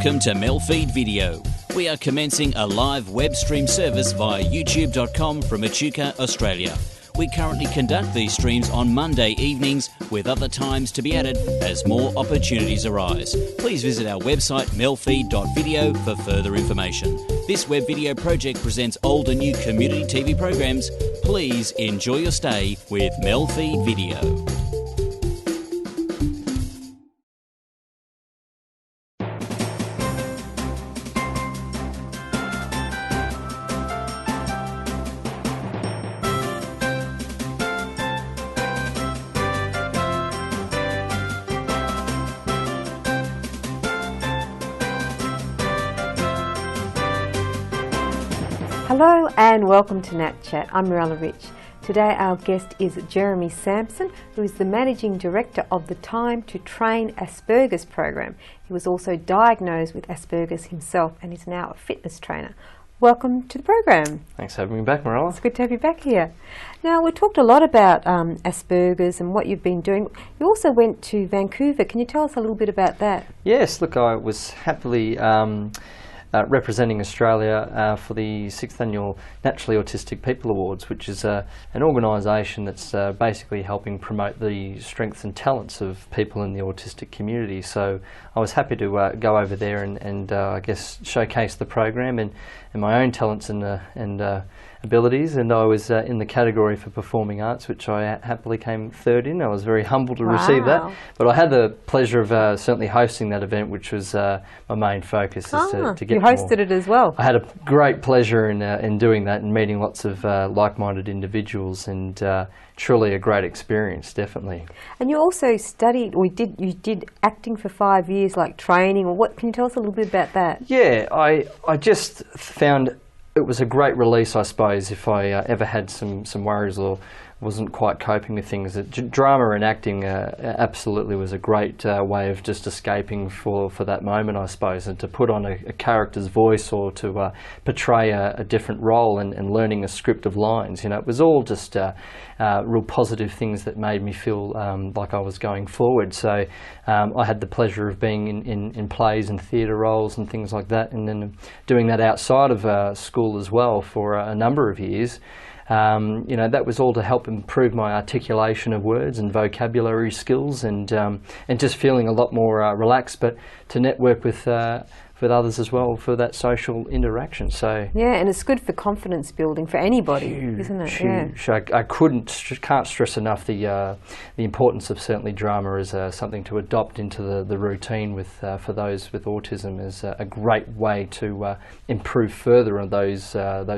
Welcome to MELfeed.video. We are commencing a live web stream service via youtube.com from Echuca, Australia. We currently conduct these streams on Monday evenings, with other times to be added as more opportunities arise. Please visit our website MELfeed.video for further information. This web video project presents old and new community TV programs. Please enjoy your stay with MELfeed.video. Hello and welcome to NAT Chat. I'm Mirella Rich. Today our guest is Jeremy Sampson, who is the Managing Director of the Time to Train Asperger's program. He was also diagnosed with Asperger's himself and is now a fitness trainer. Welcome to the program. Thanks for having me back, Mirella. It's good to have you back here. Now, we talked a lot about Asperger's and what you've been doing. You also went to Vancouver. Can you tell us a little bit about that? Yes, look, I was happily representing Australia for the 6th Annual Naturally Autistic People Awards, which is an organisation that's basically helping promote the strengths and talents of people in the autistic community. So I was happy to go over there and I guess showcase the program and my own talents and abilities, and I was in the category for performing arts, which I happily came third in. I was very humbled to receive that, but I had the pleasure of certainly hosting that event, which was my main focus, is to get you hosted it as well. I had a great pleasure in doing that and meeting lots of like-minded individuals, and truly a great experience, definitely. And you also studied, or you did acting for 5 years, like training, or what? Can you tell us a little bit about that? Yeah, I just found it was a great release, I suppose, if I ever had some worries or wasn't quite coping with things. Drama and acting absolutely was a great way of just escaping for that moment, I suppose, and to put on a character's voice or to portray a different role and learning a script of lines. You know, it was all just real positive things that made me feel like I was going forward. So I had the pleasure of being in plays and theatre roles and things like that, and then doing that outside of school as well for a number of years. You know, that was all to help improve my articulation of words and vocabulary skills, and just feeling a lot more relaxed, but to network with others as well for that social interaction. So yeah, and it's good for confidence building for anybody, isn't it? Huge. Yeah. I can't stress enough the importance of certainly drama as something to adopt into the routine with for those with autism is a great way to improve further on those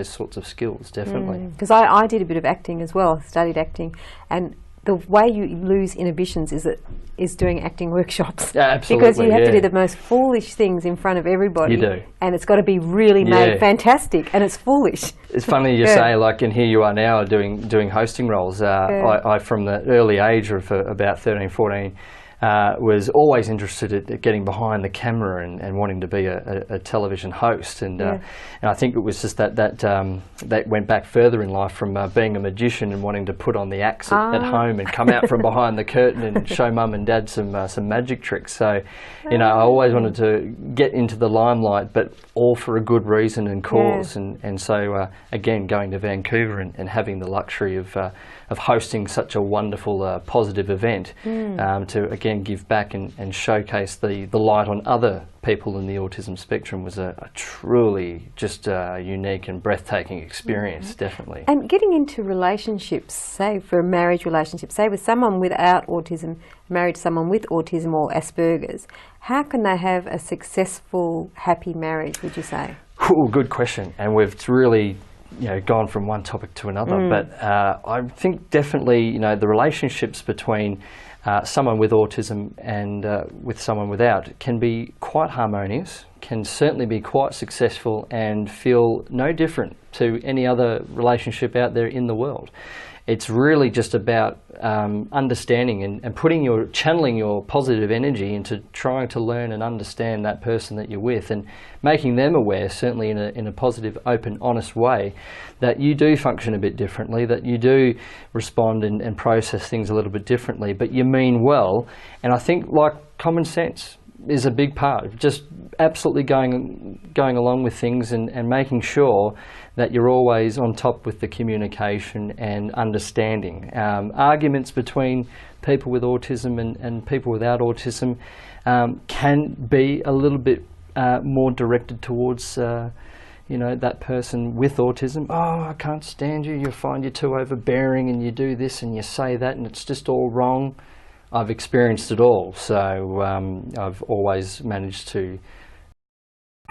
sorts of skills, definitely. Because I did a bit of acting as well, studied acting, and the way you lose inhibitions is doing acting workshops. Yeah, absolutely. Because you have to do the most foolish things in front of everybody. You do. And it's got to be really made fantastic, and it's foolish. It's funny you say, like, and here you are now doing hosting roles. I from the early age of about 13, 14, was always interested at getting behind the camera and wanting to be a television host, and I think it was just that went back further in life from being a magician and wanting to put on the acts at home and come out from behind the curtain and show mum and dad some magic tricks. So, you know, I always wanted to get into the limelight, but all for a good reason and cause. And so again, going to Vancouver and having the luxury of hosting such a wonderful positive event to again give back and showcase the light on other people in the autism spectrum was a truly just unique and breathtaking experience, definitely. And getting into relationships, say for a marriage relationship, say with someone without autism, married to someone with autism or Asperger's, how can they have a successful, happy marriage, would you say? Ooh, good question. And we've really gone from one topic to another, but I think definitely, the relationships between someone with autism and with someone without can be quite harmonious, can certainly be quite successful, and feel no different to any other relationship out there in the world. It's really just about understanding and channeling your positive energy into trying to learn and understand that person that you're with, and making them aware, certainly in a positive, open, honest way, that you do function a bit differently, that you do respond and process things a little bit differently, but you mean well. And I think, like common sense, is a big part. Just absolutely going along with things and making sure that you're always on top with the communication and understanding. Arguments between people with autism and people without autism can be a little bit more directed towards that person with autism. Oh, I can't stand you, you find you're too overbearing and you do this and you say that and it's just all wrong. I've experienced it all, so I've always managed to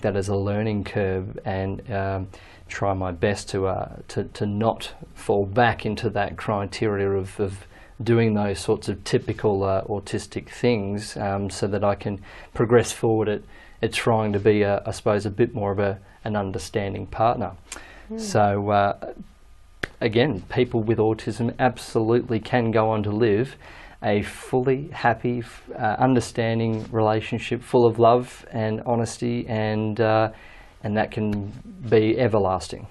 that as a learning curve and try my best to not fall back into that criteria of doing those sorts of typical autistic things, so that I can progress forward at trying to be, I suppose, a bit more of an understanding partner. So again, people with autism absolutely can go on to live a fully happy, understanding relationship full of love and honesty, and that can be everlasting.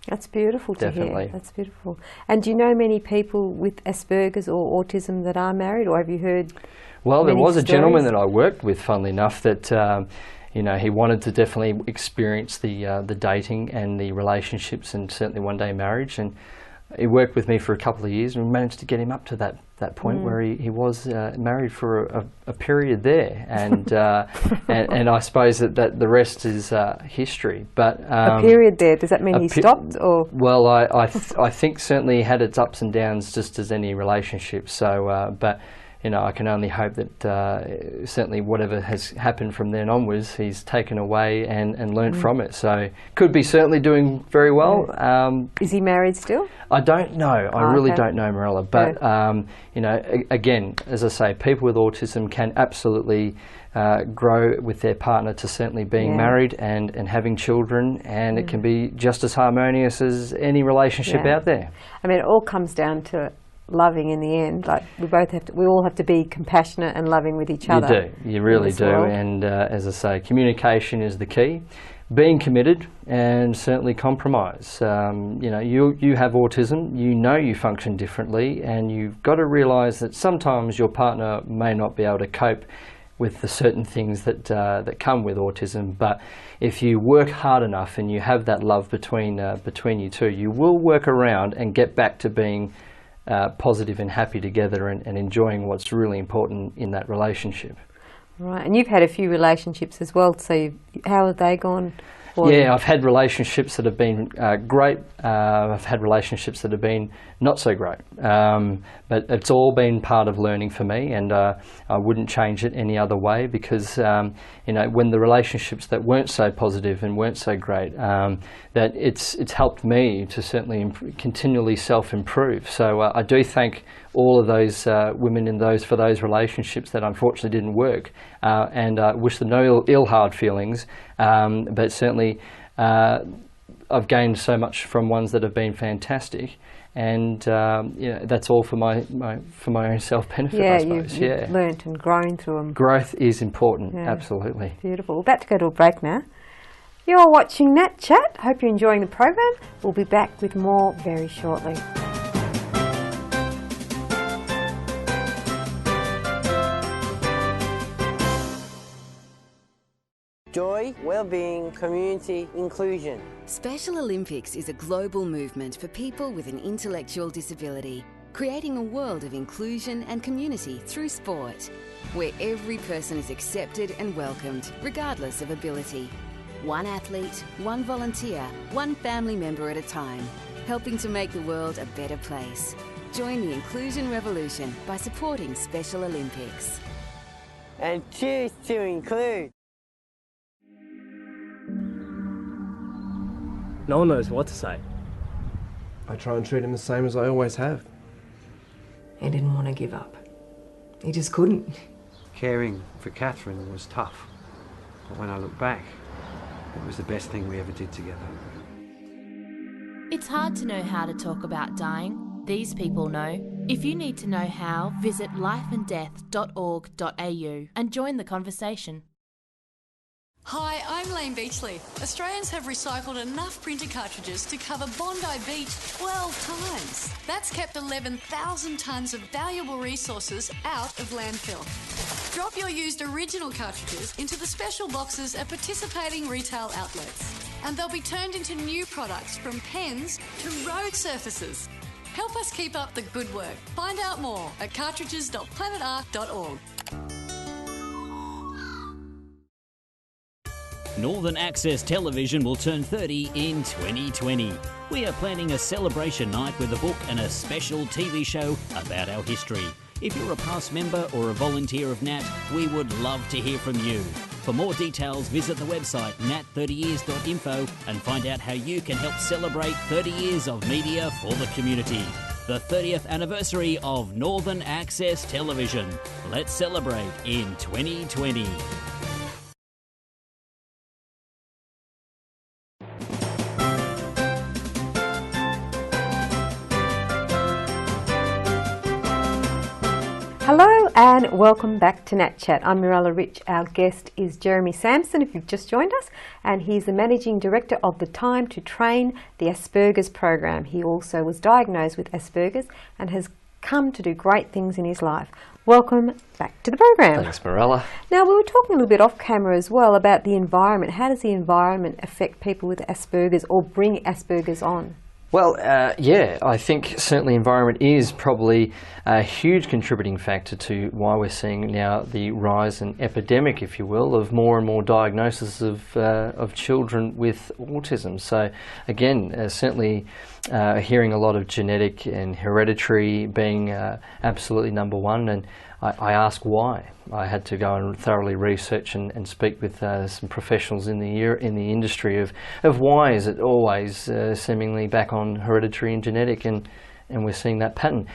That's beautiful to Definitely. hear. That's beautiful. And do you know many people with Asperger's or autism that are married, or have you heard? Well, there many was a stories? gentleman that I worked with, funnily enough, that he wanted to definitely experience the dating and the relationships, and certainly one day marriage. And he worked with me for a couple of years, and we managed to get him up to that point where he was married for a period there, and and I suppose that the rest is history. But a period there, does that mean he stopped, or? Well, I think certainly had its ups and downs, just as any relationship. So, but I can only hope that certainly whatever has happened from then onwards, he's taken away and learnt from it. So could be certainly doing very well. Is he married still? I don't know. I really don't know, Marilla. But again, as I say, people with autism can absolutely grow with their partner to certainly being married and having children, and it can be just as harmonious as any relationship out there. I mean, it all comes down to loving in the end. Like we all have to be compassionate and loving with each other. You really do. And as I say, communication is the key. Being committed and certainly compromise. You have autism, you function differently, and you've got to realise that sometimes your partner may not be able to cope with the certain things that come with autism, but if you work hard enough and you have that love between you two, you will work around and get back to being positive and happy together and enjoying what's really important in that relationship. Right, and you've had a few relationships as well, so how have they gone? Yeah, I've had relationships that have been great. I've had relationships that have been not so great. But it's all been part of learning for me, and I wouldn't change it any other way, because when the relationships that weren't so positive and weren't so great, that it's helped me to certainly continually self-improve. So I do thank all of those women for those relationships that unfortunately didn't work, and wish them no ill hard feelings, but certainly I've gained so much from ones that have been fantastic, and that's all for my own self-benefit, I suppose. You've learnt and grown through them. Growth is important, absolutely. Beautiful. We're about to go to a break now. You're watching NAT Chat. Hope you're enjoying the program. We'll be back with more very shortly. Joy, well-being, community, inclusion. Special Olympics is a global movement for people with an intellectual disability, creating a world of inclusion and community through sport, where every person is accepted and welcomed, regardless of ability. One athlete, one volunteer, one family member at a time, helping to make the world a better place. Join the inclusion revolution by supporting Special Olympics. And choose to include. No one knows what to say. I try and treat him the same as I always have. He didn't want to give up. He just couldn't. Caring for Catherine was tough, but when I look back, it was the best thing we ever did together. It's hard to know how to talk about dying. These people know. If you need to know how, visit lifeanddeath.org.au and join the conversation. Hi, I'm Lane Beachley. Australians have recycled enough printer cartridges to cover Bondi Beach 12 times. That's kept 11,000 tonnes of valuable resources out of landfill. Drop your used original cartridges into the special boxes at participating retail outlets, and they'll be turned into new products from pens to road surfaces. Help us keep up the good work. Find out more at cartridges.planetark.org. Northern Access Television will turn 30 in 2020. We are planning a celebration night with a book and a special TV show about our history. If you're a past member or a volunteer of NAT, we would love to hear from you. For more details, visit the website nat30years.info and find out how you can help celebrate 30 years of media for the community. The 30th anniversary of Northern Access Television. Let's celebrate in 2020. Hello and welcome back to NAT Chat. I'm Mirella Rich. Our guest is Jeremy Sampson, if you've just joined us, and he's the Managing Director of the Time to Train the Asperger's program. He also was diagnosed with Asperger's and has come to do great things in his life. Welcome back to the program. Thanks, Mirella. Now, we were talking a little bit off camera as well about the environment. How does the environment affect people with Asperger's or bring Asperger's on? Well, yeah, I think certainly environment is probably a huge contributing factor to why we're seeing now the rise and epidemic, if you will, of more and more diagnoses of children with autism. So again, certainly hearing a lot of genetic and hereditary being absolutely number one, and I ask why. I had to go and thoroughly research and speak with some professionals in the industry of why is it always seemingly back on hereditary and genetic, and we're seeing that pattern.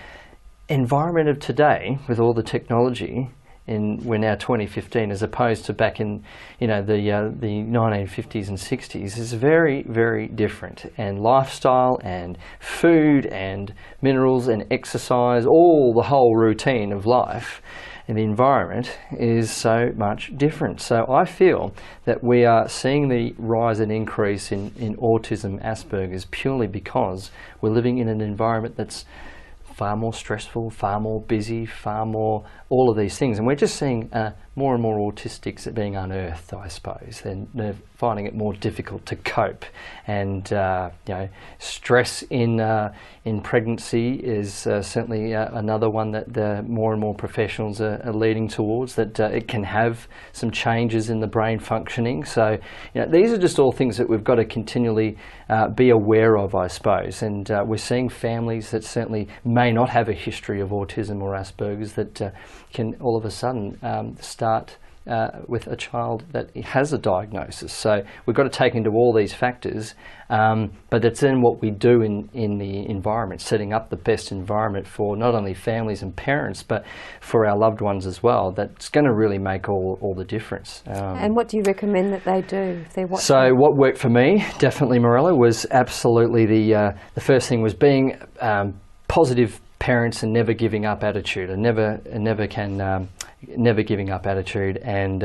Environment of today, with all the technology, we're now 2015 as opposed to back in the 1950s and 60s, is very, very different. And lifestyle and food and minerals and exercise, the whole routine of life and the environment is so much different. So I feel that we are seeing the rise and increase in autism, Asperger's, purely because we're living in an environment that's far more stressful, far more busy, far more all of these things. And we're just seeing more and more autistics being unearthed, I suppose. They're finding it more difficult to cope. And stress in pregnancy is certainly another one that more and more professionals are leading towards, that it can have some changes in the brain functioning. So these are just all things that we've got to continually be aware of, I suppose. And we're seeing families that certainly may not have a history of autism or Asperger's that can all of a sudden start with a child that has a diagnosis. So we've got to take into all these factors, but it's in what we do in the environment, setting up the best environment for not only families and parents, but for our loved ones as well. That's going to really make all the difference. And what do you recommend that they do if they're watching? So what worked for me, definitely, Morello, was absolutely the first thing was being positive parents and never giving up attitude, and never giving up attitude, and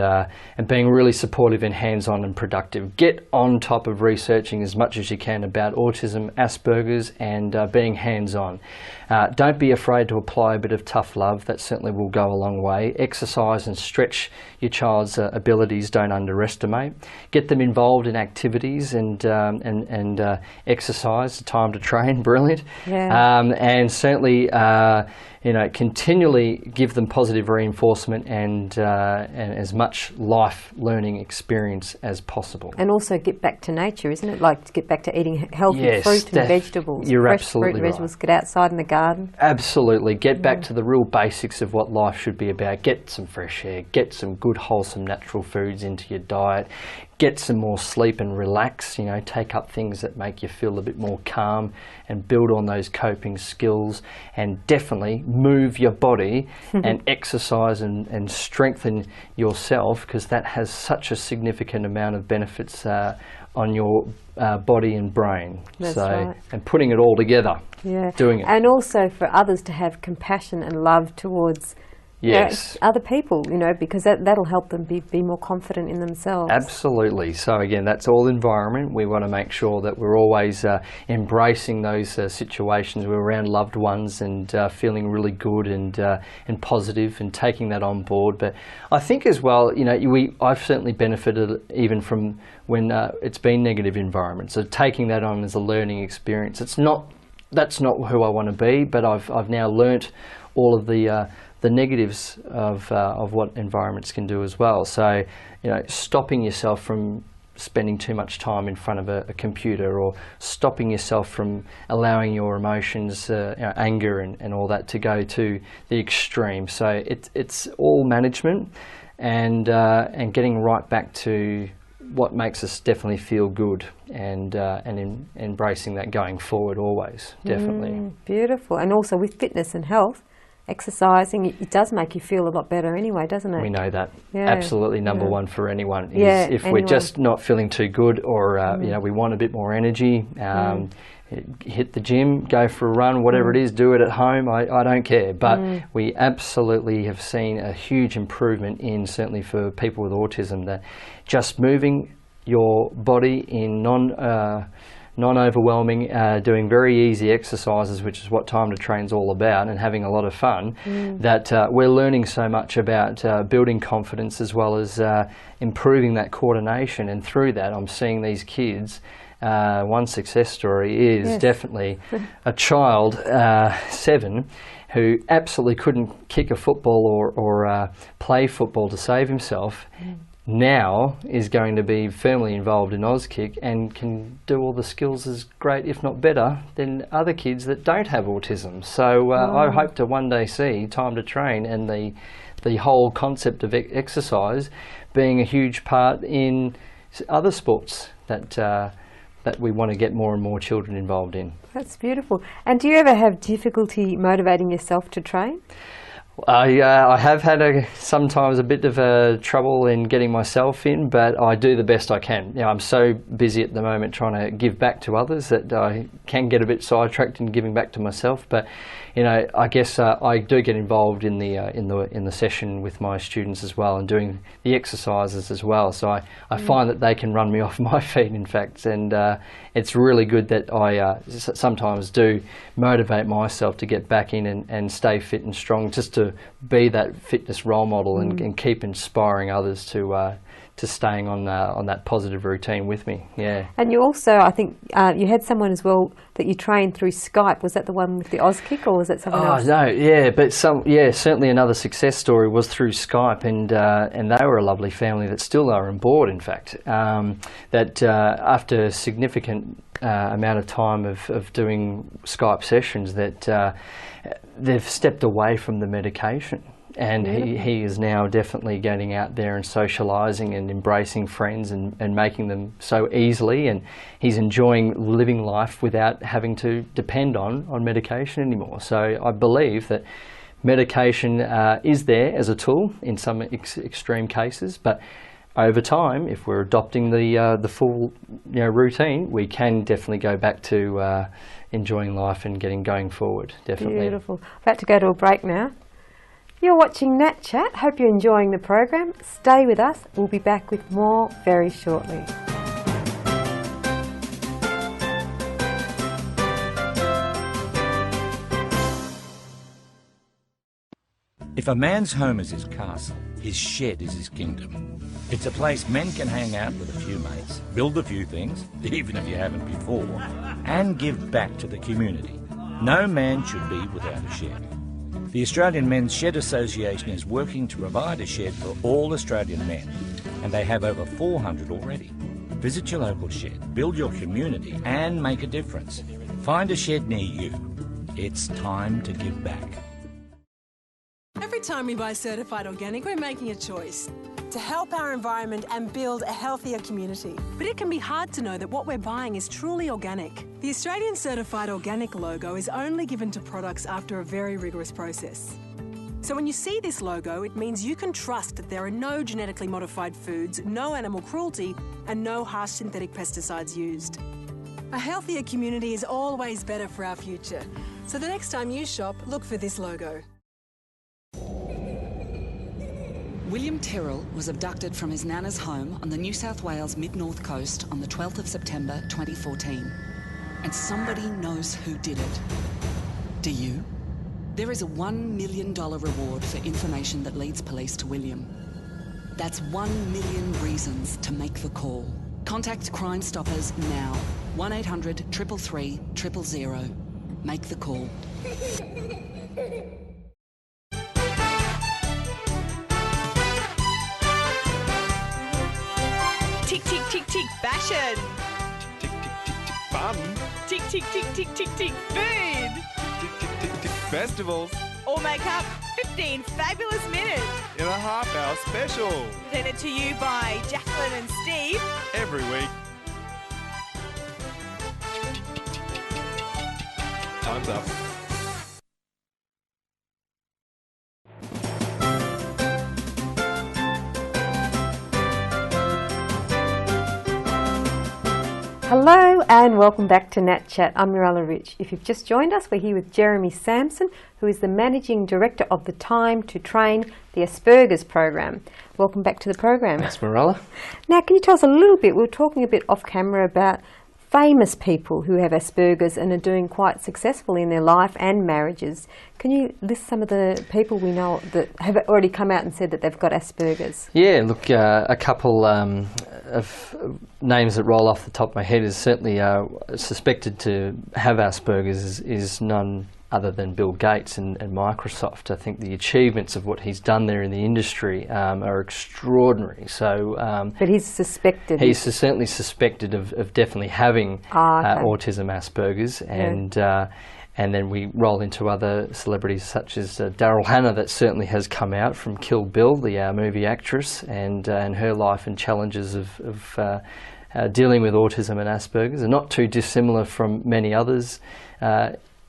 being really supportive and hands-on and productive. Get on top of researching as much as you can about autism, Asperger's, and being hands-on. Don't be afraid to apply a bit of tough love. That certainly will go a long way. Exercise and stretch your child's abilities. Don't underestimate. Get them involved in activities and exercise. Time to train, brilliant. Yeah. And certainly continually give them positive reinforcement and as much life learning experience as possible. And also get back to nature, isn't it? Like to get back to eating healthy fruit and vegetables. You're fresh absolutely fruit and right. vegetables. Get outside in the garden. Absolutely. Get back to the real basics of what life should be about. Get some fresh air. Get some good wholesome natural foods into your diet. Get some more sleep and relax, take up things that make you feel a bit more calm and build on those coping skills, and definitely move your body and exercise and strengthen yourself, because that has such a significant amount of benefits on your body and brain. That's right. And putting it all together, doing it. And also for others to have compassion and love towards Yes. Other people, because that'll help them be more confident in themselves. Absolutely. So again, that's all environment. We want to make sure that we're always embracing those situations. We're around loved ones and feeling really good and positive and taking that on board. But I think as well, I've certainly benefited even from when it's been negative environments. So taking that on as a learning experience. That's not who I want to be, but I've now learnt all of the negatives of what environments can do as well. So, stopping yourself from spending too much time in front of a computer, or stopping yourself from allowing your emotions, anger and all that, to go to the extreme. So it's all management and getting right back to what makes us definitely feel good, and embracing that going forward always, definitely. Beautiful. And also with fitness and health, exercising, it does make you feel a lot better anyway, doesn't it? We know that. Yeah. Absolutely number one for anyone is if we're just not feeling too good, or we want a bit more energy, hit the gym, go for a run, whatever it is, do it at home, I don't care. But we absolutely have seen a huge improvement in, certainly for people with autism, that just moving your body in non-overwhelming, doing very easy exercises, which is what Time to Train's all about, and having a lot of fun, that we're learning so much about building confidence as well as improving that coordination. And through that, I'm seeing these kids, one success story is definitely a child, 7, who absolutely couldn't kick a football or play football to save himself, now is going to be firmly involved in Auskick and can do all the skills as great, if not better, than other kids that don't have autism. So I hope to one day see Time to Train and the whole concept of exercise being a huge part in other sports that we want to get more and more children involved in. That's beautiful. And do you ever have difficulty motivating yourself to train? I have had sometimes a bit of trouble in getting myself in, but I do the best I can. I'm so busy at the moment trying to give back to others that I can get a bit sidetracked in giving back to myself. But I guess I do get involved in the session with my students as well, and doing the exercises as well. So I find that they can run me off my feet, in fact, and it's really good that I sometimes do motivate myself to get back in and stay fit and strong, just to be that fitness role model and keep inspiring others to staying on that positive routine with me. Yeah. And you also, I think, you had someone as well that you trained through Skype. Was that the one with the Auskick, or was that someone else? Oh no, yeah, but certainly another success story was through Skype, and they were a lovely family that still are on board. In fact, that after a significant amount of time of doing Skype sessions, that they've stepped away from the medication. And he is now definitely getting out there and socialising and embracing friends and making them so easily, and he's enjoying living life without having to depend on medication anymore. So I believe that medication is there as a tool in some extreme cases, but over time, if we're adopting the full routine, we can definitely go back to enjoying life and going forward. Definitely. Beautiful. About to go to a break now. You're watching NAT Chat. Hope you're enjoying the program. Stay with us. We'll be back with more very shortly. If a man's home is his castle, his shed is his kingdom. It's a place men can hang out with a few mates, build a few things, even if you haven't before, and give back to the community. No man should be without a shed. The Australian Men's Shed Association is working to provide a shed for all Australian men, and they have over 400 already. Visit your local shed, build your community, and make a difference. Find a shed near you. It's time to give back. Every time we buy certified organic, we're making a choice to help our environment and build a healthier community. But it can be hard to know that what we're buying is truly organic. The Australian Certified Organic logo is only given to products after a very rigorous process. So when you see this logo, it means you can trust that there are no genetically modified foods, no animal cruelty, and no harsh synthetic pesticides used. A healthier community is always better for our future. So the next time you shop, look for this logo. William Tyrrell was abducted from his nana's home on the New South Wales mid-north coast on the 12th of September 2014. And somebody knows who did it. Do you? There is a $1 million reward for information that leads police to William. That's 1 million reasons to make the call. Contact Crime Stoppers now. 1800 333 000. Make the call. Tick, tick, tick, tick, fashion. Tick, tick, tick, tick, fun. Tick, tick, tick, tick, tick, tick, food. Tick, tick, tick, tick, festivals. All make up 15 fabulous minutes. In a half-hour special. Presented to you by Jacqueline and Steve. Every week. Time's up. Hello and welcome back to NAT Chat. I'm Mirella Rich. If you've just joined us, we're here with Jeremy Sampson, who is the Managing Director of the Time to Train the Asperger's program. Welcome back to the program. Thanks, Mirella. Now, can you tell us a little bit, we were talking a bit off camera about famous people who have Asperger's and are doing quite successful in their life and marriages. Can you list some of the people we know that have already come out and said that they've got Asperger's? Yeah, look, a couple of names that roll off the top of my head is certainly suspected to have Asperger's is none other than Bill Gates and Microsoft. I think the achievements of what he's done there in the industry are extraordinary. So, but he's suspected. He's certainly suspected of definitely having autism, Asperger's, and then we roll into other celebrities such as Daryl Hannah, that certainly has come out from Kill Bill, the movie actress, and her life and challenges of dealing with autism and Asperger's are not too dissimilar from many others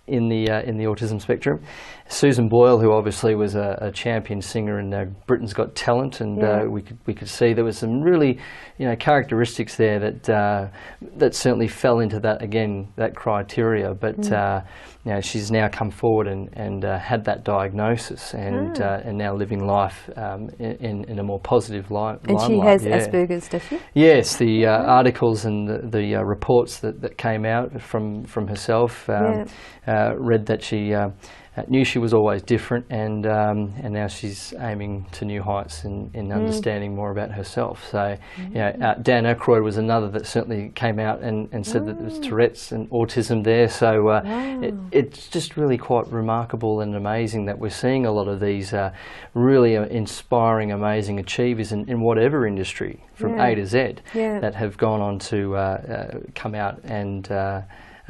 in the autism spectrum. Susan Boyle, who obviously was a champion singer in Britain's Got Talent, and we could see there was some really characteristics there that certainly fell into that criteria. But she's now come forward and had that diagnosis and now living life in a more positive light. And she has Asperger's, does she? Yes, the articles and the reports that came out from herself read that she knew she was always different, and now she's aiming to new heights in understanding more about herself. So, Dan Aykroyd was another that certainly came out and said that there was Tourette's and autism there. So it's just really quite remarkable and amazing that we're seeing a lot of these really inspiring, amazing achievers in whatever industry, from A to Z, that have gone on to come out and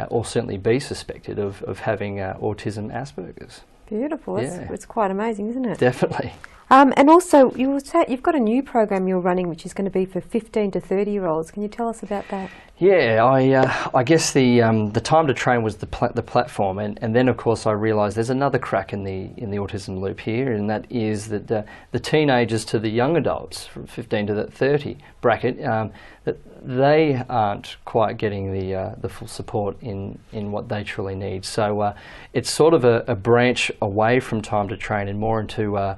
or certainly be suspected of having autism, Asperger's. Beautiful. It's quite amazing, isn't it? Definitely. And also, you've got a new program you're running, which is going to be for 15 to 30-year-olds. Can you tell us about that? Yeah, I guess the Time to Train was the platform, and then of course I realised there's another crack in the autism loop here, and that is that the teenagers to the young adults, from 15 to that 30 bracket, that they aren't quite getting the full support in what they truly need. So it's sort of a branch away from Time to Train and more into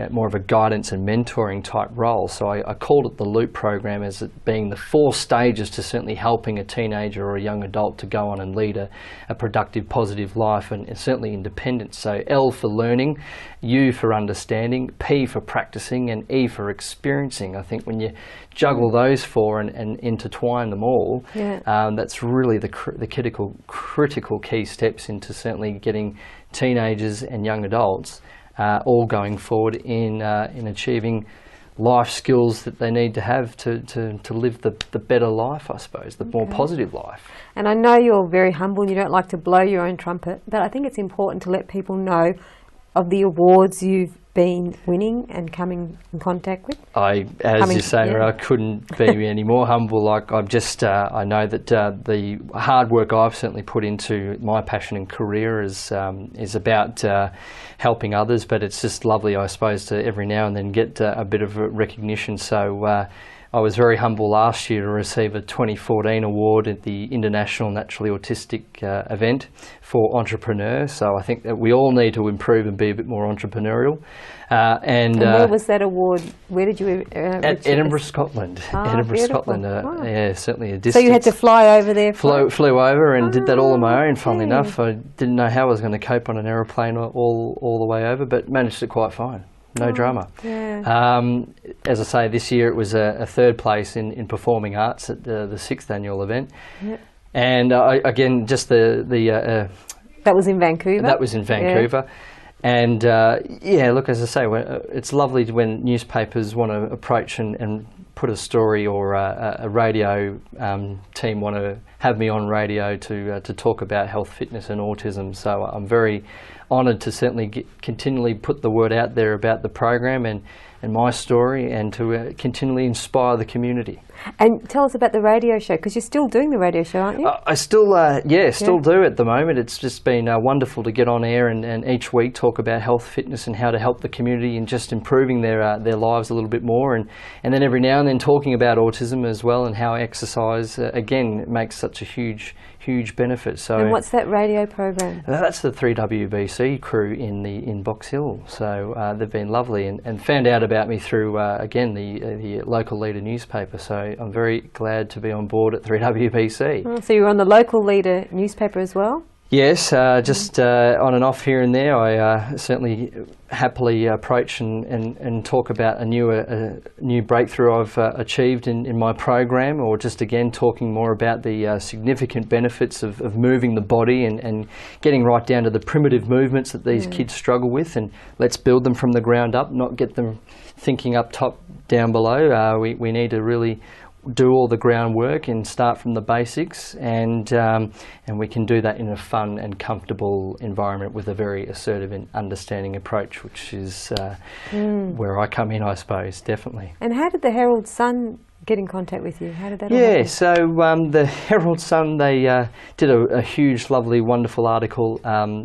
more of a guidance and mentoring type role. So I called it the Loop program, as it being the 4 stages to certainly helping a teenager or a young adult to go on and lead a productive, positive life, and certainly independence. So L for learning, U for understanding, P for practicing, and E for experiencing. I think when you juggle those 4 and intertwine them all, that's really the critical key steps into certainly getting teenagers and young adults all going forward in achieving life skills that they need to have to live the better life, I suppose, the more positive life. And I know you're very humble and you don't like to blow your own trumpet, but I think it's important to let people know of the awards you've been winning and coming in contact with. As you say, I couldn't be any more humble. Like I know that the hard work I've certainly put into my passion and career is about helping others, but it's just lovely, I suppose, to every now and then get a bit of recognition. So I was very humble last year to receive a 2014 award at the International Naturally Autistic event for entrepreneurs. So I think that we all need to improve and be a bit more entrepreneurial. And where was that award? Where did you? At Edinburgh, Scotland. Edinburgh, beautiful. Scotland. Wow. Yeah, certainly a distance. So you had to fly over there? Flew over and did that all on my own. Funnily enough, I didn't know how I was going to cope on an aeroplane all the way over, but managed it quite fine. No drama. Yeah. As I say, this year it was a third place in performing arts at the 6th annual event. Yep. And again, just the that was in Vancouver. That was in Vancouver. Yeah. And yeah, look, as I say, it's lovely when newspapers want to approach and put a story, or a radio team want to have me on radio to talk about health, fitness and autism. So I'm very honoured to certainly continually put the word out there about the program and my story, and to continually inspire the community. And tell us about the radio show, because you're still doing the radio show, aren't you? I still, still do at the moment. It's just been wonderful to get on air and each week talk about health, fitness and how to help the community and just improving their lives a little bit more. And then every now and then talking about autism as well, and how exercise, again, makes such a huge benefit. So, and what's that radio program? That's the 3WBC crew in Box Hill. So they've been lovely and found out about me through, again, the local leader newspaper. So I'm very glad to be on board at 3WBC. Oh, so you're on the local leader newspaper as well? Yes, just on and off here and there. I certainly happily approach and talk about a new breakthrough I've achieved in my program, or just again talking more about the significant benefits of moving the body and getting right down to the primitive movements that these kids struggle with, and let's build them from the ground up, not get them thinking up top, down below. We need to really do all the groundwork and start from the basics, and we can do that in a fun and comfortable environment with a very assertive and understanding approach, which is where I come in, I suppose, definitely. And how did the Herald Sun get in contact with you? How did that all happen? So the Herald Sun, they did a huge, lovely, wonderful article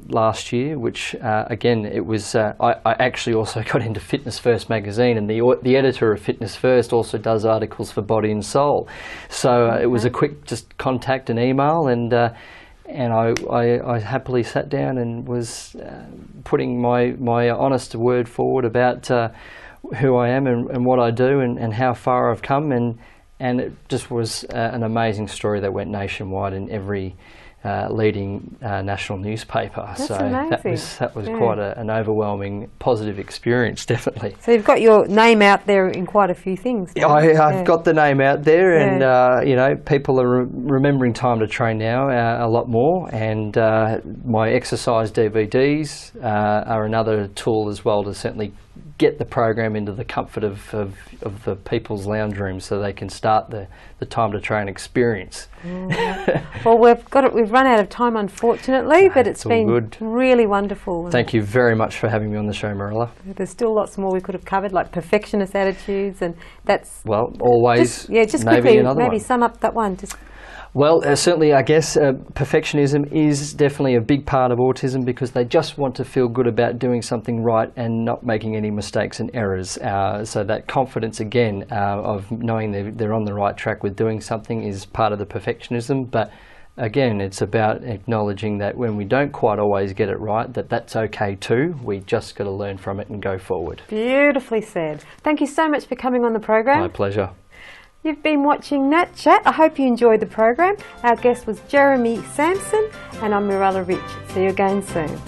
last year, which again, it was, I actually also got into Fitness First magazine, and the editor of Fitness First also does articles for Body and Soul. So it was a quick just contact and email, and I happily sat down and was putting my honest word forward about who I am and what I do and how far I've come, and it just was an amazing story that went nationwide in every leading national newspaper. That's so amazing. that was quite an overwhelming positive experience, definitely. So you've got your name out there in quite a few things now. I've got the name out there, and you know, people are remembering Time to Train now a lot more, and my exercise DVDs are another tool as well to certainly get the program into the comfort of the people's lounge rooms, so they can start the Time to Train experience. Well, we've run out of time, unfortunately, but it's been good. Really wonderful. Thank you very much for having me on the show, Marilla. There's still lots more we could have covered, like perfectionist attitudes, and that's... Well, always, just maybe quickly, another maybe one. sum up that one. Well, certainly, I guess perfectionism is definitely a big part of autism, because they just want to feel good about doing something right and not making any mistakes and errors. So that confidence, again, of knowing they're on the right track with doing something is part of the perfectionism. But again, it's about acknowledging that when we don't quite always get it right, that's okay too. We just got to learn from it and go forward. Beautifully said. Thank you so much for coming on the program. My pleasure. You've been watching NAT Chat. I hope you enjoyed the program. Our guest was Jeremy Sampson, and I'm Mirella Rich. See you again soon.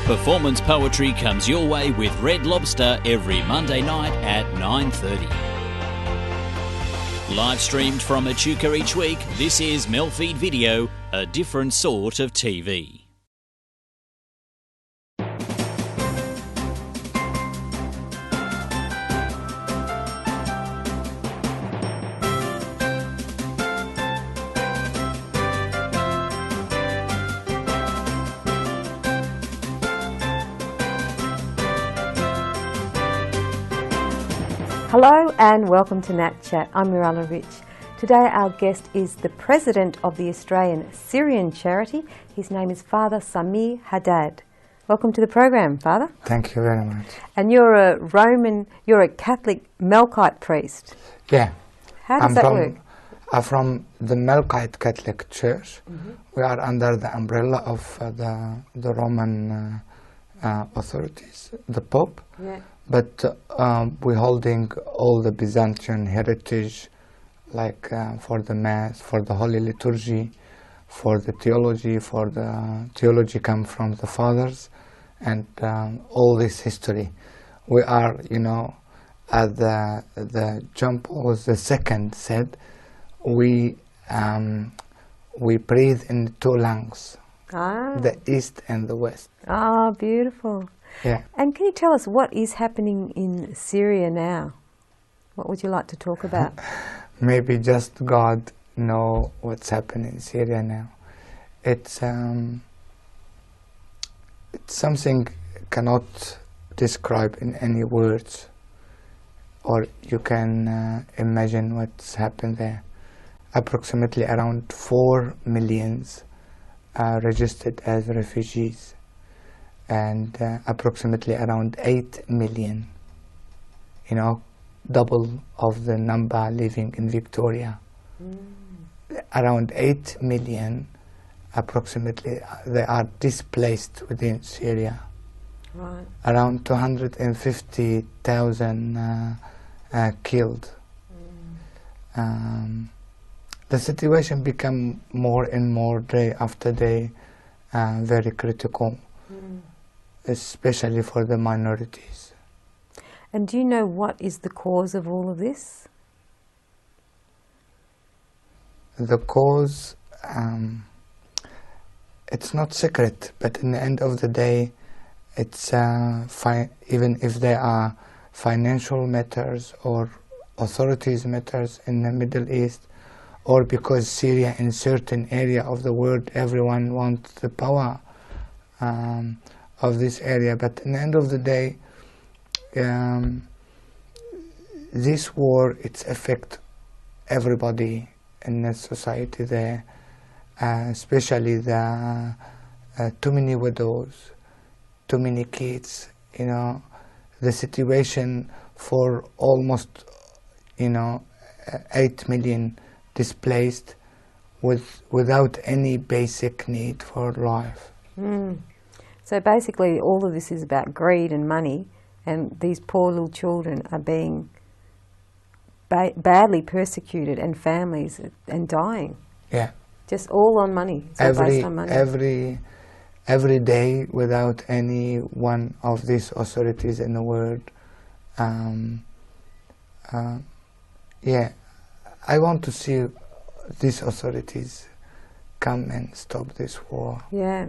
Performance Poetry comes your way with Red Lobster every Monday night at 9:30. Live streamed from Echuca each week, this is MELfeed.video, a different sort of TV. Hello and welcome to NAT Chat. I'm Mirella Rich. Today our guest is the president of the Australian Syrian charity. His name is Father Samir Haddad. Welcome to the program, Father. Thank you very much. And you're a Catholic Melkite priest. Yeah. How does that work? I'm from the Melkite Catholic Church. We are under the umbrella of the Roman authorities, the Pope. Yeah. But we're holding all the Byzantine heritage, like for the Mass, for the Holy Liturgy, for the theology, come from the Fathers, and all this history. We are, as the John Paul II said, we breathe in two lungs, the East and the West. Ah, beautiful. Yeah. And can you tell us what is happening in Syria now? What would you like to talk about? Maybe just God know what's happening in Syria now. It's something cannot describe in any words, or you can imagine what's happened there. Approximately around 4 million registered as refugees, and approximately around 8 million, double of the number living in Victoria. Around 8 million approximately they are displaced within Syria. Right. Around 250,000 killed. The situation become more and more day after day very critical, especially for the minorities. And do you know what is the cause of all of this? The cause, it's not secret, but in the end of the day, it's even if there are financial matters or authorities matters in the Middle East, or because Syria in certain area of the world, everyone wants the power of this area. But in the end of the day, this war, it's affect everybody in the society there, especially the too many widows, too many kids, the situation for almost, 8 million displaced without any basic need for life. So basically all of this is about greed and money, and these poor little children are being badly persecuted, and families and dying. Yeah. Just all on money. It's all based on money. Every day, without any one of these authorities in the world. Yeah, I want to see these authorities come and stop this war. Yeah.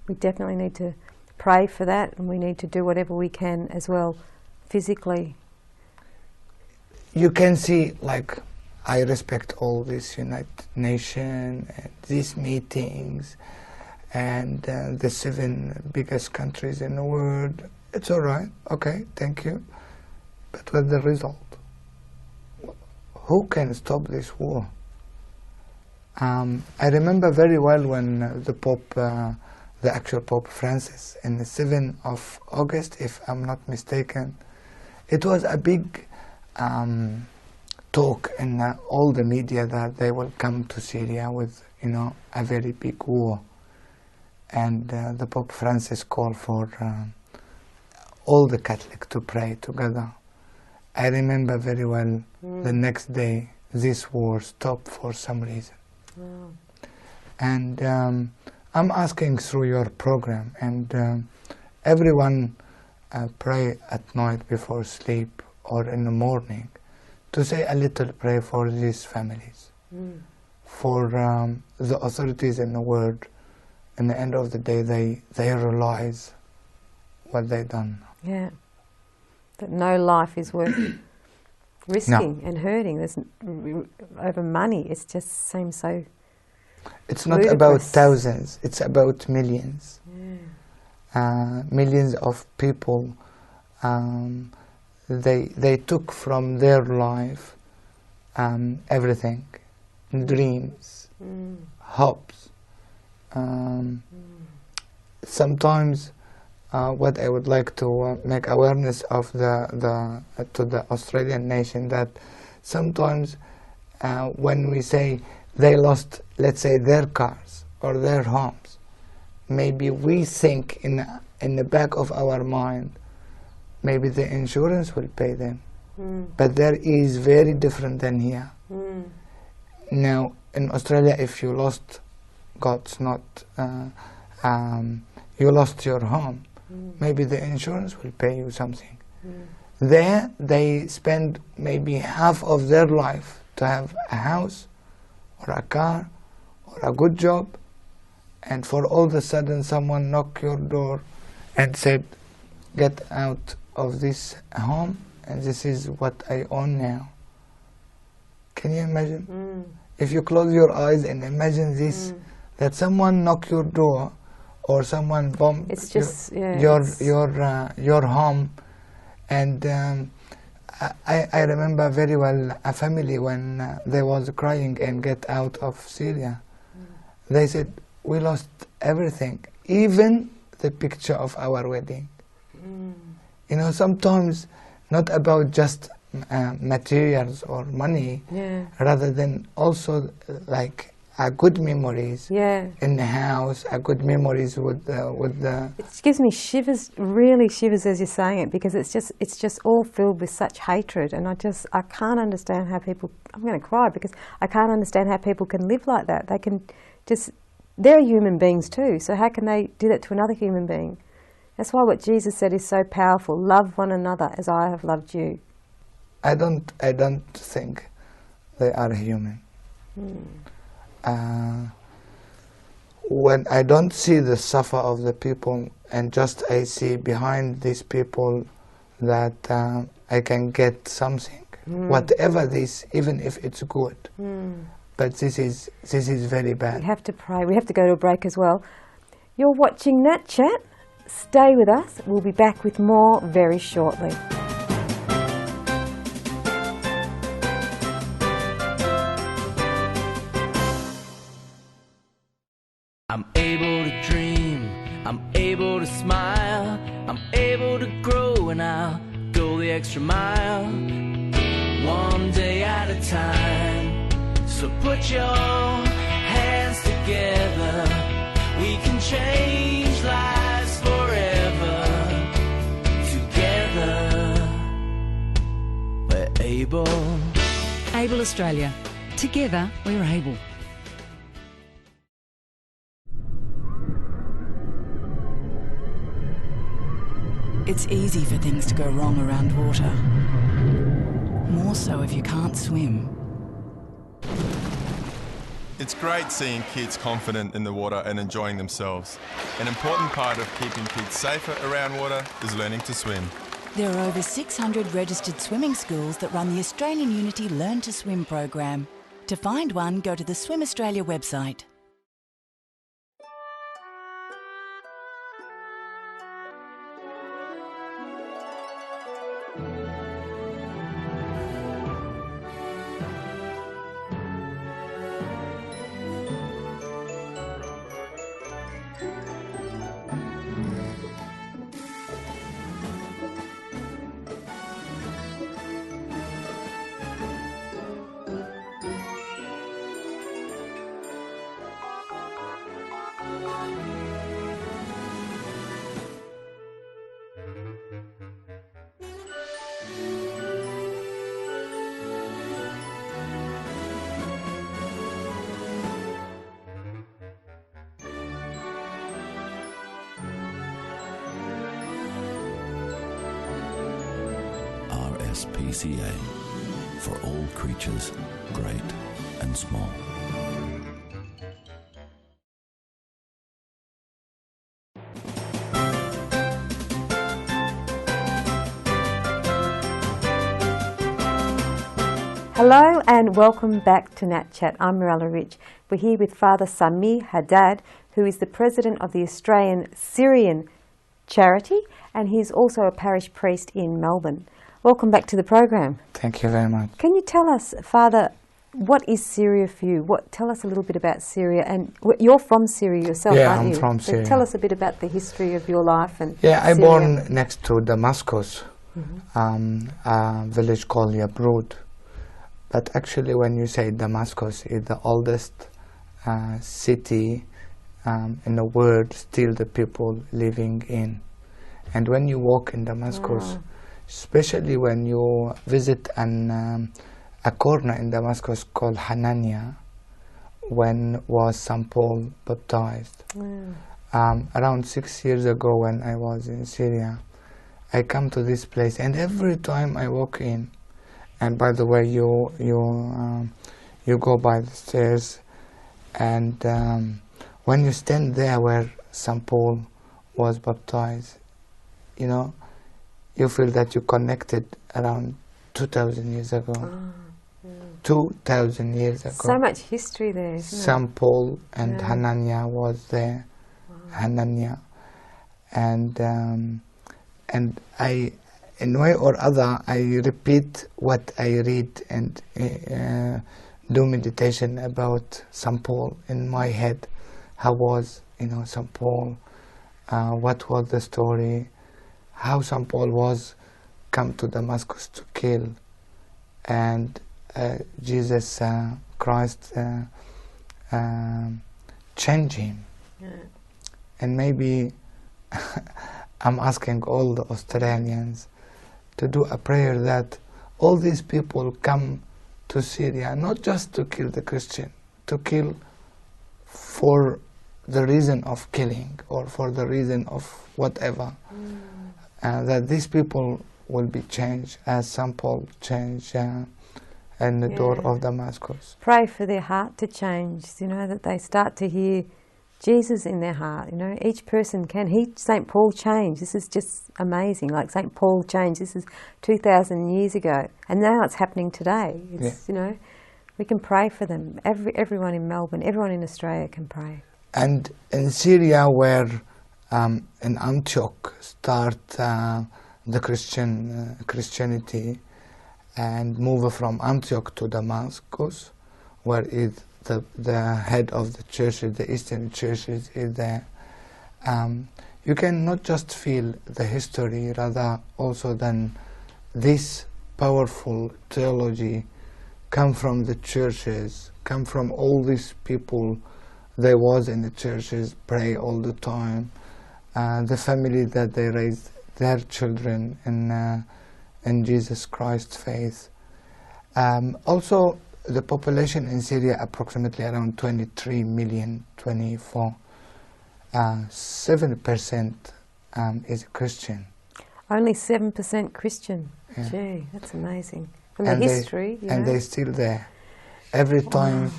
We definitely need to pray for that, and we need to do whatever we can as well, physically. You can see, like, I respect all these United Nations, and these meetings, and the 7 biggest countries in the world. It's all right, okay, thank you. But what's the result? Who can stop this war? I remember very well when the Pope, the actual Pope Francis, in the 7th of August, if I'm not mistaken, it was a big talk in all the media that they will come to Syria with, a very big war. And the Pope Francis called for all the Catholics to pray together. I remember very well the next day this war stopped for some reason. Wow. And I'm asking through your program, and everyone pray at night before sleep or in the morning to say a little prayer for these families, for the authorities in the world. In the end of the day, they realize what they done. Yeah, that no life is worth risking and hurting. There's over money. It just seems so. It's not ludicrous. about thousands. It's about millions. Yeah. Millions of people. they took from their life everything, dreams, hopes. Sometimes what I would like to make awareness of to the Australian nation, that sometimes when we say they lost, let's say, their cars or their homes, maybe we think in the back of our mind, maybe the insurance will pay them. But that is very different than here. Now, in Australia, if you lost, God's not, you lost your home, maybe the insurance will pay you something. There, they spend maybe half of their life to have a house or a car or a good job, and for all of a sudden someone knocked your door and said, get out of this home, and this is what I own now. Can you imagine? If you close your eyes and imagine this, that someone knocked your door or someone bombed your home. And I remember very well a family when they was crying and get out of Syria. They said, we lost everything, even the picture of our wedding. You know, sometimes not about just materials or money, rather than also like good memories in the house, good memories with the. It gives me shivers, really shivers as you're saying it, because it's just all filled with such hatred, and I can't understand how people. I'm going to cry because I can't understand how people can live like that. They can just. They're human beings too, so how can they do that to another human being? That's why what Jesus said is so powerful. Love one another as I have loved you. I don't think they are human. When I don't see the suffer of the people, and just I see behind these people that I can get something, whatever this, even if it's good. But this is very bad. We have to pray. We have to go to a break as well. You're watching NAT Chat. Stay with us. We'll be back with more very shortly. I'm able to dream, I'm able to smile, I'm able to grow, and I'll go the extra mile, one day at a time. So put your hands together, we can change lives forever. Together, we're able. Able Australia. Together, we're able. It's easy for things to go wrong around water. More so if you can't swim. It's great seeing kids confident in the water and enjoying themselves. An important part of keeping kids safer around water is learning to swim. There are over 600 registered swimming schools that run the Australian Unity Learn to Swim program. To find one, go to the Swim Australia website. RSPCA, for all creatures, great and small. Hello and welcome back to NAT Chat. I'm Mirella Rich. We're here with Father Samir Haddad, who is the president of the Australian Syrian Charity, and he's also a parish priest in Melbourne. Welcome back to the program. Thank you very much. Can you tell us, Father, what is Syria for you? Tell us a little bit about Syria. And you're from Syria yourself, Yeah, aren't I'm you? from So Syria. tell us a bit about the history of your life and Yeah, I Syria. born next to Damascus, a village called Yabrud. But actually, when you say Damascus, it's the oldest city in the world, still the people living in. And when you walk in Damascus, especially when you visit a corner in Damascus called Hanania, when was St. Paul baptized. Around 6 years ago, when I was in Syria, I come to this place, and every time I walk in, and by the way, you go by the stairs, and when you stand there where St. Paul was baptized, you know, you feel that you connected around 2,000 years ago. 2,000 years ago. So much history there, isn't St. Paul and Hanania was there. Hanania. And I, in a way or other, I repeat what I read and do meditation about St. Paul in my head. How was, St. Paul? What was the story? How St. Paul was come to Damascus to kill, and Jesus Christ changed him. And maybe I'm asking all the Australians to do a prayer that all these people come to Syria not just to kill the Christian, to kill for the reason of killing or for the reason of whatever. That these people will be changed as St. Paul changed in the door of Damascus. Pray for their heart to change, that they start to hear Jesus in their heart. Each person can. St. Paul changed. This is just amazing. Like St. Paul changed. This is 2,000 years ago, and now it's happening today. It's, we can pray for them. Everyone in Melbourne, everyone in Australia can pray. And in Syria, where in Antioch start the Christianity, and move from Antioch to Damascus, where is the head of the churches, the Eastern churches is there. You can not just feel the history, rather also then this powerful theology come from the churches, come from all these people. They was in the churches, pray all the time. The family that they raised their children in Jesus Christ's faith. Also, the population in Syria approximately around 23 million, 24. 7% is Christian. Only 7% Christian. Yeah. Gee, that's amazing. From the history, and they're still there. Every time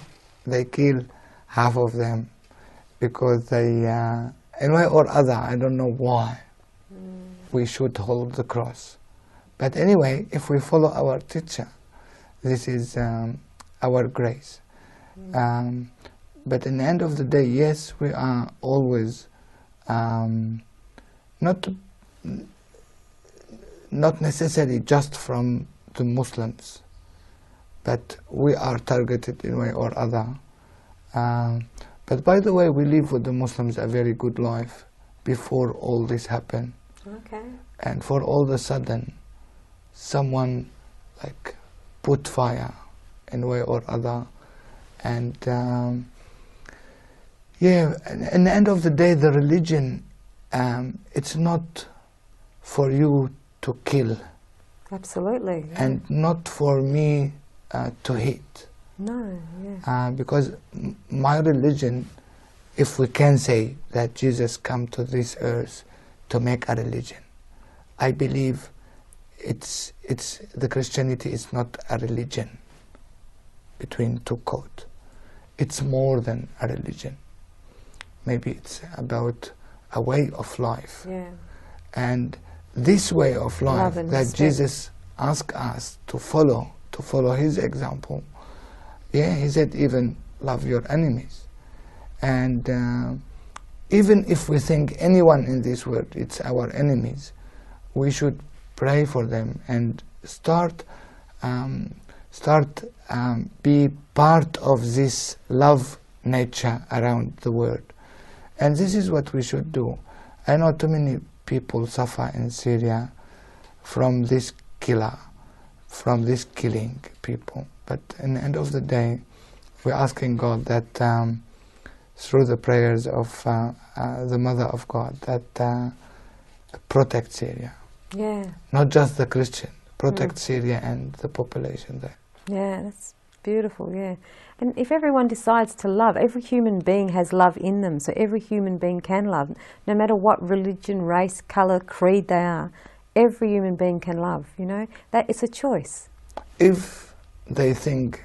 they kill half of them because they, in a way or other, I don't know why, we should hold the cross. But anyway, if we follow our teacher, this is our grace. But in the end of the day, yes, we are always not necessarily just from the Muslims, but we are targeted in a way or other. But by the way, we live with the Muslims a very good life before all this happened. Okay. And for all of a sudden, someone like put fire in a way or other, and in the end of the day, the religion, it's not for you to kill. Absolutely. Yeah. And not for me to hate. No, yeah. Because my religion, if we can say that Jesus came to this earth to make a religion, I believe it's the Christianity is not a religion between two quotes. It's more than a religion. Maybe it's about a way of life. Yeah. And this way of life Love and that respect. Jesus asked us to follow his example. Yeah, he said even love your enemies. And even if we think anyone in this world it's our enemies, we should pray for them and be part of this love nature around the world. And this is what we should do. I know too many people suffer in Syria from this killer, from this killing people. But in the end of the day, we're asking God that through the prayers of the Mother of God, that protect Syria. Yeah. Not just the Christian, protect Syria and the population there. Yeah, that's beautiful, yeah. And if everyone decides to love, every human being has love in them, so every human being can love, no matter what religion, race, colour, creed they are. Every human being can love, you know. That it's a choice. If they think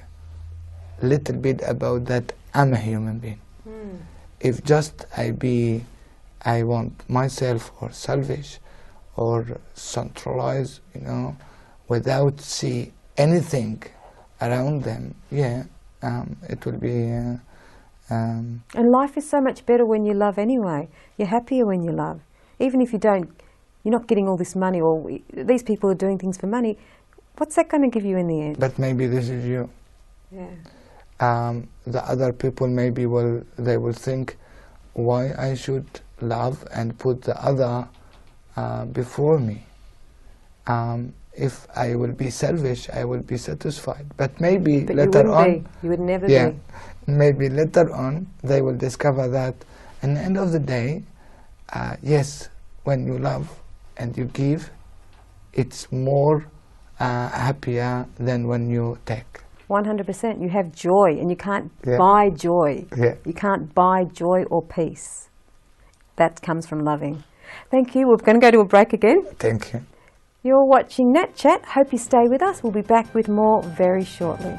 a little bit about that, I'm a human being. If just I want myself or selfish or centralized, you know, without see anything around them, yeah, it will be... and life is so much better when you love anyway. You're happier when you love. Even if you don't, you're not getting all this money, or these people are doing things for money, what's that going to give you in the end? But maybe this is you. Yeah. The other people maybe they will think why I should love and put the other before me. If I will be selfish, I will be satisfied. But maybe but later on, you would never yeah, be. Maybe later on they will discover that. At the end of the day, yes, when you love and you give, it's more happier than when you take. 100%. You have joy, and you can't Yeah. buy joy. Yeah. You can't buy joy or peace. That comes from loving. Thank you. We're going to go to a break again. Thank you. You're watching NAT Chat. Hope you stay with us. We'll be back with more very shortly.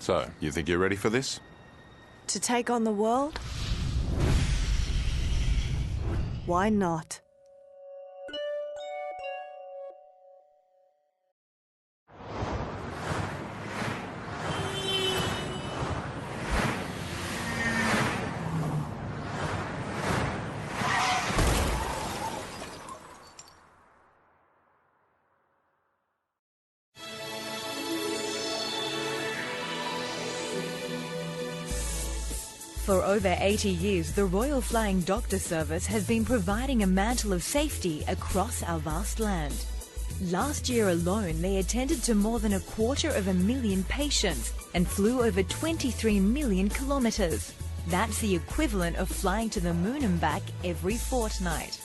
So, you think you're ready for this? To take on the world? Why not? For over 80 years, the Royal Flying Doctor Service has been providing a mantle of safety across our vast land. Last year alone, they attended to more than 250,000 patients and flew over 23 million kilometres. That's the equivalent of flying to the moon and back every fortnight.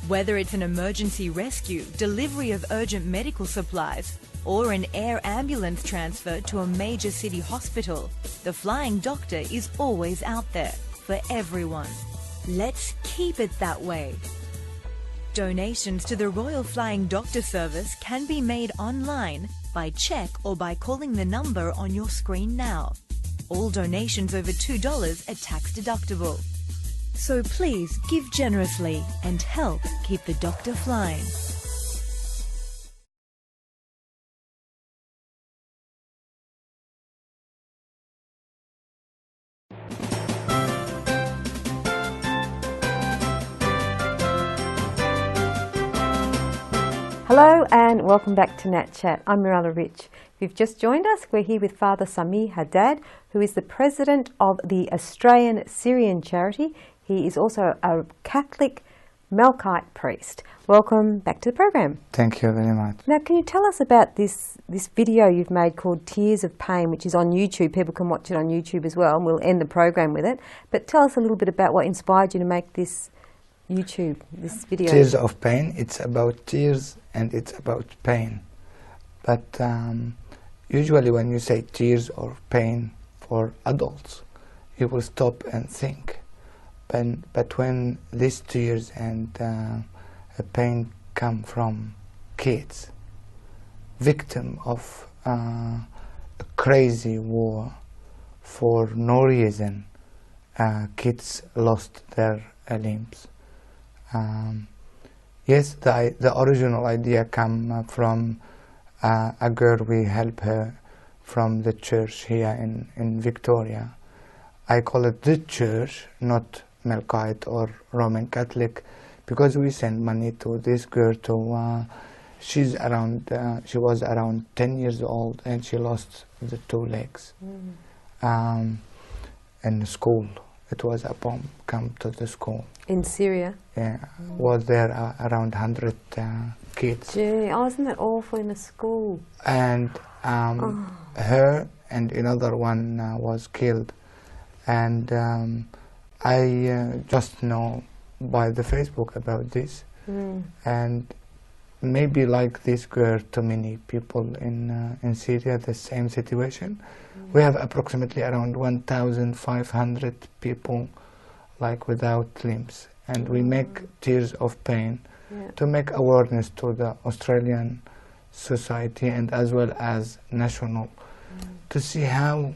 Whether it's an emergency rescue, delivery of urgent medical supplies, or an air ambulance transfer to a major city hospital, the Flying Doctor is always out there for everyone. Let's keep it that way. Donations to the Royal Flying Doctor Service can be made online, by cheque or by calling the number on your screen now. All donations over $2 are tax deductible. So please give generously and help keep the doctor flying. Hello and welcome back to NAT Chat. I'm Mirella Rich. If you've just joined us, we're here with Father Sami Haddad, who is the president of the Australian Syrian charity. He is also a Catholic Melkite priest. Welcome back to the program. Thank you very much. Now, can you tell us about this video you've made called Tears of Pain, which is on YouTube? People can watch it on YouTube as well, and we'll end the program with it. But tell us a little bit about what inspired you to make this this video. Tears of Pain, it's about tears and it's about pain. But usually when you say tears or pain for adults, you will stop and think. But when these tears and pain come from kids, victim of a crazy war for no reason, kids lost their limbs. Yes, the original idea came from a girl. We help her from the church here in Victoria. I call it the church, not Melkite or Roman Catholic, because we send money to this girl. She was around 10 years old and she lost the 2 legs in school. It was a bomb come to the school. In Syria? Yeah, was there around 100 kids. Gee, isn't that awful in a school? And her and another one was killed. And I just know by the Facebook about this. And maybe like this girl, too many people in Syria, the same situation. We have approximately around 1,500 people like without limbs, and we make Tears of Pain to make awareness to the Australian society and as well as national to see how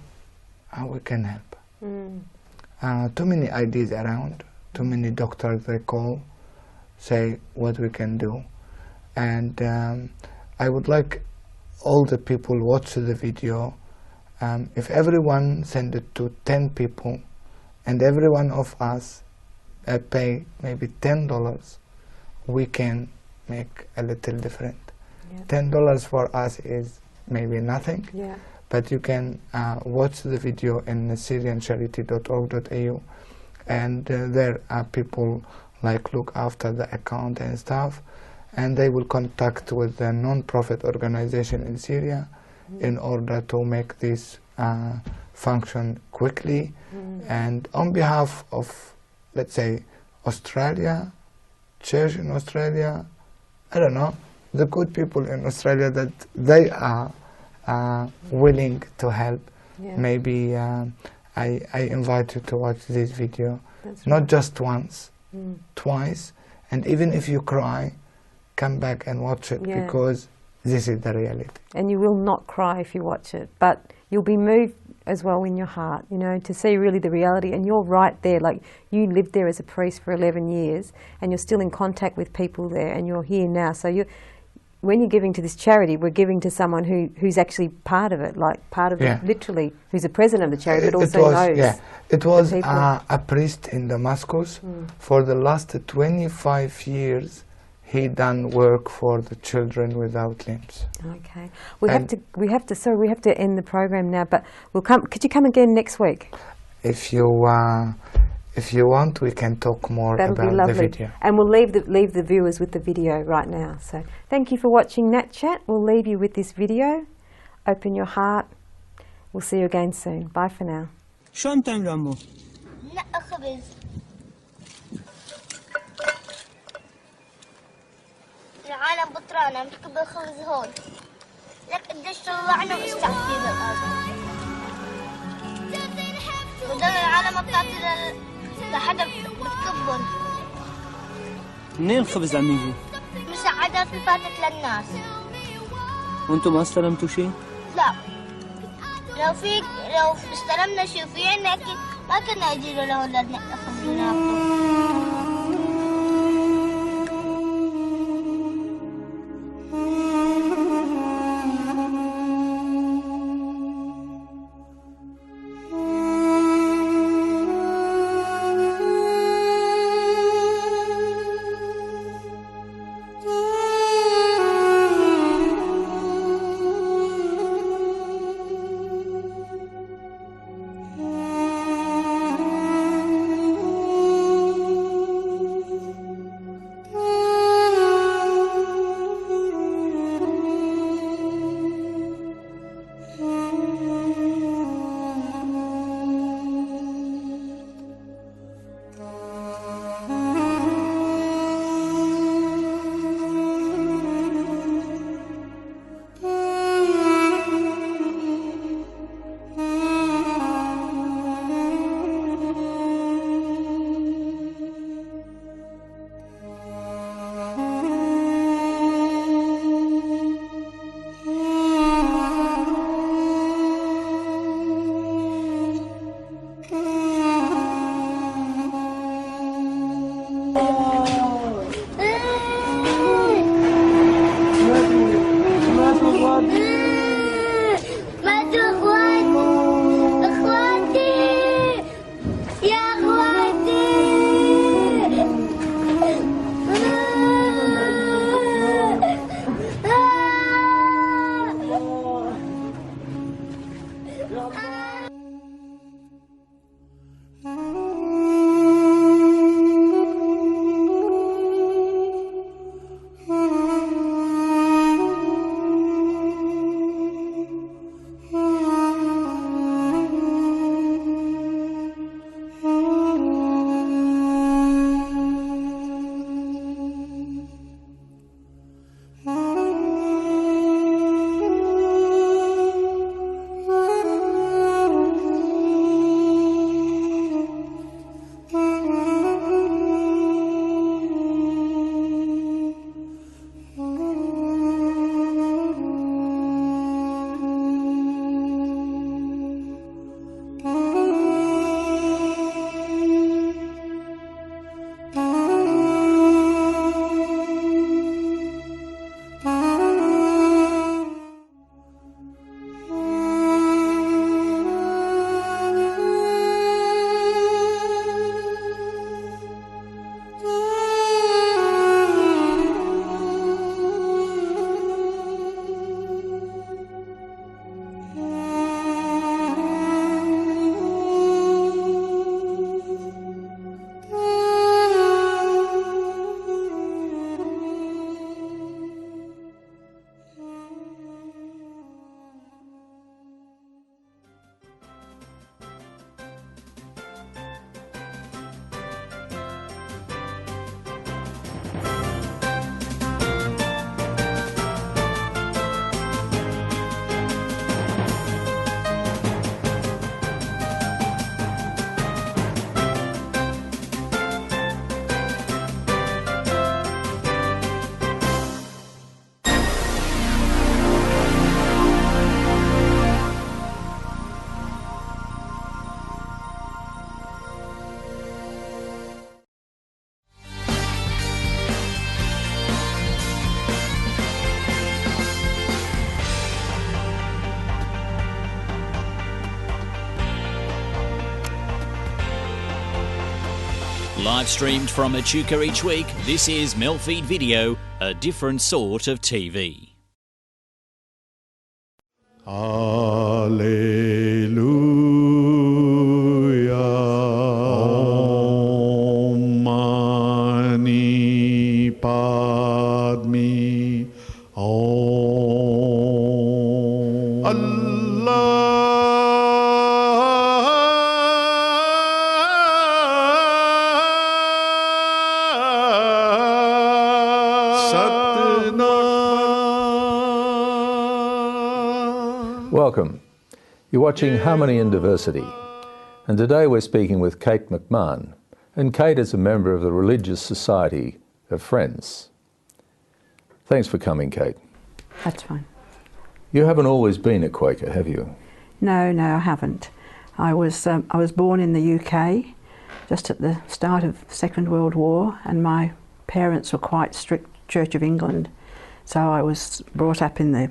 we can help. Too many ideas around, too many doctors they call, say what we can do. And I would like all the people watch the video, if everyone send it to 10 people and every one of us pay maybe $10, we can make a little different. $10 for us is maybe nothing, but you can watch the video in syriancharity.org.au, and there are people like look after the account and stuff, and they will contact with the non-profit organization in Syria in order to make this function quickly. And on behalf of, let's say, Australia, church in Australia, I don't know, the good people in Australia that they are willing to help. Maybe I invite you to watch this video. Not just once, twice, and even if you cry, come back and watch it, because this is the reality. And you will not cry if you watch it, but you'll be moved as well in your heart, you know, to see really the reality. And you're right there, like you lived there as a priest for 11 years and you're still in contact with people there, and you're here now. So when you're giving to this charity, we're giving to someone who's actually part of it, like part of it, literally, who's the president of the charity, but also knows. It was a priest in Damascus. For the last 25 years, he done work for the children without limbs. Okay, we have to end the program now, but we'll come. Could you come again next week? If you want, we can talk more about the video. And we'll leave the viewers with the video right now. So thank you for watching NAT Chat. We'll leave you with this video. Open your heart. We'll see you again soon. Bye for now. شو عم تعملوا عمو؟ نقى خبز. العالم بطرانة عم تكب الخبز هون. لك قديش طلعنا واستعفي بالأرض. بدل العالم بتعطي لحدا بتكبهم. منين الخبز عم يجي؟ مساعدات الفاتت للناس. وانتم ما استلمتوا شيء؟ لا. لو استلمنا شيء في عنا اكيد ما كنا نجيله لهون لنقى خبز وناكله. Live streamed from Echuca each week, this is MELfeed Video, a different sort of TV. Alleluia. Om Mani Padme Om. Allah. Welcome. You're watching Harmony and Diversity, and today we're speaking with Kate McMahon, and Kate is a member of the Religious Society of Friends. Thanks for coming, Kate. That's fine. You haven't always been a Quaker, have you? No, I haven't. I was born in the UK, just at the start of the Second World War, and my parents were quite strict Church of England, so I was brought up in the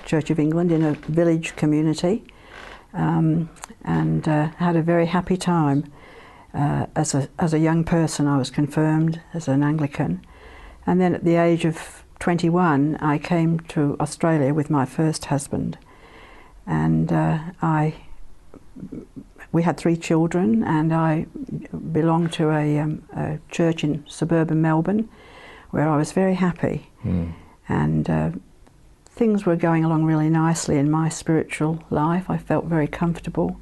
Church of England in a village community, and had a very happy time. As a young person, I was confirmed as an Anglican, and then at the age of 21 I came to Australia with my first husband, and we had 3 children, and I belonged to a church in suburban Melbourne where I was very happy. And things were going along really nicely in my spiritual life. I felt very comfortable.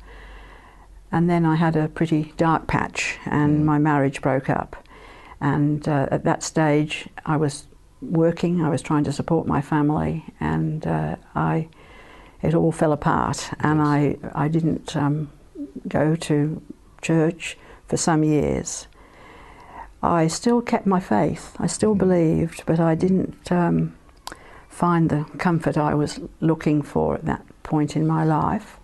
And then I had a pretty dark patch, and my marriage broke up. And at that stage I was working, I was trying to support my family, and it all fell apart. And I didn't go to church for some years. I still kept my faith, I still believed, but I didn't find the comfort I was looking for at that point in my life.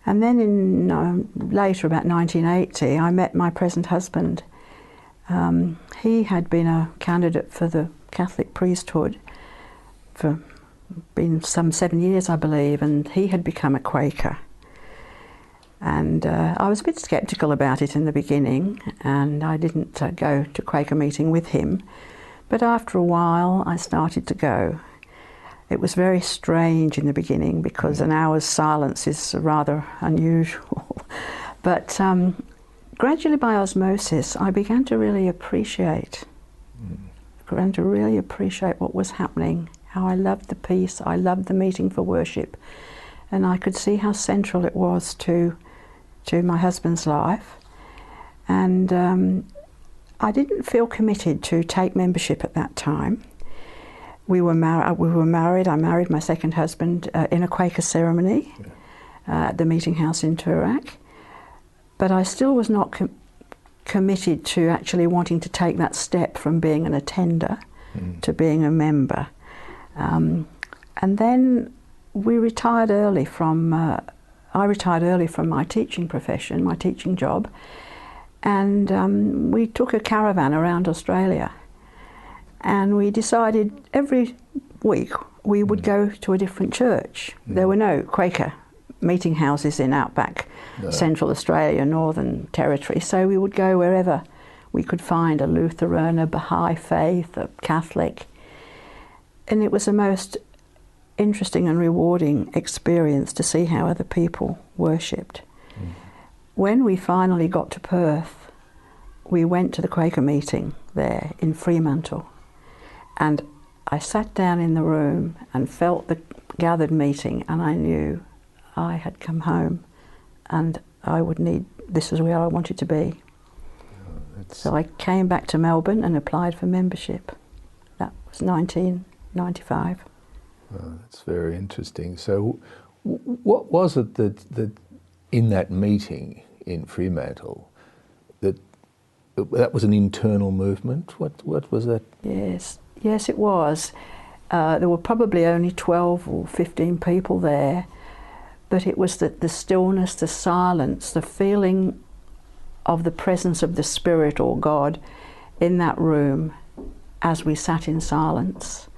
And then later, about 1980, I met my present husband. He had been a candidate for the Catholic priesthood for some 7 years, I believe, and he had become a Quaker. And I was a bit sceptical about it in the beginning, and I didn't go to Quaker meeting with him. But after a while, I started to go. It was very strange in the beginning because an hour's silence is rather unusual. But gradually, by osmosis, I began to really appreciate what was happening, how I loved the peace, I loved the meeting for worship, and I could see how central it was to my husband's life. And I didn't feel committed to take membership at that time. We were married. I married my second husband in a Quaker ceremony at the meeting house in Toorak. But I still was not committed to actually wanting to take that step from being an attender to being a member. And then we retired early from, I retired early from my teaching profession, my teaching job, and we took a caravan around Australia. And we decided every week we would go to a different church. There were no Quaker meeting houses in outback Central Australia, Northern Territory, so we would go wherever we could find a Lutheran, a Baha'i faith, a Catholic. And it was a most interesting and rewarding experience to see how other people worshipped. When we finally got to Perth, we went to the Quaker meeting there in Fremantle. And I sat down in the room and felt the gathered meeting, and I knew I had come home and this is where I wanted to be. So I came back to Melbourne and applied for membership. That was 1995. Oh, that's very interesting. So what was it that in that meeting in Fremantle, that was an internal movement? What was that? Yes, it was. There were probably only 12 or 15 people there, but it was the stillness, the silence, the feeling of the presence of the Spirit or God in that room as we sat in silence.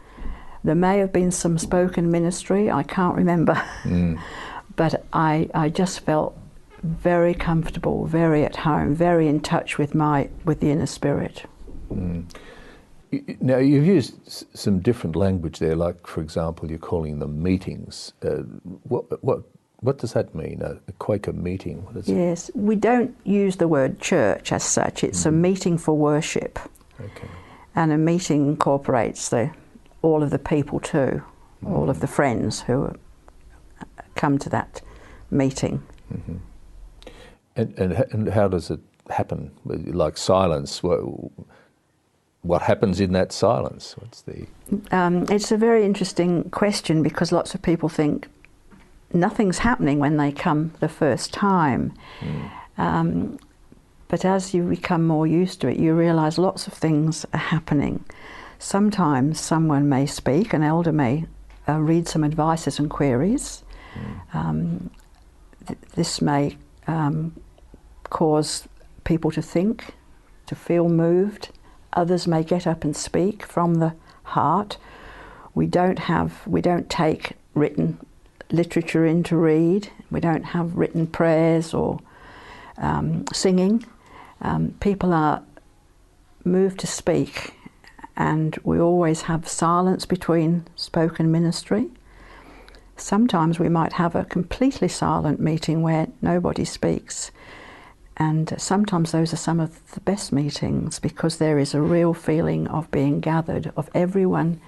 There may have been some spoken ministry, I can't remember, but I just felt very comfortable, very at home, very in touch with the inner spirit. Now, you've used some different language there, like, for example, you're calling them meetings. What does that mean, a Quaker meeting? What is Yes, we don't use the word church as such. It's a meeting for worship. Okay. And a meeting incorporates all of the people too, all of the friends who come to that meeting. And how does it happen? Like silence, what happens in that silence? What's the? It's a very interesting question, because lots of people think nothing's happening when they come the first time. But as you become more used to it, you realise lots of things are happening. Sometimes someone may speak, an elder may read some advices and queries. This may cause people to think, to feel moved. Others may get up and speak from the heart. We don't take written literature in to read. We don't have written prayers or singing. People are moved to speak, and we always have silence between spoken ministry. Sometimes we might have a completely silent meeting where nobody speaks, and sometimes those are some of the best meetings, because there is a real feeling of being gathered, of everyone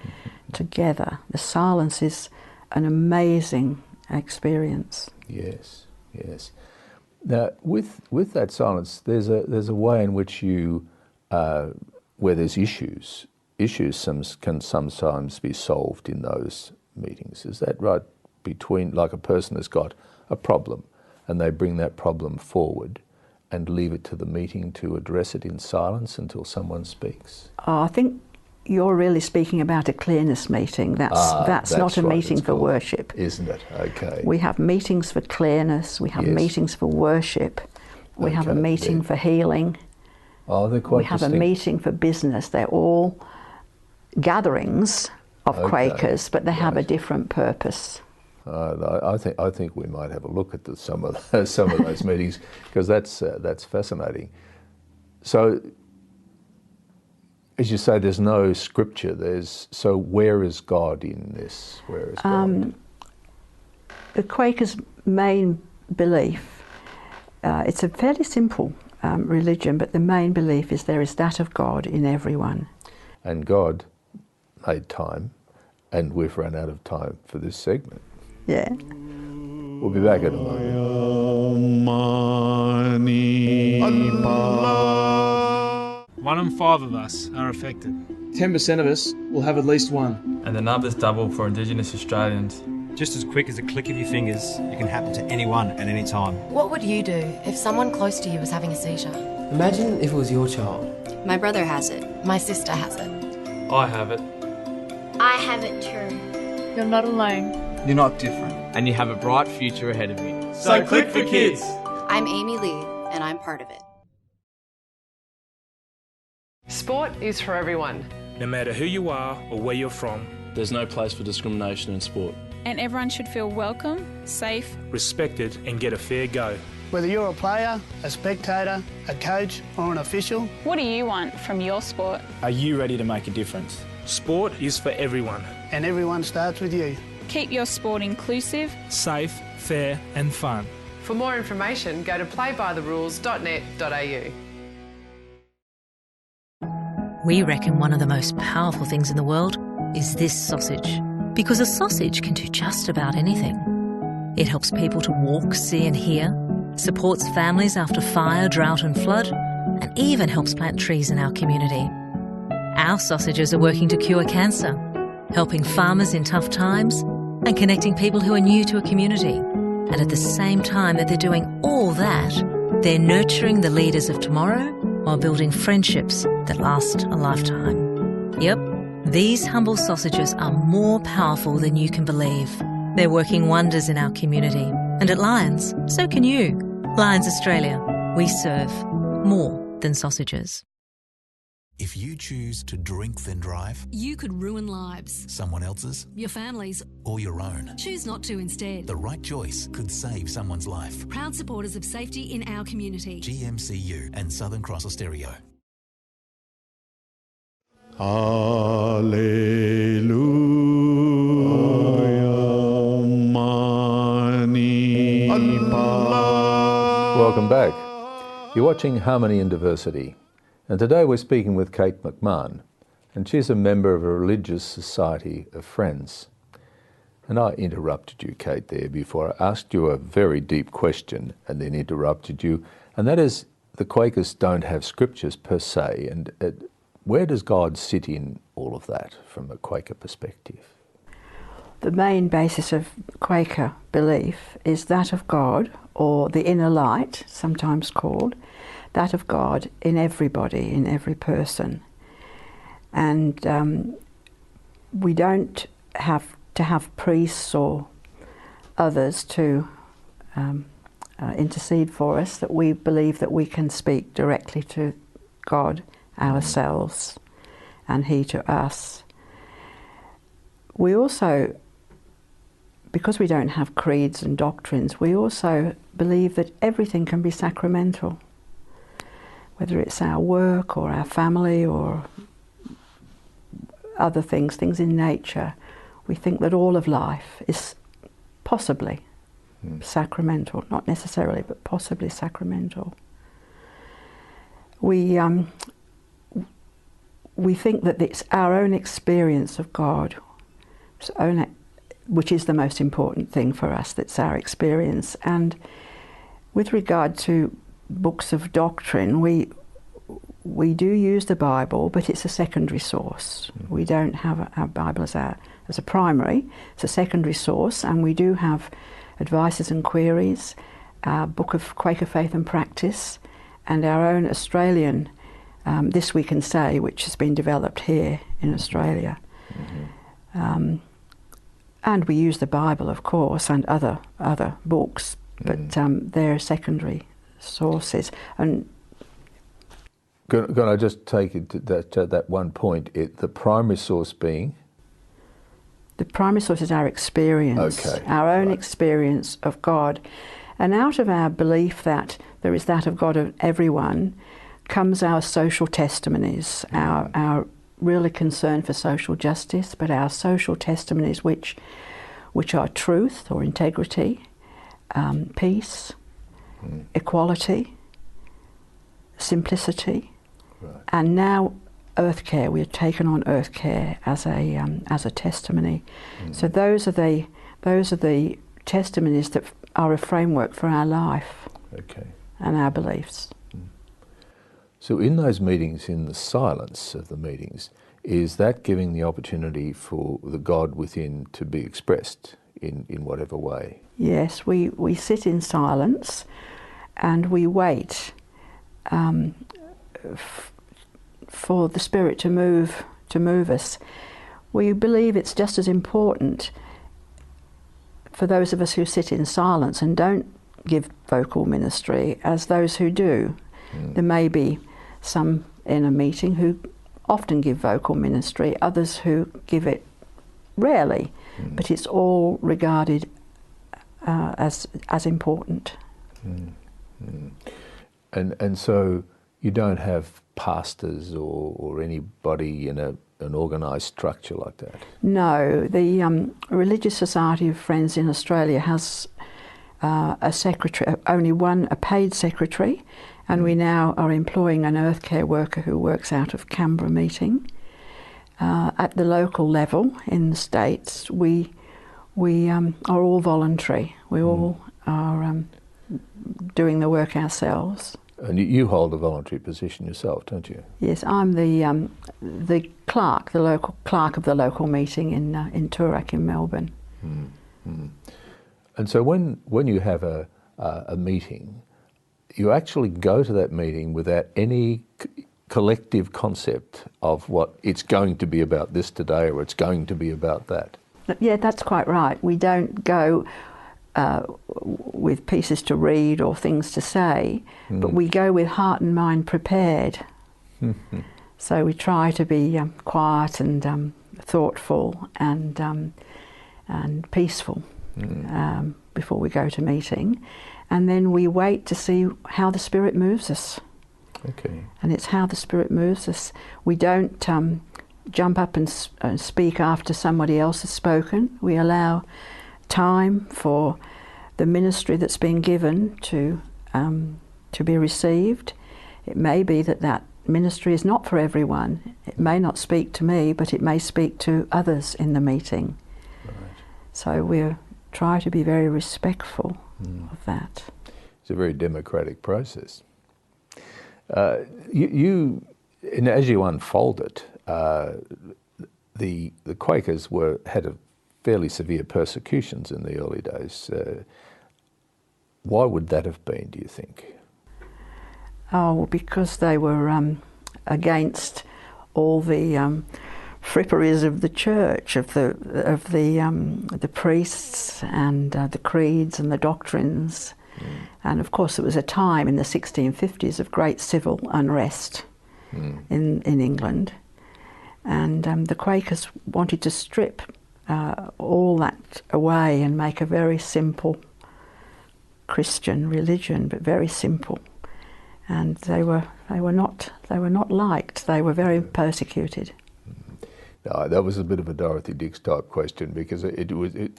together. The silence is an amazing experience. Yes, yes. Now, with that silence, there's a way in which you, where there's issues can sometimes be solved in those meetings. Is that right? Between, like, a person has got a problem and they bring that problem forward and leave it to the meeting to address it in silence until someone speaks? I think you're really speaking about a clearness meeting. That's not a meeting for worship. Isn't it? Okay. We have meetings for clearness, we have meetings for worship, we have a meeting for healing. Oh, they're quite We have distinct. a meeting for business. They're all gatherings of Quakers, but they have a different purpose. I think we might have a look at some of those meetings, because that's fascinating. So, as you say, there's no scripture. So where is God in this? Where is God? The Quakers' main belief, it's a fairly simple religion, but the main belief is there is that of God in everyone. And God made time, and we've run out of time for this segment. Yeah. We'll be back in a moment. 1 in 5 of us are affected. 10% of us will have at least one. And the numbers double for Indigenous Australians. Just as quick as a click of your fingers, it can happen to anyone at any time. What would you do if someone close to you was having a seizure? Imagine if it was your child. My brother has it. My sister has it. I have it. I have it too. You're not alone. You're not different. And you have a bright future ahead of you. So click for kids. I'm Amy Lee, and I'm part of it. Sport is for everyone. No matter who you are or where you're from, there's no place for discrimination in sport. And everyone should feel welcome, safe, respected, and get a fair go. Whether you're a player, a spectator, a coach, or an official. What do you want from your sport? Are you ready to make a difference? Sport is for everyone. And everyone starts with you. Keep your sport inclusive, safe, fair, and fun. For more information, go to playbytherules.net.au. We reckon one of the most powerful things in the world is this sausage. Because a sausage can do just about anything. It helps people to walk, see and hear, supports families after fire, drought and flood, and even helps plant trees in our community. Our sausages are working to cure cancer, helping farmers in tough times, and connecting people who are new to a community. And at the same time that they're doing all that, they're nurturing the leaders of tomorrow while building friendships that last a lifetime. Yep, these humble sausages are more powerful than you can believe. They're working wonders in our community. And at Lions, so can you. Lions Australia, we serve more than sausages. If you choose to drink then drive, you could ruin lives. someone else's, Your families. or your own, Choose not to instead. the right choice could save someone's life. Proud supporters of safety in our community. GMCU and Southern Cross Austereo. Hallelujah. Mani Pa. Welcome back. You're watching Harmony and Diversity, and today we're speaking with Kate McMahon, and she's a member of a religious society of friends. And I interrupted you, Kate, there before I asked you a very deep question and then interrupted you, and that is the Quakers don't have scriptures per se, and where does God sit in all of that from a Quaker perspective? The main basis of Quaker belief is that of God, or the inner light, sometimes called, that of God in everybody, in every person. And we don't have to have priests or others to intercede for us, that we believe that we can speak directly to God ourselves and He to us. We also, because we don't have creeds and doctrines, we also believe that everything can be sacramental, whether it's our work or our family or other things in nature. We think that all of life is possibly sacramental, not necessarily, but possibly sacramental. We think that it's our own experience of God, which is the most important thing for us, that's our experience. And with regard to books of doctrine, we do use the Bible, but it's a secondary source. We don't have our Bible as a primary, it's a secondary source, and we do have advices and queries, our Book of Quaker Faith and Practice, and our own Australian This We Can Say, which has been developed here in Australia. And we use the Bible, of course, and other books, but they're secondary sources. And Can I just take it to that one point, the primary source being? The primary source is our experience, our own experience of God. And out of our belief that there is that of God of everyone comes our social testimonies, our really concern for social justice, but our social testimonies which are truth or integrity, peace, equality, simplicity, and now earth care. We have taken on earth care as a testimony. So those are the testimonies that are a framework for our life and our beliefs. So in those meetings, in the silence of the meetings, is that giving the opportunity for the God within to be expressed in whatever way? Yes, we sit in silence and we wait for the Spirit to move us. We believe it's just as important for those of us who sit in silence and don't give vocal ministry as those who do. There may be some in a meeting who often give vocal ministry, others who give it rarely, but it's all regarded as important. And so you don't have pastors or anybody in an organised structure like that? No, the Religious Society of Friends in Australia has a secretary, a paid secretary, and we now are employing an earth care worker who works out of Canberra meeting. At the local level in the States, we are all voluntary. We all are doing the work ourselves. And you hold a voluntary position yourself, don't you? Yes, I'm the clerk, the local clerk of the local meeting in Toorak in Melbourne. And so when you have a meeting, you actually go to that meeting without any collective concept of what it's going to be about this today or it's going to be about that. Yeah, that's quite right. We don't go with pieces to read or things to say, but we go with heart and mind prepared. So we try to be quiet and thoughtful and peaceful before we go to meeting, and then we wait to see how the Spirit moves us. Okay. And it's how the Spirit moves us. We don't jump up and speak after somebody else has spoken. We allow time for the ministry that's been given to be received. It may be that ministry is not for everyone. It may not speak to me, but it may speak to others in the meeting. Right. So we try to be very respectful of that. It's a very democratic process. And as you unfold it, the Quakers had fairly severe persecutions in the early days. Why would that have been, do you think? Oh, because they were against all the fripperies of the church, of the priests and the creeds and the doctrines. And of course it was a time in the 1650s of great civil unrest in England. And the Quakers wanted to strip all that away and make a very simple Christian religion, but very simple. And they were not liked. They were very persecuted. No, that was a bit of a Dorothy Dix type question, because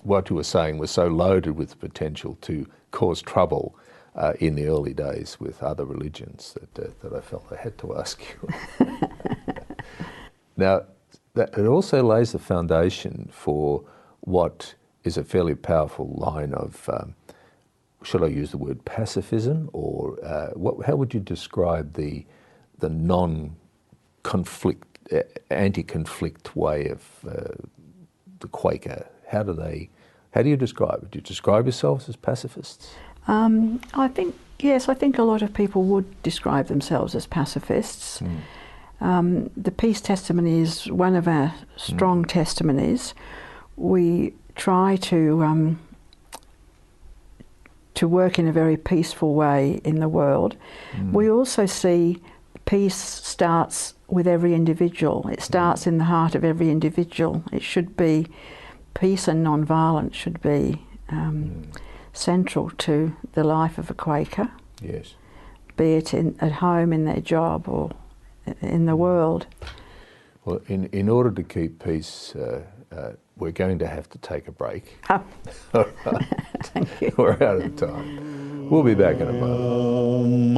what you were saying was so loaded with potential to cause trouble in the early days with other religions that I felt I had to ask you. Now, it also lays the foundation for what is a fairly powerful line of, should I use the word pacifism, or how would you describe the non-conflict, anti-conflict way of the Quaker? How do you describe it? Do you describe yourselves as pacifists? I think a lot of people would describe themselves as pacifists. The peace testimony is one of our strong testimonies. We try to work in a very peaceful way in the world. We also see peace starts with every individual. It starts in the heart of every individual. It should be, peace and non-violence should be central to the life of a Quaker. Yes. Be it at home, in their job, or in the world. Well, in order to keep peace, we're going to have to take a break. Oh. All right. Thank you. We're out of time. We'll be back in a moment.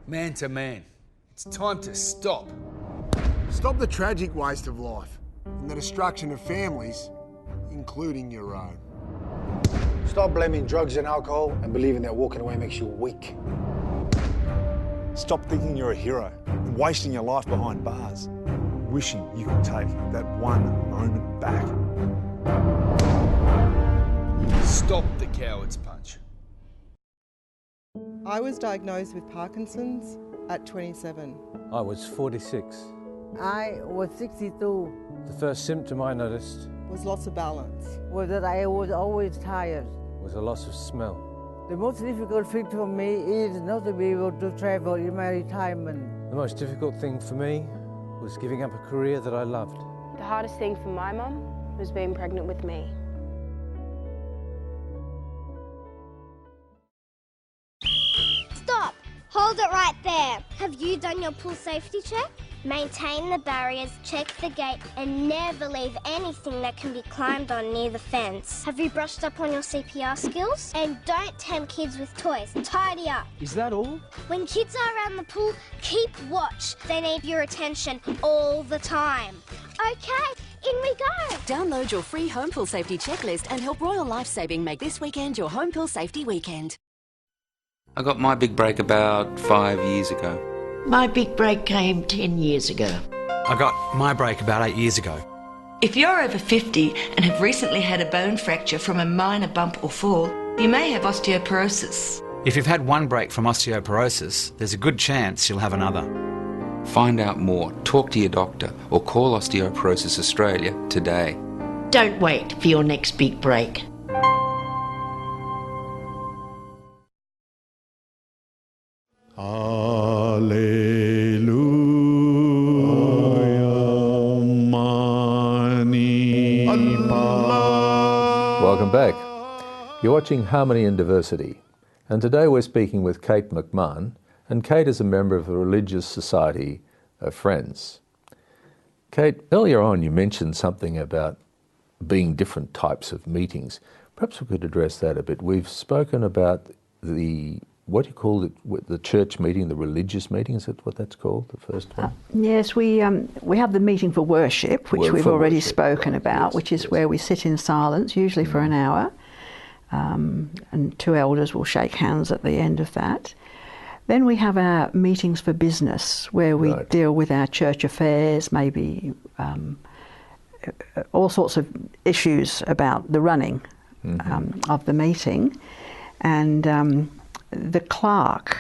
Man to man, it's time to stop. Stop the tragic waste of life and the destruction of families, including your own. Stop blaming drugs and alcohol and believing that walking away makes you weak. Stop thinking you're a hero and wasting your life behind bars, wishing you could take that one moment back. Stop the coward's punch. I was diagnosed with Parkinson's at 27. I was 46. I was 62. The first symptom I noticed was loss of balance. Was that I was always tired. Was a loss of smell. The most difficult thing for me is not to be able to travel in my retirement. The most difficult thing for me was giving up a career that I loved. The hardest thing for my mum was being pregnant with me. Stop! Hold it right there. Have you done your pool safety check? Maintain the barriers, check the gate, and never leave anything that can be climbed on near the fence. Have you brushed up on your CPR skills? And don't tempt kids with toys. Tidy up. Is that all? When kids are around the pool, keep watch. They need your attention all the time. Okay, in we go. Download your free home pool safety checklist and help Royal Lifesaving make this weekend your home pool safety weekend. I got my big break about 5 years ago. My big break came 10 years ago. I got my break about 8 years ago. If you're over 50 and have recently had a bone fracture from a minor bump or fall, you may have osteoporosis. If you've had one break from osteoporosis, there's a good chance you'll have another. Find out more, talk to your doctor, or call Osteoporosis Australia today. Don't wait for your next big break. You're watching Harmony and Diversity, and today we're speaking with Kate McMahon, and Kate is a member of the Religious Society of Friends. Kate, earlier on you mentioned something about being different types of meetings. Perhaps we could address that a bit. We've spoken about what do you call it, the church meeting, the religious meeting, is that what that's called, the first one? Yes, we have the meeting for worship, which we've already spoken about, which is where we sit in silence, usually for an hour, and two elders will shake hands at the end of that. Then we have our meetings for business, where we deal with our church affairs, maybe all sorts of issues about the running of the meeting. And the clerk,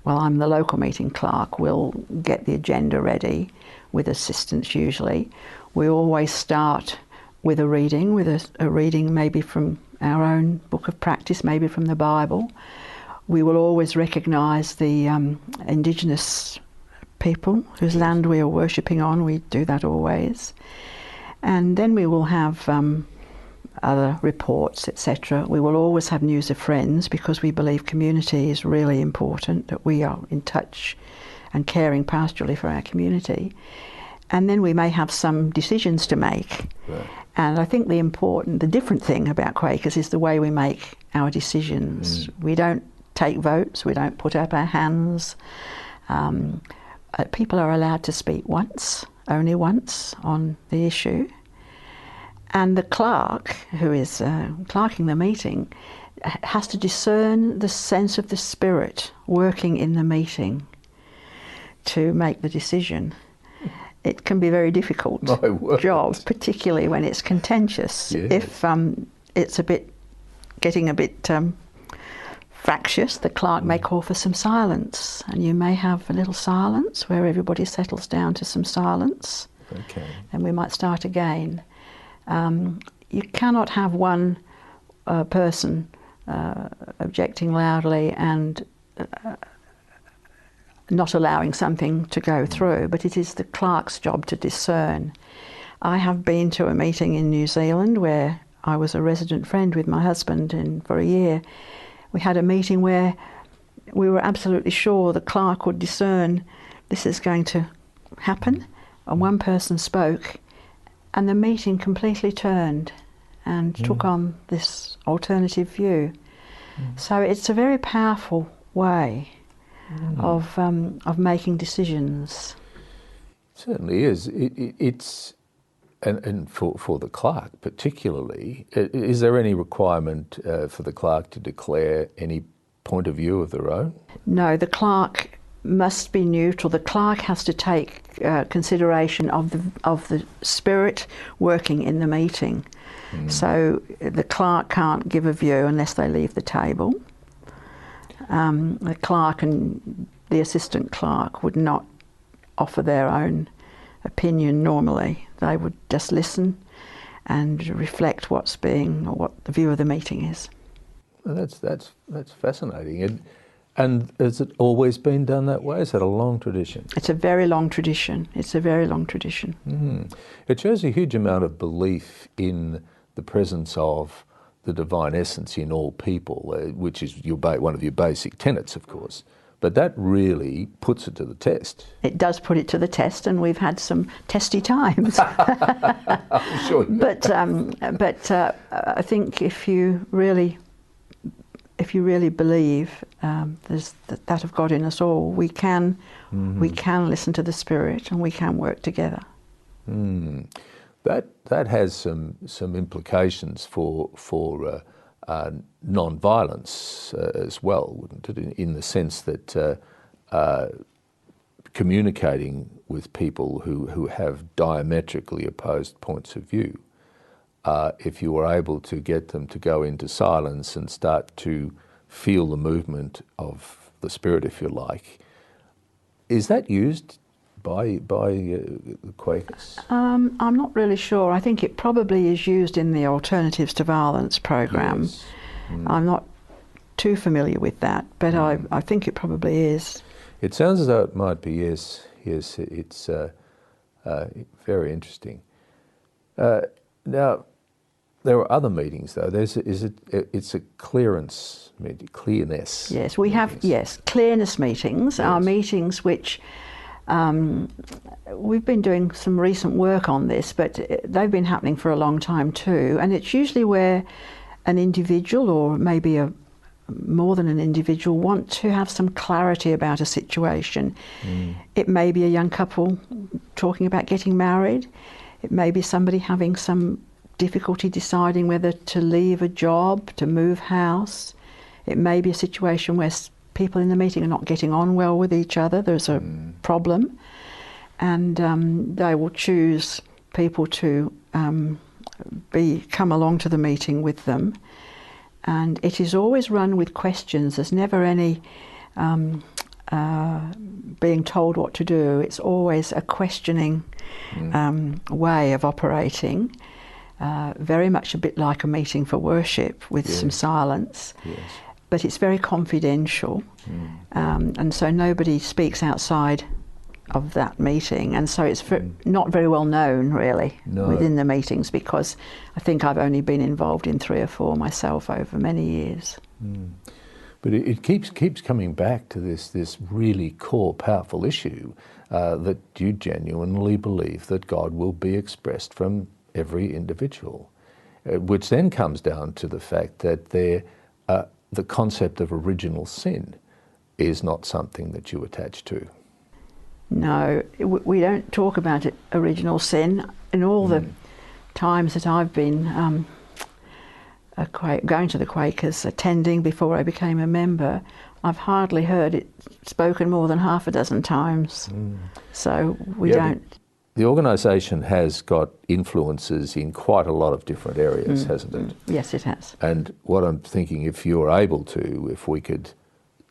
well, I'm the local meeting clerk, will get the agenda ready with assistance usually. We always start with a reading, maybe from our own book of practice, maybe from the Bible. We will always recognise the Indigenous people whose land we are worshipping on. We do that always. And then we will have other reports, etc. We will always have news of friends, because we believe community is really important, that we are in touch and caring pastorally for our community. And then we may have some decisions to make. Right. And I think the different thing about Quakers is the way we make our decisions. We don't take votes, we don't put up our hands. People are allowed to speak once, only once, on the issue. And the clerk, who is clerking the meeting, has to discern the sense of the Spirit working in the meeting to make the decision. It can be a very difficult job, particularly when it's contentious. Yes. If it's getting a bit fractious, the clerk may call for some silence, and you may have a little silence where everybody settles down to some silence. Okay. And we might start again. You cannot have one person objecting loudly and not allowing something to go through, but it is the clerk's job to discern. I have been to a meeting in New Zealand where I was a resident friend with my husband for a year. We had a meeting where we were absolutely sure the clerk would discern this is going to happen, and one person spoke, and the meeting completely turned and took on this alternative view. So it's a very powerful way of making decisions. It certainly is. And for the clerk particularly, is there any requirement for the clerk to declare any point of view of their own? No, the clerk must be neutral. The clerk has to take consideration of the Spirit working in the meeting. So the clerk can't give a view unless they leave the table. The clerk and the assistant clerk would not offer their own opinion normally. They would just listen and reflect what the view of the meeting is. Well, that's fascinating. And has it always been done that way? Is that a long tradition? It's a very long tradition. It shows a huge amount of belief in the presence of the divine essence in all people, which is one of your basic tenets, of course. But that really puts it to the test. It does put it to the test, and we've had some testy times. I'm sure. But I think if you really believe there's that of God in us all, we can listen to the Spirit, and we can work together. That has some implications for non-violence as well, wouldn't it? In the sense that communicating with people who have diametrically opposed points of view, if you were able to get them to go into silence and start to feel the movement of the Spirit, if you like, is that used by the Quakers? I'm not really sure. I think it probably is used in the Alternatives to Violence program. Yes. I'm not too familiar with that, but I think it probably is. It sounds as though it might be, yes. Yes, it's very interesting. Now, There are other meetings though. It's a clearness meeting, clearness. Yes, we have clearness meetings. Yes. Are meetings which we've been doing some recent work on this, but they've been happening for a long time too. And it's usually where an individual, or maybe more than an individual, want to have some clarity about a situation. It may be a young couple talking about getting married. It may be somebody having some difficulty deciding whether to leave a job, to move house. It may be a situation where people in the meeting are not getting on well with each other. There's a problem, and they will choose people to come along to the meeting with them. And it is always run with questions. There's never any being told what to do. It's always a questioning way of operating. Very much a bit like a meeting for worship with some silence. Yes. But it's very confidential, and so nobody speaks outside of that meeting, and so it's not very well known really within the meetings, because I think I've only been involved in 3 or 4 myself over many years. But it keeps coming back to this really core, powerful issue that you genuinely believe that God will be expressed from every individual, which then comes down to the fact that the concept of original sin is not something that you attach to. No, we don't talk about original sin. In all the times that I've been going to the Quakers, attending before I became a member, I've hardly heard it spoken more than half a dozen times. So we don't. The organisation has got influences in quite a lot of different areas, hasn't it? Yes, it has. And what I'm thinking, if you're able to, if we could,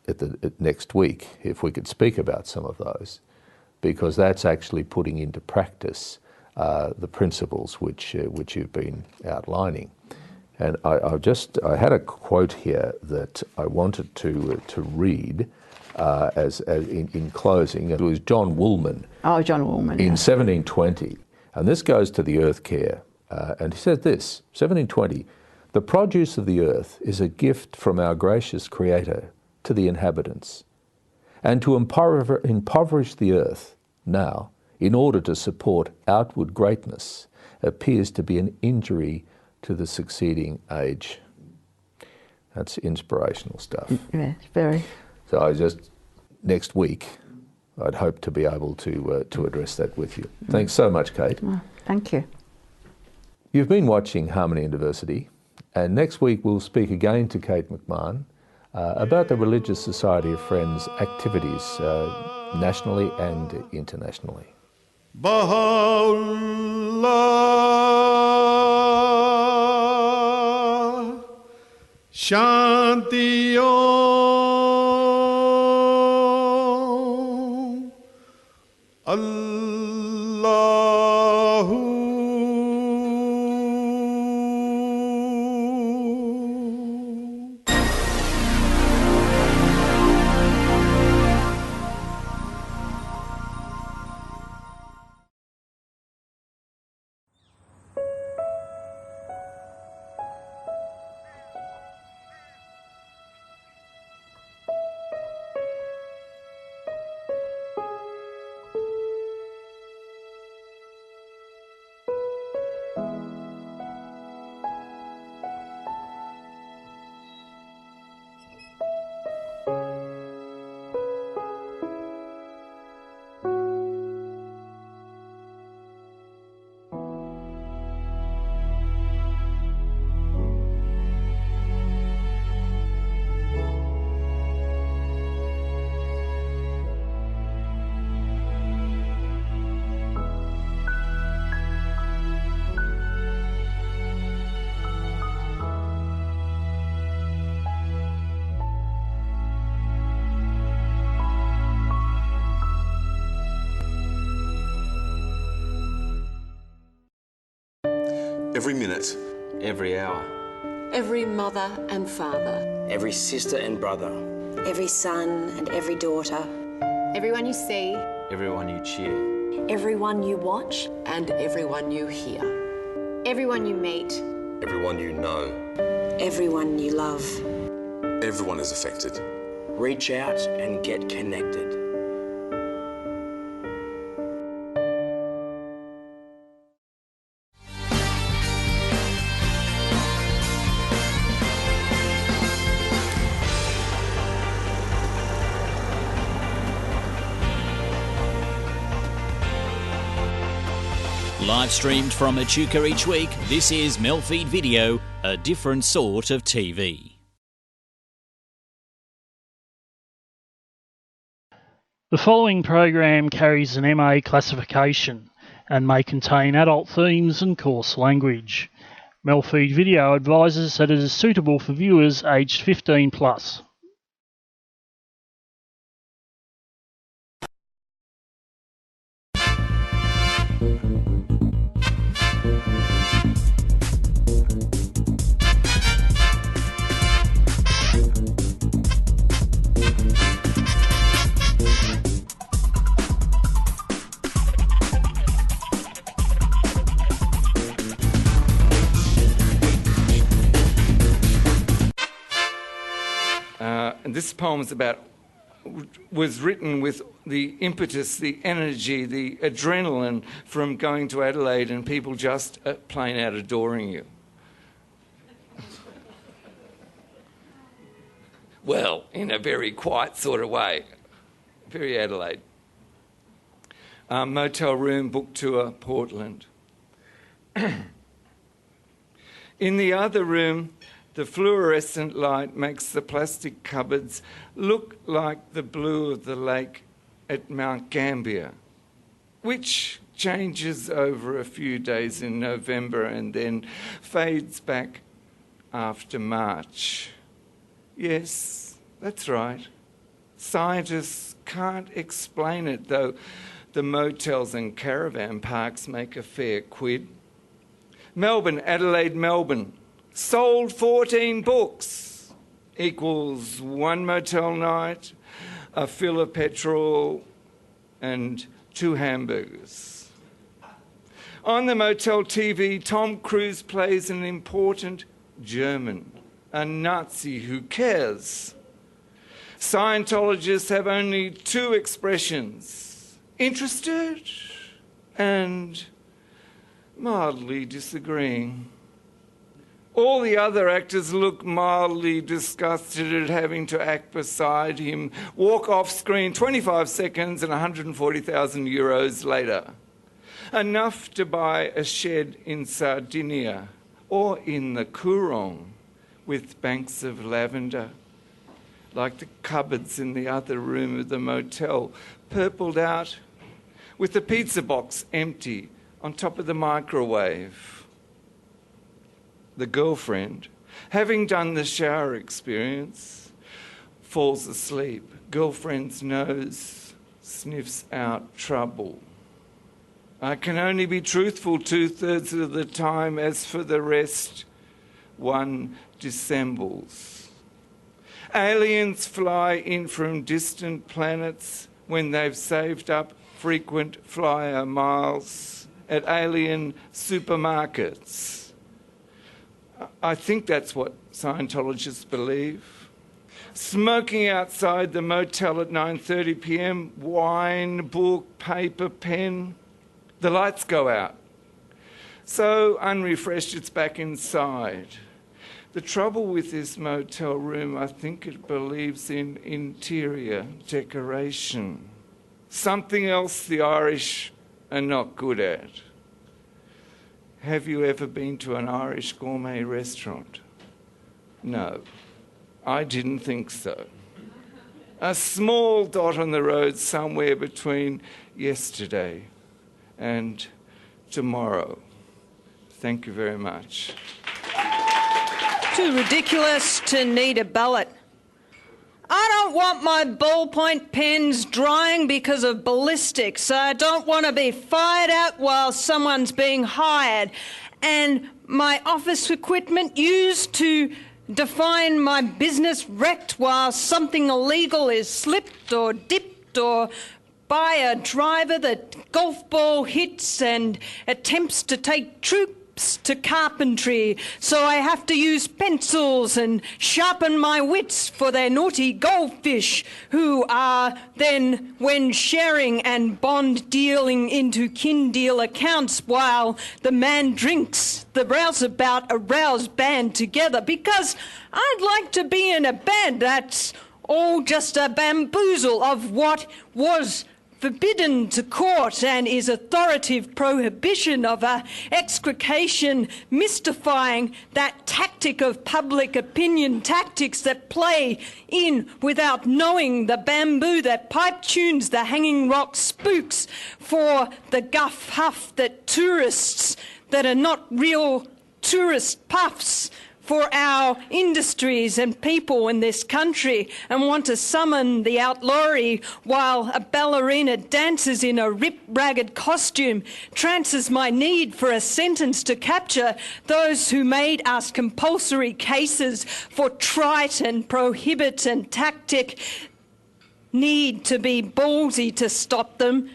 at next week, if we could speak about some of those, because that's actually putting into practice the principles which you've been outlining. And I had a quote here that I wanted to read as in closing. It was John Woolman. Oh, John Woolman. In 1720, and this goes to the earth care, and he said this, 1720, "The produce of the earth is a gift from our gracious Creator to the inhabitants, and to impoverish the earth now in order to support outward greatness appears to be an injury to the succeeding age." That's inspirational stuff. Yes, very. So next week, I'd hope to be able to address that with you. Thanks so much, Kate. Well, thank you. You've been watching Harmony and Diversity, and next week we'll speak again to Kate McMahon about the Religious Society of Friends activities nationally and internationally. Baha'u'llah, Shanti Om, Allahu Every minute. Every hour. Every mother and father. Every sister and brother. Every son and every daughter. Everyone you see. Everyone you cheer. Everyone you watch. And everyone you hear. Everyone you meet. Everyone you know. Everyone you love. Everyone is affected. Reach out and get connected. Live streamed from Echuca each week, this is MELfeed.video, a different sort of TV. The following program carries an MA classification and may contain adult themes and coarse language. MELfeed.video advises that it is suitable for viewers aged 15 plus. And this poem was written with the impetus, the energy, the adrenaline from going to Adelaide and people just plain out adoring you. Well, in a very quiet sort of way. Very Adelaide. Motel room, book tour, Portland. In the other room, the fluorescent light makes the plastic cupboards look like the blue of the lake at Mount Gambier, which changes over a few days in November and then fades back after March. Yes, that's right. Scientists can't explain it, though the motels and caravan parks make a fair quid. Melbourne, Adelaide, Melbourne. Sold 14 books equals 1 motel night, a fill of petrol and 2 hamburgers. On the motel TV, Tom Cruise plays an important German, a Nazi who cares. Scientologists have only 2 expressions, interested and mildly disagreeing. All the other actors look mildly disgusted at having to act beside him, walk off screen 25 seconds and 140,000 euros later. Enough to buy a shed in Sardinia or in the Coorong with banks of lavender, like the cupboards in the other room of the motel, purpled out, with the pizza box empty on top of the microwave. The girlfriend, having done the shower experience, falls asleep. Girlfriend's nose sniffs out trouble. I can only be truthful 2/3 of the time. As for the rest, one dissembles. Aliens fly in from distant planets when they've saved up frequent flyer miles at alien supermarkets. I think that's what Scientologists believe. Smoking outside the motel at 9:30 p.m, wine, book, paper, pen. The lights go out. So unrefreshed, it's back inside. The trouble with this motel room, I think it believes in interior decoration. Something else the Irish are not good at. Have you ever been to an Irish gourmet restaurant? No, I didn't think so. A small dot on the road somewhere between yesterday and tomorrow. Thank you very much. Too ridiculous to need a ballot. I don't want my ballpoint pens drying because of ballistics. I don't want to be fired at while someone's being hired. And my office equipment used to define my business wrecked while something illegal is slipped or dipped or by a driver that golf ball hits and attempts to take true to carpentry, so I have to use pencils and sharpen my wits for their naughty goldfish, who are then, when sharing and bond dealing into kin deal accounts, while the man drinks, the rouseabout aroused band together, because I'd like to be in a band that's all just a bamboozle of what was forbidden to court and is authoritative prohibition of a extrication, mystifying that tactic of public opinion tactics that play in without knowing the bamboo that pipe tunes the hanging rock spooks for the guff huff that tourists that are not real tourist puffs for our industries and people in this country, and want to summon the outlawry while a ballerina dances in a rip-ragged costume, trances my need for a sentence to capture those who made us compulsory cases for trite and prohibit and tactic, need to be ballsy to stop them.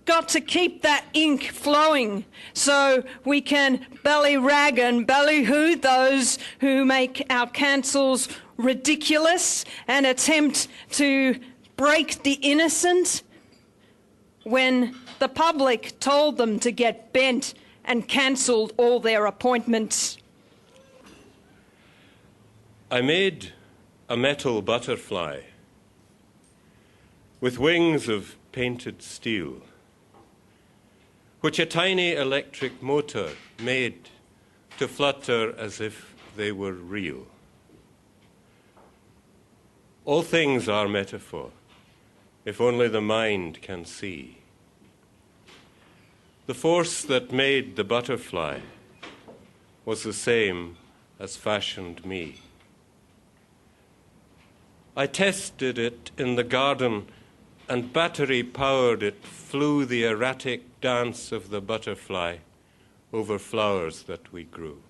Got to keep that ink flowing so we can belly-rag and ballyhoo those who make our councils ridiculous and attempt to break the innocent when the public told them to get bent and cancelled all their appointments. I made a metal butterfly with wings of painted steel, which a tiny electric motor made to flutter as if they were real. All things are metaphor, if only the mind can see. The force that made the butterfly was the same as fashioned me. I tested it in the garden, and battery-powered it flew the erratic dance of the butterfly over flowers that we grew.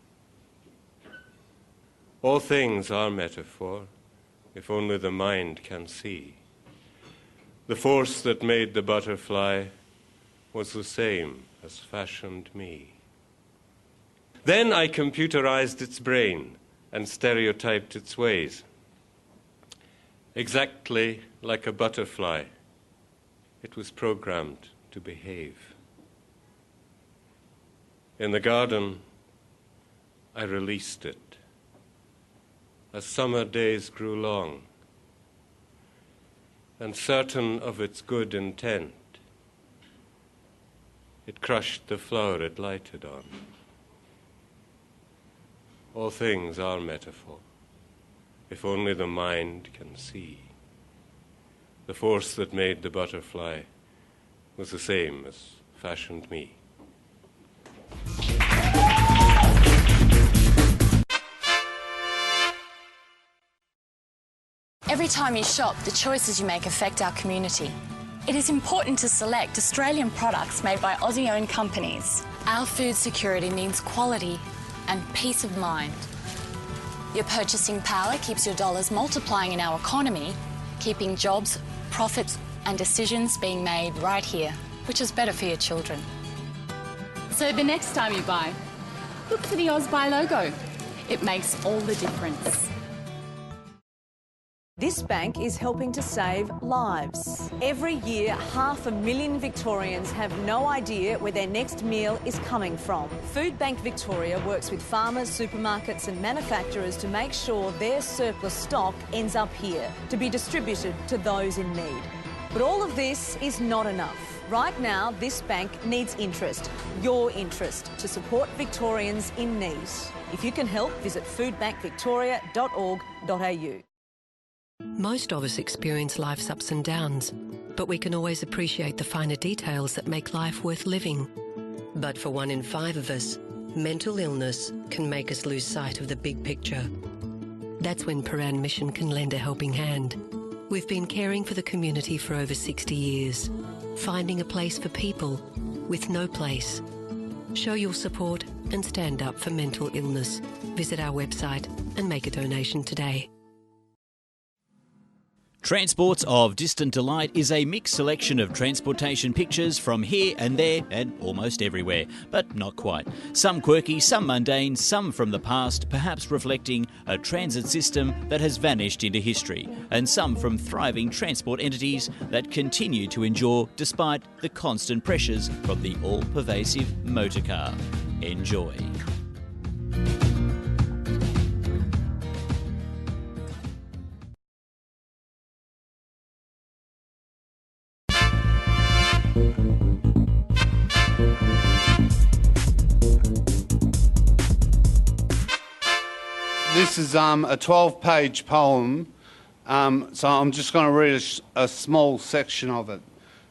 All things are metaphor, if only the mind can see. The force that made the butterfly was the same as fashioned me. Then I computerized its brain and stereotyped its ways. Exactly like a butterfly, it was programmed to behave. In the garden, I released it. As summer days grew long, and certain of its good intent, it crushed the flower it lighted on. All things are metaphor, if only the mind can see. The force that made the butterfly was the same as fashioned me. Every time you shop, the choices you make affect our community. It is important to select Australian products made by Aussie-owned companies. Our food security means quality and peace of mind. Your purchasing power keeps your dollars multiplying in our economy, keeping jobs, profits and decisions being made right here, which is better for your children. So the next time you buy, look for the AusBuy logo. It makes all the difference. This bank is helping to save lives. Every year, 500,000 Victorians have no idea where their next meal is coming from. Food Bank Victoria works with farmers, supermarkets and manufacturers to make sure their surplus stock ends up here, to be distributed to those in need. But all of this is not enough. Right now, this bank needs interest, your interest, to support Victorians in need. If you can help, visit foodbankvictoria.org.au. Most of us experience life's ups and downs, but we can always appreciate the finer details that make life worth living. But for 1 in 5 of us, mental illness can make us lose sight of the big picture. That's when Paran Mission can lend a helping hand. We've been caring for the community for over 60 years, finding a place for people with no place. Show your support and stand up for mental illness. Visit our website and make a donation today. Transports of Distant Delight is a mixed selection of transportation pictures from here and there and almost everywhere, but not quite. Some quirky, some mundane, some from the past, perhaps reflecting a transit system that has vanished into history, and some from thriving transport entities that continue to endure despite the constant pressures from the all-pervasive motorcar. Enjoy. This is a 12-page poem, so I'm just going to read a small section of it.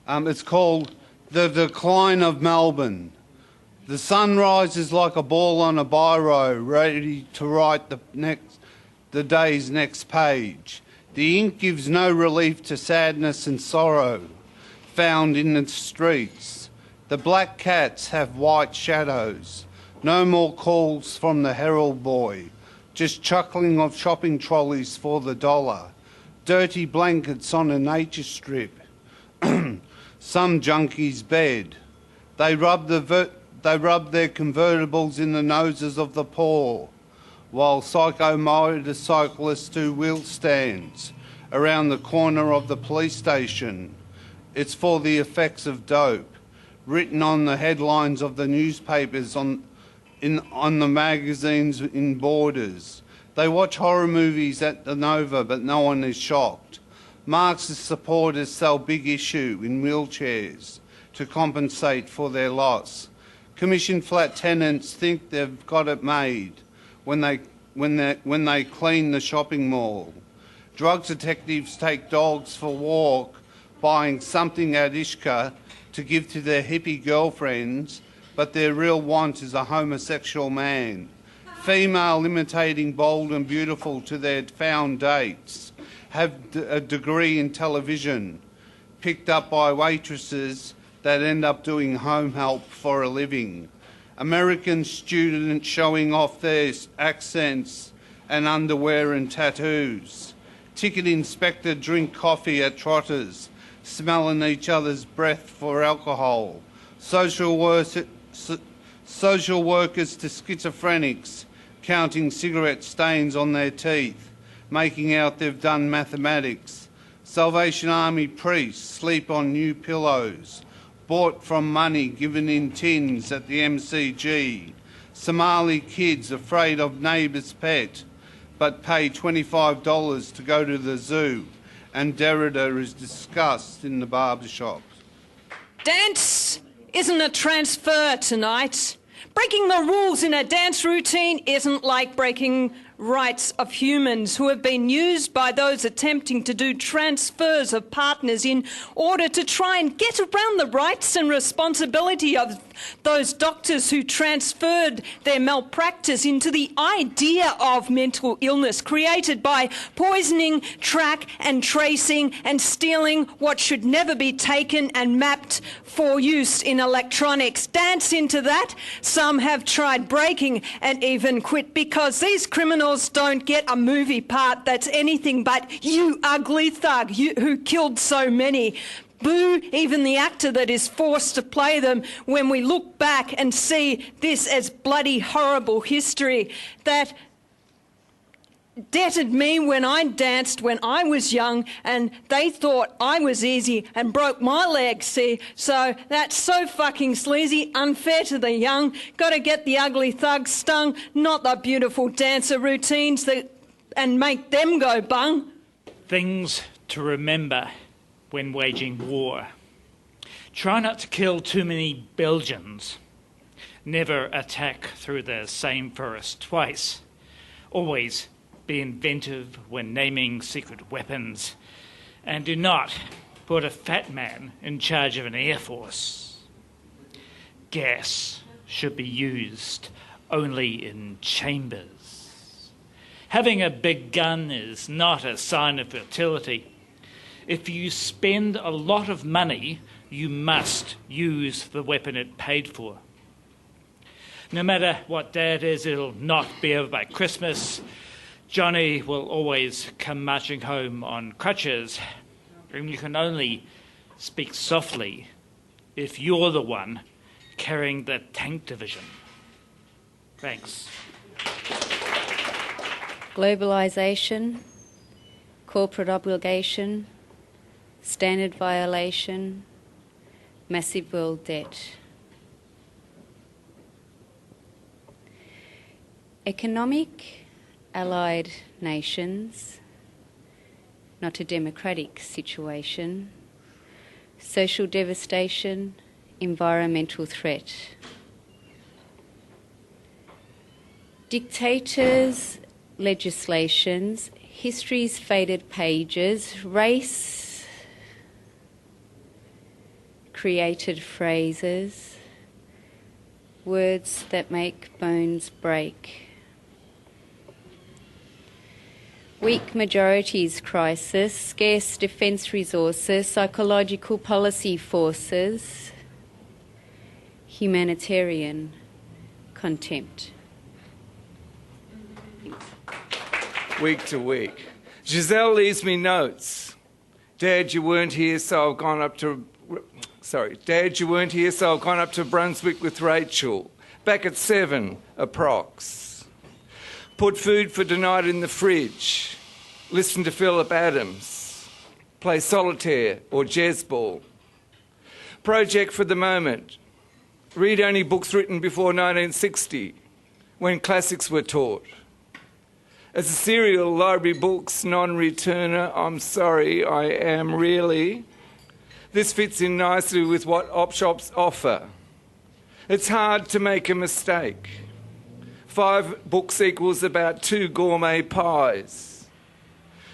It's called The Decline of Melbourne. The sun rises like a ball on a biro, ready to write the day's next page. The ink gives no relief to sadness and sorrow found in the streets. The black cats have white shadows. No more calls from the Herald boy. Just chuckling of shopping trolleys for the $1. Dirty blankets on a nature strip. Some junkie's bed. They rub their convertibles in the noses of the poor, while psycho motorcyclists do wheel stands around the corner of the police station. It's for the effects of dope, written on the headlines of the newspapers on the magazines in Borders. They watch horror movies at the Nova, but no one is shocked. Marxist supporters sell Big Issue in wheelchairs to compensate for their loss. Commission flat tenants think they've got it made when they clean the shopping mall. Drug detectives take dogs for a walk, buying something at Ishka to give to their hippie girlfriends, but their real want is a homosexual man. Female imitating bold and beautiful to their found dates, have a degree in television, picked up by waitresses that end up doing home help for a living. American students showing off their accents and underwear and tattoos. Ticket inspector drink coffee at Trotters, smelling each other's breath for alcohol. Social workers to schizophrenics, counting cigarette stains on their teeth, making out they've done mathematics. Salvation Army priests sleep on new pillows, bought from money given in tins at the MCG. Somali kids afraid of neighbour's pet, but pay $25 to go to the zoo, and Derrida is discussed in the barbershop. Dance isn't a transfer tonight. Breaking the rules in a dance routine isn't like breaking rights of humans who have been used by those attempting to do transfers of partners in order to try and get around the rights and responsibility of those doctors who transferred their malpractice into the idea of mental illness created by poisoning, track and tracing and stealing what should never be taken and mapped for use in electronics. Dance into that. Some have tried breaking and even quit because these criminals don't get a movie part that's anything but you ugly thug, you who killed so many. Boo even the actor that is forced to play them when we look back and see this as bloody horrible history that debted me when I danced when I was young and they thought I was easy and broke my leg, see? So that's so fucking sleazy, unfair to the young. Got to get the ugly thugs stung, not the beautiful dancer routines that and make them go bung. Things to remember when waging war. Try not to kill too many Belgians. Never attack through the same forest twice. Always be inventive when naming secret weapons. And do not put a fat man in charge of an air force. Gas should be used only in chambers. Having a big gun is not a sign of fertility. If you spend a lot of money, you must use the weapon it paid for. No matter what day it is, it'll not be over by Christmas. Johnny will always come marching home on crutches, and you can only speak softly if you're the one carrying the tank division. Thanks. Globalisation, corporate obligation, standard violation, massive world debt. Economic allied nations, not a democratic situation. Social devastation, environmental threat. Dictators, legislations, history's faded pages, race, created phrases, words that make bones break. Weak majorities crisis, scarce defence resources, psychological policy forces, humanitarian contempt. Week to week. Giselle leaves me notes. Dad, you weren't here, so I've gone up to... Dad, you weren't here, so I've gone up to Brunswick with Rachel. Back at 7, approx. Put food for tonight in the fridge. Listen to Philip Adams. Play solitaire or jazzball. Project for the moment. Read only books written before 1960, when classics were taught. As a serial library books non-returner, I'm sorry, I am really. This fits in nicely with what op shops offer. It's hard to make a mistake. 5 books equals about 2 gourmet pies.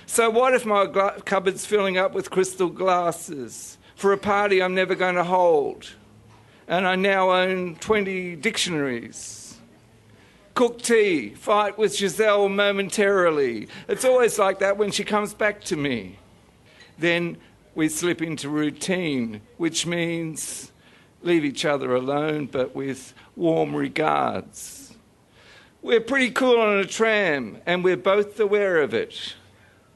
So what if my cupboard's filling up with crystal glasses for a party I'm never going to hold, and I now own 20 dictionaries? Cook tea, fight with Giselle momentarily. It's always like that when she comes back to me. Then we slip into routine, which means leave each other alone, but with warm regards. We're pretty cool on a tram, and we're both aware of it.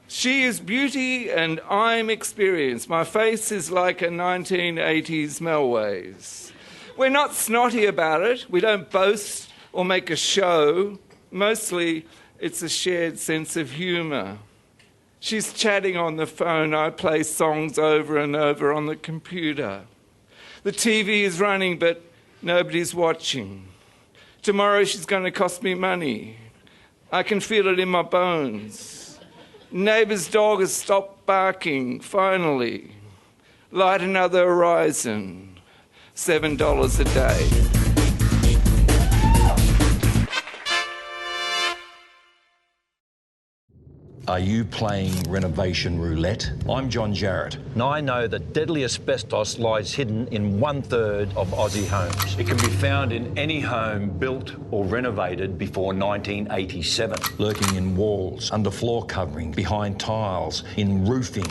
She is beauty, and I'm experience. My face is like a 1980s Melways. We're not snotty about it. We don't boast or make a show. Mostly, it's a shared sense of humour. She's chatting on the phone. I play songs over and over on the computer. The TV is running, but nobody's watching. Tomorrow she's going to cost me money. I can feel it in my bones. Neighbour's dog has stopped barking, finally. Light another horizon. $7 a day. Are you playing renovation roulette? I'm John Jarrett. Now I know that deadly asbestos lies hidden in 1/3 of Aussie homes. It can be found in any home built or renovated before 1987. Lurking in walls, under floor covering, behind tiles, in roofing.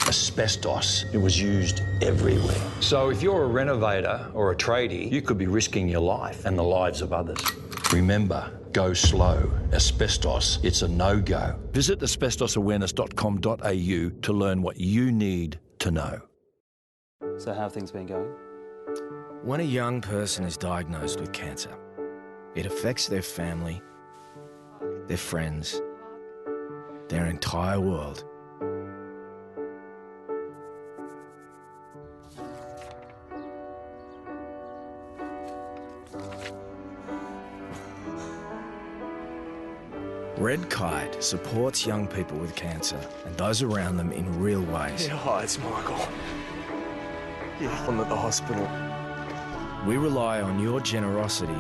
Asbestos, it was used everywhere. So if you're a renovator or a tradie, you could be risking your life and the lives of others. Remember, go slow. Asbestos, it's a no-go. Visit asbestosawareness.com.au to learn what you need to know. So how have things been going? When a young person is diagnosed with cancer, it affects their family, their friends, their entire world. Red Kite supports young people with cancer and those around them in real ways. Yeah, hi, it's Michael. Yeah, I'm at the hospital. We rely on your generosity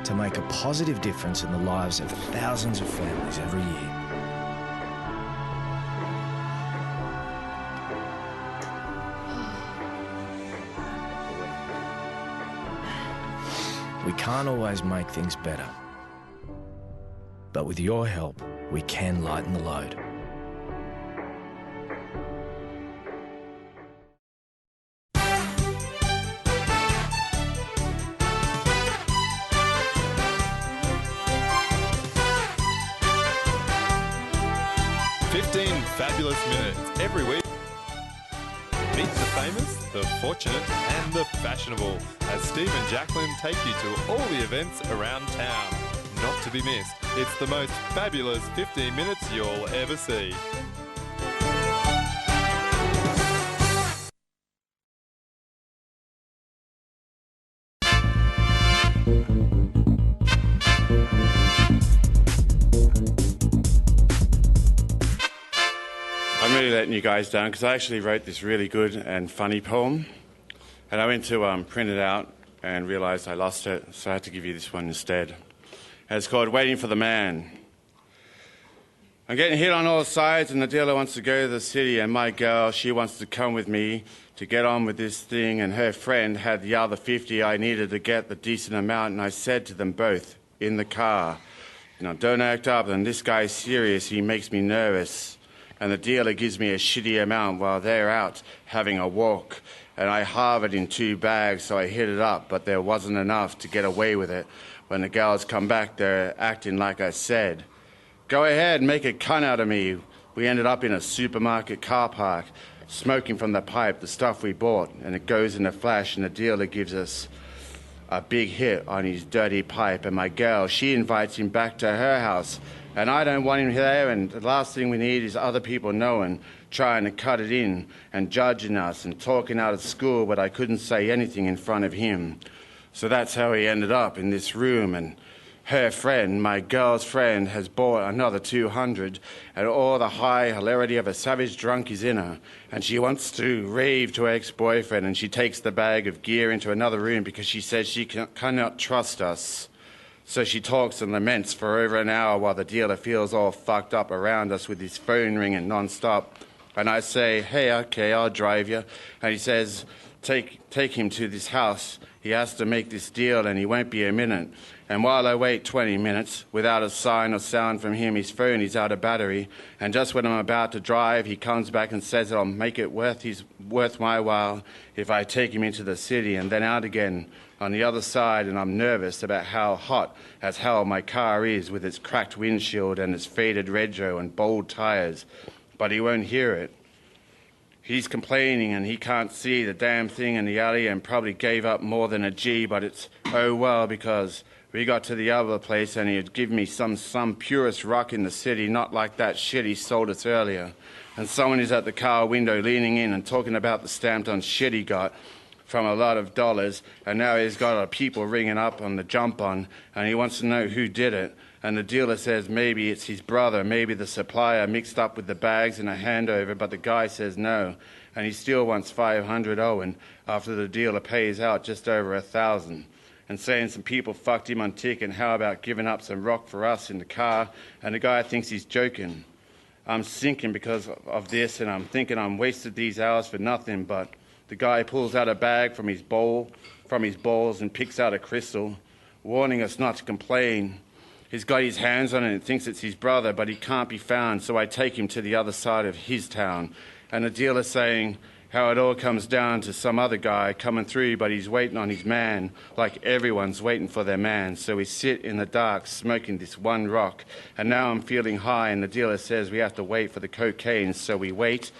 to make a positive difference in the lives of thousands of families every year. We can't always make things better. But with your help, we can lighten the load. fabulous minutes every week. Meet the famous, the fortunate and the fashionable as Steve and Jacqueline take you to all the events around town. Not to be missed, it's the most fabulous 15 minutes you'll ever see. I'm really letting you guys down because I actually wrote this really good and funny poem, and I went to print it out and realised I lost it, so I had to give you this one instead. And it's called Waiting for the Man. I'm getting hit on all sides and the dealer wants to go to the city, and my girl, she wants to come with me to get on with this thing, and her friend had the other 50 I needed to get the decent amount, and I said to them both in the car, "Now don't act up, and this guy's serious, he makes me nervous." And the dealer gives me a shitty amount while they're out having a walk. And I halve it in 2 bags, so I hit it up, but there wasn't enough to get away with it. When the girls come back, they're acting like I said. Go ahead, make a cunt out of me. We ended up in a supermarket car park, smoking from the pipe the stuff we bought, and it goes in a flash, and the dealer gives us a big hit on his dirty pipe, and my girl, she invites him back to her house. And I don't want him there, and the last thing we need is other people knowing, trying to cut it in and judging us and talking out of school, but I couldn't say anything in front of him. So that's how he ended up in this room, and her friend, my girl's friend, has bought another 200, and all the high hilarity of a savage drunk is in her, and she wants to rave to her ex-boyfriend, and she takes the bag of gear into another room because she says she cannot trust us. So she talks and laments for over an hour while the dealer feels all fucked up around us with his phone ringing non-stop. And I say, "Hey, okay, I'll drive you." And he says, take him to this house. He has to make this deal and he won't be a minute. And while I wait 20 minutes, without a sign or sound from him, his phone is out of battery. And just when I'm about to drive, he comes back and says that I'll make it worth my while if I take him into the city and then out again on the other side, and I'm nervous about how hot as hell my car is with its cracked windshield and its faded retro and bold tyres, but he won't hear it. He's complaining and he can't see the damn thing in the alley and probably gave up more than a G, but it's oh well, because we got to the other place and he'd give me some purest rock in the city, not like that shit he sold us earlier. And someone is at the car window leaning in and talking about the stamped on shit he got from a lot of dollars, and now he's got people ringing up on the jump on, and he wants to know who did it. And the dealer says maybe it's his brother, maybe the supplier mixed up with the bags in a handover, but the guy says no, and he still wants 500 owing after the dealer pays out just over 1,000. And saying some people fucked him on tick, and how about giving up some rock for us in the car, and the guy thinks he's joking. I'm sinking because of this, and I'm thinking I'm wasted these hours for nothing, but the guy pulls out a bag from his balls and picks out a crystal, warning us not to complain. He's got his hands on it and thinks it's his brother, but he can't be found, so I take him to the other side of his town. And the dealer's saying how it all comes down to some other guy coming through, but he's waiting on his man, like everyone's waiting for their man. So we sit in the dark smoking this one rock, and now I'm feeling high, and the dealer says we have to wait for the cocaine, so we wait,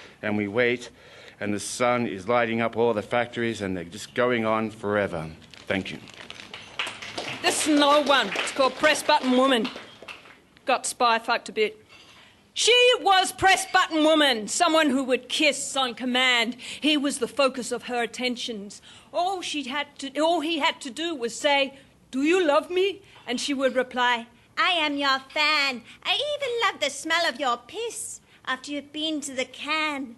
and the sun is lighting up all the factories, and they're just going on forever. Thank you. This is an old one. It's called Press Button Woman. Got spy fucked a bit. She was Press Button Woman, someone who would kiss on command. He was the focus of her attentions. All he had to do was say, "Do you love me?" And she would reply, "I am your fan. I even love the smell of your piss after you've been to the can."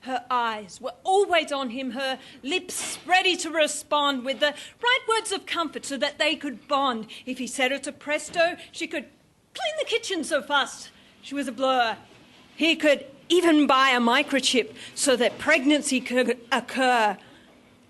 Her eyes were always on him, her lips ready to respond with the right words of comfort so that they could bond. If he set her to presto, she could clean the kitchen so fast she was a blur. He could even buy a microchip so that pregnancy could occur.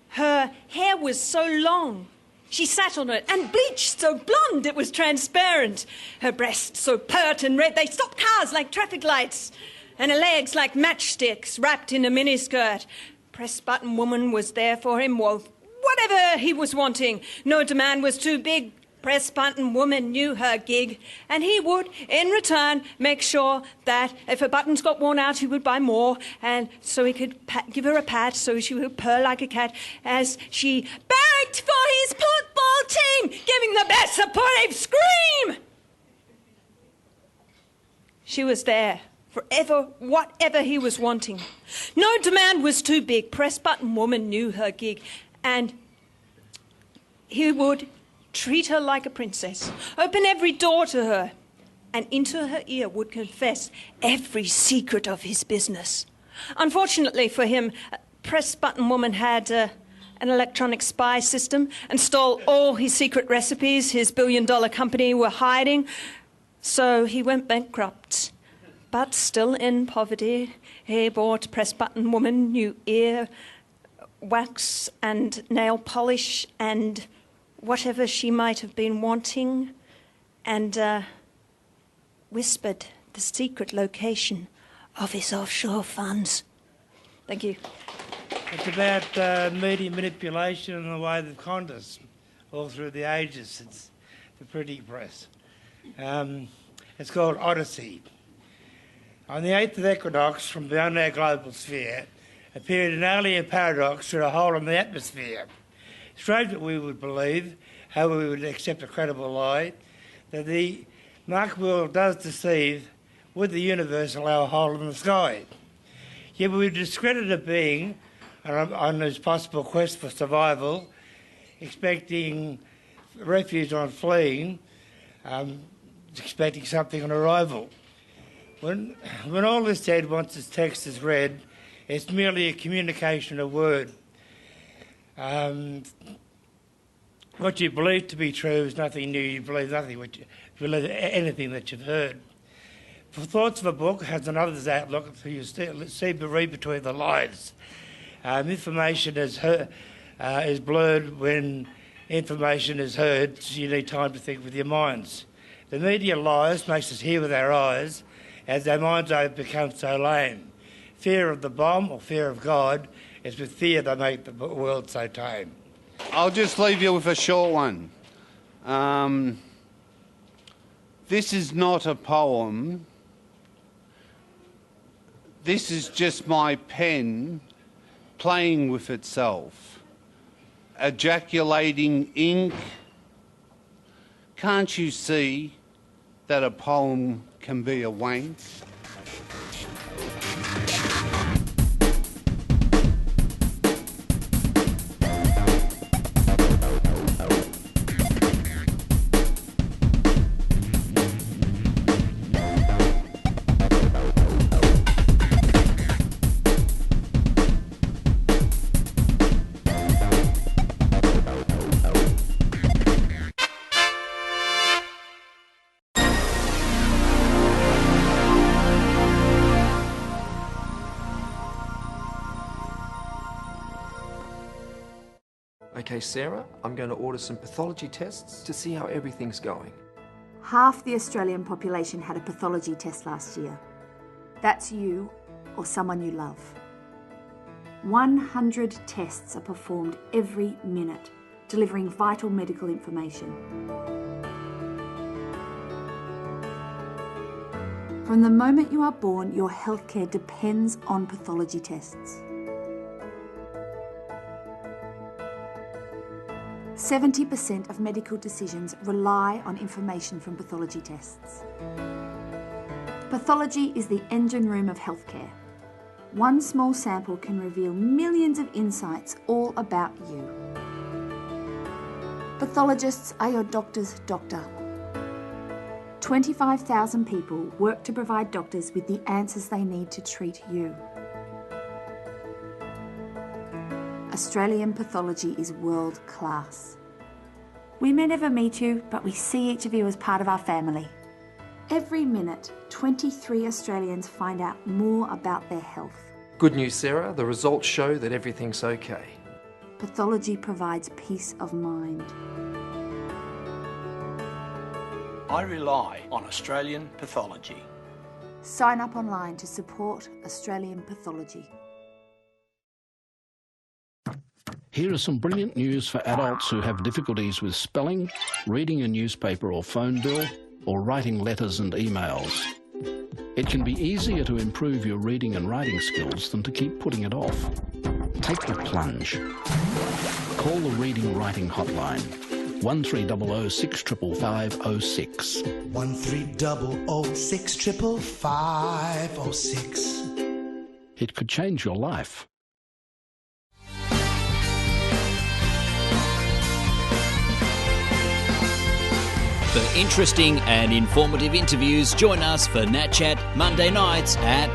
Her hair was so long, she sat on it, and bleached so blonde it was transparent. Her breasts so pert and red they stopped cars like traffic lights, and her legs like matchsticks wrapped in a miniskirt. Press Button Woman was there for him, well, whatever he was wanting. No demand was too big, Press Button Woman knew her gig, and he would, in return, make sure that if her buttons got worn out, he would buy more, and so he could give her a pat so she would purr like a cat as she barracked for his football team, giving the best supportive scream. She was there forever, whatever he was wanting. No demand was too big. Press Button Woman knew her gig, and he would treat her like a princess, open every door to her, and into her ear would confess every secret of his business. Unfortunately for him, Press Button Woman had an electronic spy system and stole all his secret recipes his billion-dollar company were hiding, so he went bankrupt. But still in poverty, he bought Press Button Woman new ear wax and nail polish and whatever she might have been wanting, and whispered the secret location of his offshore funds. Thank you. It's about media manipulation and the way they've conned us all through the ages since the printing press. It's called Odyssey. On the 8th of equinox, from beyond our global sphere, appeared an alien paradox through a hole in the atmosphere. Strange that we would believe, how we would accept a credible lie, that the market world does deceive, would the universe allow a hole in the sky? Yet we would discredit a being on his possible quest for survival, expecting refuge on fleeing, expecting something on arrival. When all is said, once its text is read, it's merely a communication of word. What you believe to be true is nothing new. You believe nothing. You believe anything that you've heard. For Thoughts of a Book has another's outlook, so you read between the lines. Information is blurred when information is heard, so you need time to think with your minds. The media lies, makes us hear with our eyes, as our minds have become so lame. Fear of the bomb or fear of God is with fear they make the world so tame. I'll just leave you with a short one. This is not a poem. This is just my pen playing with itself, ejaculating ink. Can't you see that a poem can be a wank? Okay, Sarah, I'm going to order some pathology tests to see how everything's going. Half the Australian population had a pathology test last year. That's you or someone you love. 100 tests are performed every minute, delivering vital medical information. From the moment you are born, your healthcare depends on pathology tests. 70% of medical decisions rely on information from pathology tests. Pathology is the engine room of healthcare. One small sample can reveal millions of insights all about you. Pathologists are your doctor's doctor. 25,000 people work to provide doctors with the answers they need to treat you. Australian pathology is world class. We may never meet you, but we see each of you as part of our family. Every minute, 23 Australians find out more about their health. Good news, Sarah. The results show that everything's okay. Pathology provides peace of mind. I rely on Australian pathology. Sign up online to support Australian pathology. Here is some brilliant news for adults who have difficulties with spelling, reading a newspaper or phone bill, or writing letters and emails. It can be easier to improve your reading and writing skills than to keep putting it off. Take the plunge. Call the Reading Writing Hotline, 1300 655 06. 1300 655 06. It could change your life. For interesting and informative interviews, join us for NAT Chat Monday nights at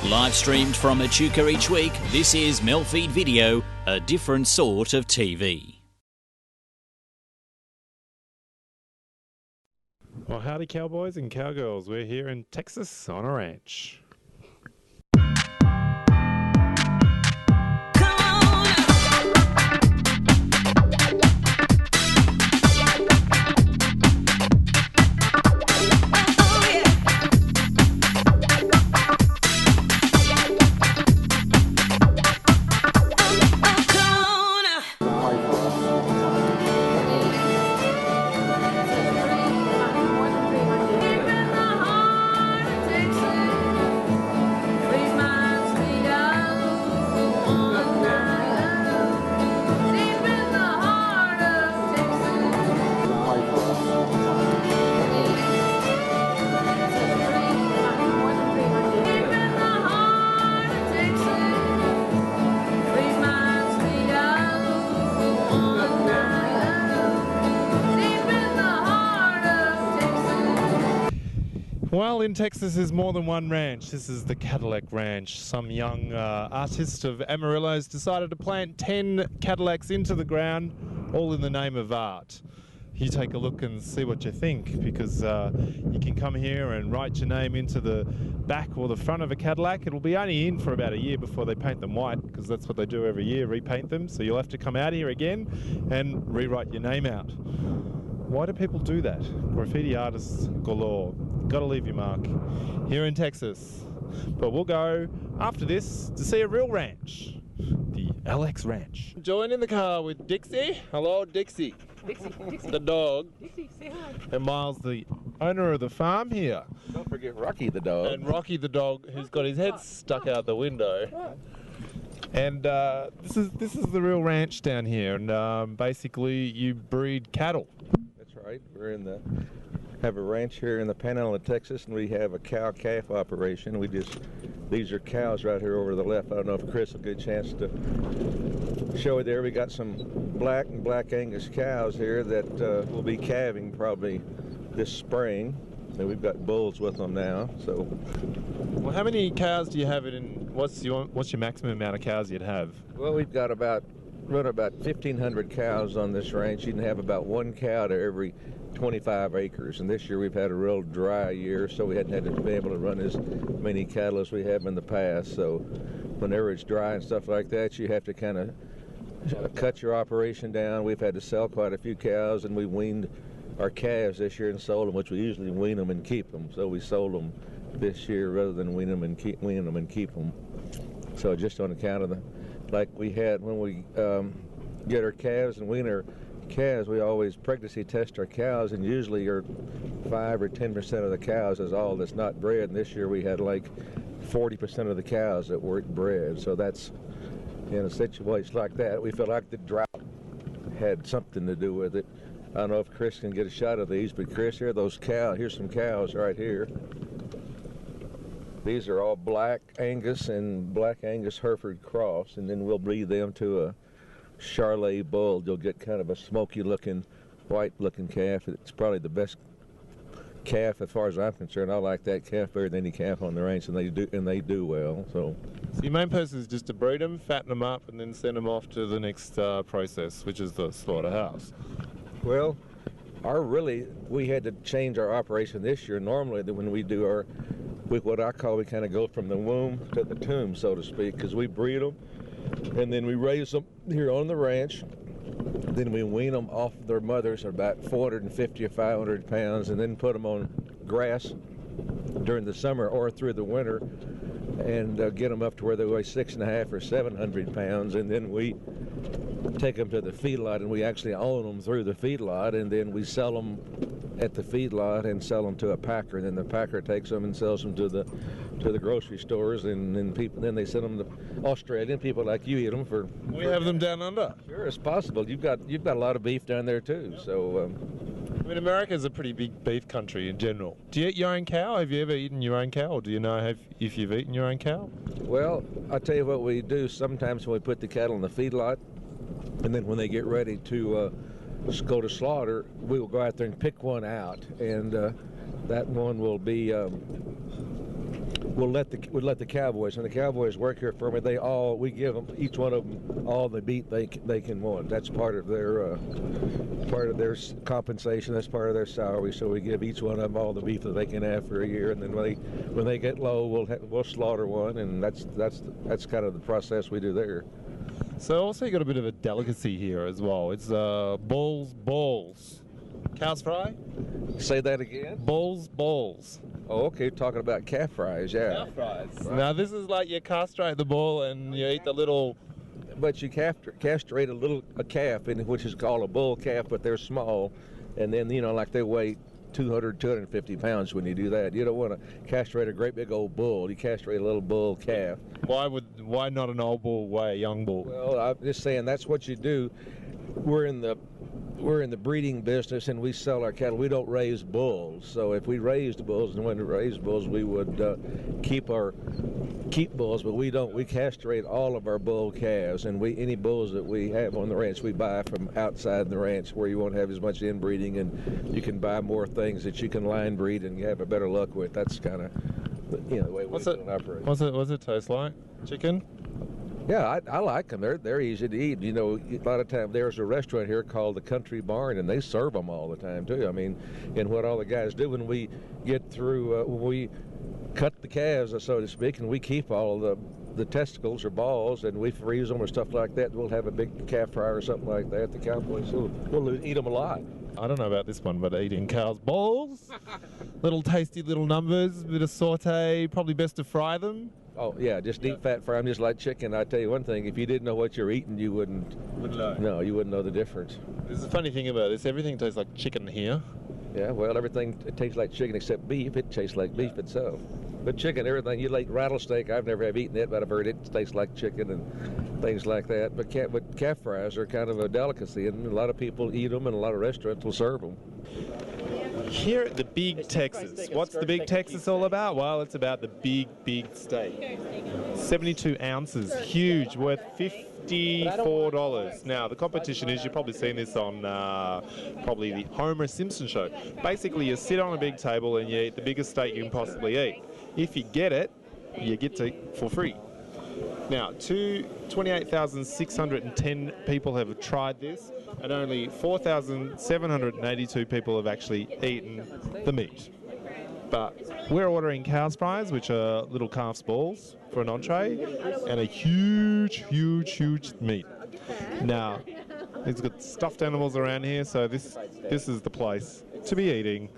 8. Live streamed from Echuca each week, this is MELfeed Video, a different sort of TV. Well, howdy cowboys and cowgirls. We're here in Texas on a ranch. Well, in Texas is more than one ranch. This is the Cadillac Ranch. Some young artist of Amarillo's decided to plant 10 Cadillacs into the ground, all in the name of art. You take a look and see what you think, because you can come here and write your name into the back or the front of a Cadillac. It'll be only in for about a year before they paint them white, because that's what they do every year, repaint them. So you'll have to come out here again and rewrite your name out. Why do people do that? Graffiti artists galore. Gotta leave your mark. Here in Texas. But we'll go after this to see a real ranch. The LX Ranch. Join in the car with Dixie. Hello, Dixie. Dixie. The dog. Dixie, say hi. And Miles, the owner of the farm here. Don't forget Rocky the dog. And Rocky the dog, who's got his head stuck out the window. And this is the real ranch down here. And basically, you breed cattle. That's right. We're have a ranch here in the Panhandle of Texas, and we have a cow-calf operation. These are cows right here over to the left. I don't know if Chris will get a chance to show it there. We got some black and black Angus cows here that will be calving probably this spring. And we've got bulls with them now. So, well, how many cows do you have what's your maximum amount of cows you'd have? Well, we've got about 1,500 cows on this ranch. You can have about one cow to every 25 acres, and this year we've had a real dry year, so we hadn't had to be able to run as many cattle as we have in the past. So whenever it's dry and stuff like that, you have to kind of cut your operation down. We've had to sell quite a few cows, and we weaned our calves this year and sold them, which we usually wean them and keep them. So we sold them this year rather than wean them and keep them. So just on account of like we had when we get our calves and wean our calves, we always pregnancy test our cows, and usually 5 or 10% of the cows is all that's not bred. And this year we had like 40% of the cows that weren't bred. So that's, in a situation like that, we feel like the drought had something to do with it. I don't know if Chris can get a shot of these, but Chris, here's some cows right here. These are all black Angus and black Angus Hereford cross, and then we'll breed them to a Charolais bull. You'll get kind of a smoky looking, white looking calf. It's probably the best calf as far as I'm concerned. I like that calf better than any calf on the ranch, and they do well. So your main purpose is just to breed them, fatten them up, and then send them off to the next process, which is the slaughterhouse. Well, we had to change our operation this year. Normally, when we do we kind of go from the womb to the tomb, so to speak, because we breed them, and then we raise them here on the ranch. Then we wean them off their mothers at about 450 or 500 pounds, and then put them on grass during the summer or through the winter. and get them up to where they weigh 6.5 or 700 pounds, and then we take them to the feedlot, and we actually own them through the feedlot, and then we sell them at the feedlot and sell them to a packer. Then the packer takes them and sells them to the grocery stores, and then they send them to Australian people like you eat them for. We have them down under. Sure, it's possible. You've got a lot of beef down there too. So. I mean, America's a pretty big beef country in general. Do you eat your own cow? Have you ever eaten your own cow, or do you know if you've eaten your own cow? Well, I'll tell you what we do. Sometimes when we put the cattle in the feedlot, and then when they get ready to go to slaughter, we will go out there and pick one out, and that one will be. We'll let the cowboys, and the cowboys work here for me. We give them, each one of them, all the meat they can want. That's part of their compensation. That's part of their salary. So we give each one of them all the beef that they can have for a year, and then when they get low, we'll slaughter one, and that's kind of the process we do there. So also you got a bit of a delicacy here as well. It's balls. Cow's fry? Say that again? Balls. Oh, okay, talking about calf fries, yeah. Calf fries. Right. Now this is like you castrate the bull and you eat the little... But you castrate a calf, which is called a bull calf, but they're small. And then, like they weigh 200, 250 pounds when you do that. You don't want to castrate a great big old bull. You castrate a little bull calf. Why not an old bull weigh a young bull? Well, I'm just saying that's what you do. We're in the breeding business, and we sell our cattle. We don't raise bulls. So if we raised bulls and wanted to raise bulls, we would keep bulls, but we don't. We castrate all of our bull calves, and any bulls that we have on the ranch, we buy from outside the ranch, where you won't have as much inbreeding, and you can buy more things that you can line breed and have a better luck with. That's kind of the way we operate. What's it taste like? Chicken? Yeah, I like them. They're easy to eat. A lot of times there's a restaurant here called the Country Barn, and they serve them all the time too. I mean, and what all the guys do when we get through, when we cut the calves, so to speak, and we keep all the testicles or balls, and we freeze them or stuff like that. We'll have a big calf fry or something like that. The cowboys will eat them a lot. I don't know about this one, but eating cow's balls, little tasty little numbers, a bit of saute, probably best to fry them. Oh, yeah, just deep fat fry them just like chicken. I tell you one thing, if you didn't know what you're eating, you wouldn't know. No, you wouldn't know the difference. There's a funny thing about this. Everything tastes like chicken here. Yeah, well, everything tastes like chicken except beef. It tastes like beef itself. But chicken, everything, you like rattlesnake, I've never have eaten it, but I've heard it tastes like chicken and things like that. But calf fries are kind of a delicacy, and a lot of people eat them, and a lot of restaurants will serve them. Here at the Big Texas. What's the Big Texas all about? Well, it's about the big steak. 72 ounces, huge, worth $54. Now, the competition is, you've probably seen this on probably the Homer Simpson show. Basically, you sit on a big table and you eat the biggest steak you can possibly eat. If you get it, you get to eat for free. Now, 28,610 people have tried this, and only 4,782 people have actually eaten the meat. But we're ordering cow's fries, which are little calf's balls for an entree, and a huge meat. Now, it's got stuffed animals around here, so this is the place to be eating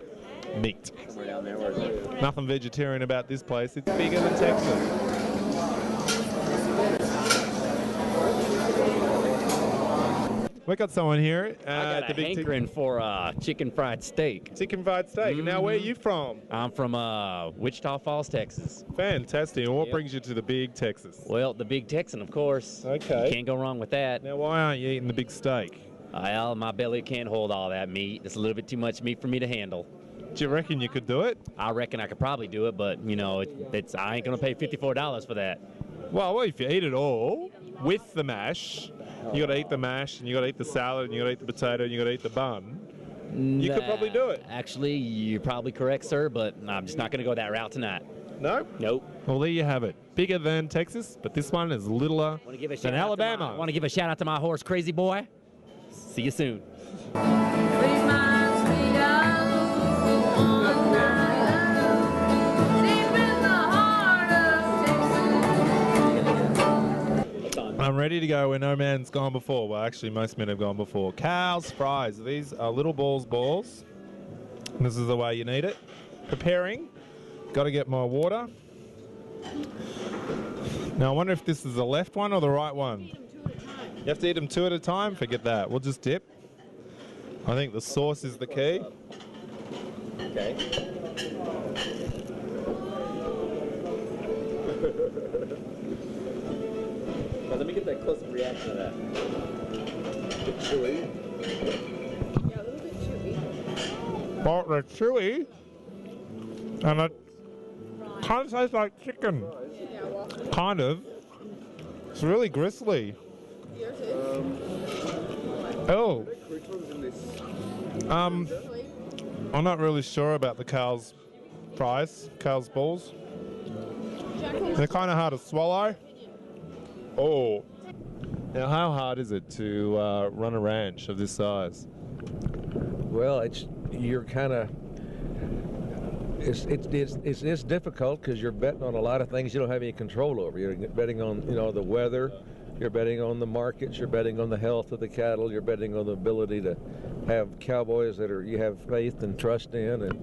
meat. Nothing vegetarian about this place. It's bigger than Texas. We got someone here at the Big hankering for chicken fried steak. Chicken fried steak. Mm-hmm. Now, where are you from? I'm from Wichita Falls, Texas. Fantastic. And what brings you to the Big Texas? Well, the Big Texan, of course. Okay. You can't go wrong with that. Now, why aren't you eating the big steak? Well, my belly can't hold all that meat. It's a little bit too much meat for me to handle. Do you reckon you could do it? I reckon I could probably do it, but, I ain't going to pay $54 for that. Well, if you eat it all with the mash, you got to eat the mash, and you got to eat the salad, and you got to eat the potato, and you got to eat the bun. You could probably do it. Actually, you're probably correct, sir, but I'm just not going to go that route tonight. No? Nope. Well, there you have it. Bigger than Texas, but this one is littler than Alabama. I want to give a shout out to my horse, Crazy Boy. See you soon. I'm ready to go where no man's gone before. Well, actually, most men have gone before. Cow's fries. These are little balls. This is the way you need it. Preparing. Got to get my water. Now I wonder if this is the left one or the right one. You have to eat them 2 at a time? Forget that. We'll just dip. I think the sauce is the key. Okay. Now let me get that close reaction to that. A bit chewy. Yeah, a little bit chewy. Well, they're chewy. And it kind of tastes like chicken. Yeah, well. Kind of. It's really gristly. Yours is? Oh. Which one's in this? I'm not really sure about the Carl's fries, Carl's balls. They're kind of hard to swallow. Oh. Now, how hard is it to run a ranch of this size? Well, you're kind of. It's difficult because you're betting on a lot of things you don't have any control over. You're betting on the weather, you're betting on the markets, you're betting on the health of the cattle, you're betting on the ability to have cowboys that you have faith and trust in. And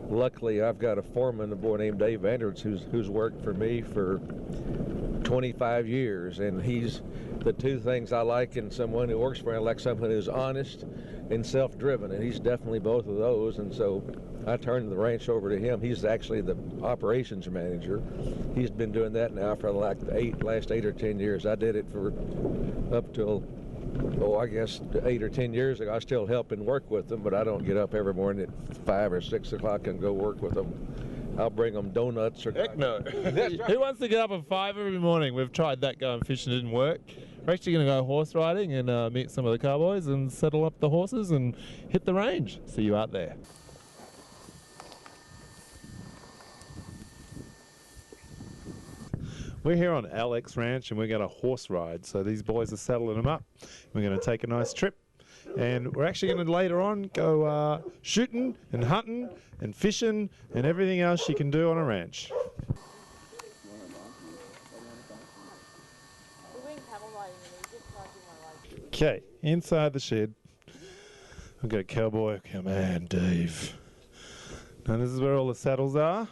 luckily, I've got a foreman, a boy named Dave Vanderts, who's worked for me for 25 years, and he's the two things I like in someone who works for me. I like someone who's honest and self-driven, and he's definitely both of those. And so I turned the ranch over to him. He's actually the operations manager. He's been doing that now for like last 8 or 10 years. I did it for up till, I guess 8 or 10 years ago. I still help and work with them, but I don't get up every morning at 5 or 6 o'clock and go work with them. I'll bring them donuts or... Heck no. Who wants to get up at 5 every morning? We've tried that going fishing, it didn't work. We're actually going to go horse riding and meet some of the cowboys and settle up the horses and hit the range. See you out there. We're here on Alex Ranch and we're going to horse ride. So these boys are saddling them up. We're going to take a nice trip. And we're actually going to later on go shooting and hunting and fishing and everything else you can do on a ranch. Okay, inside the shed, we've got Cowboy Command Dave. Now this is where all the saddles are?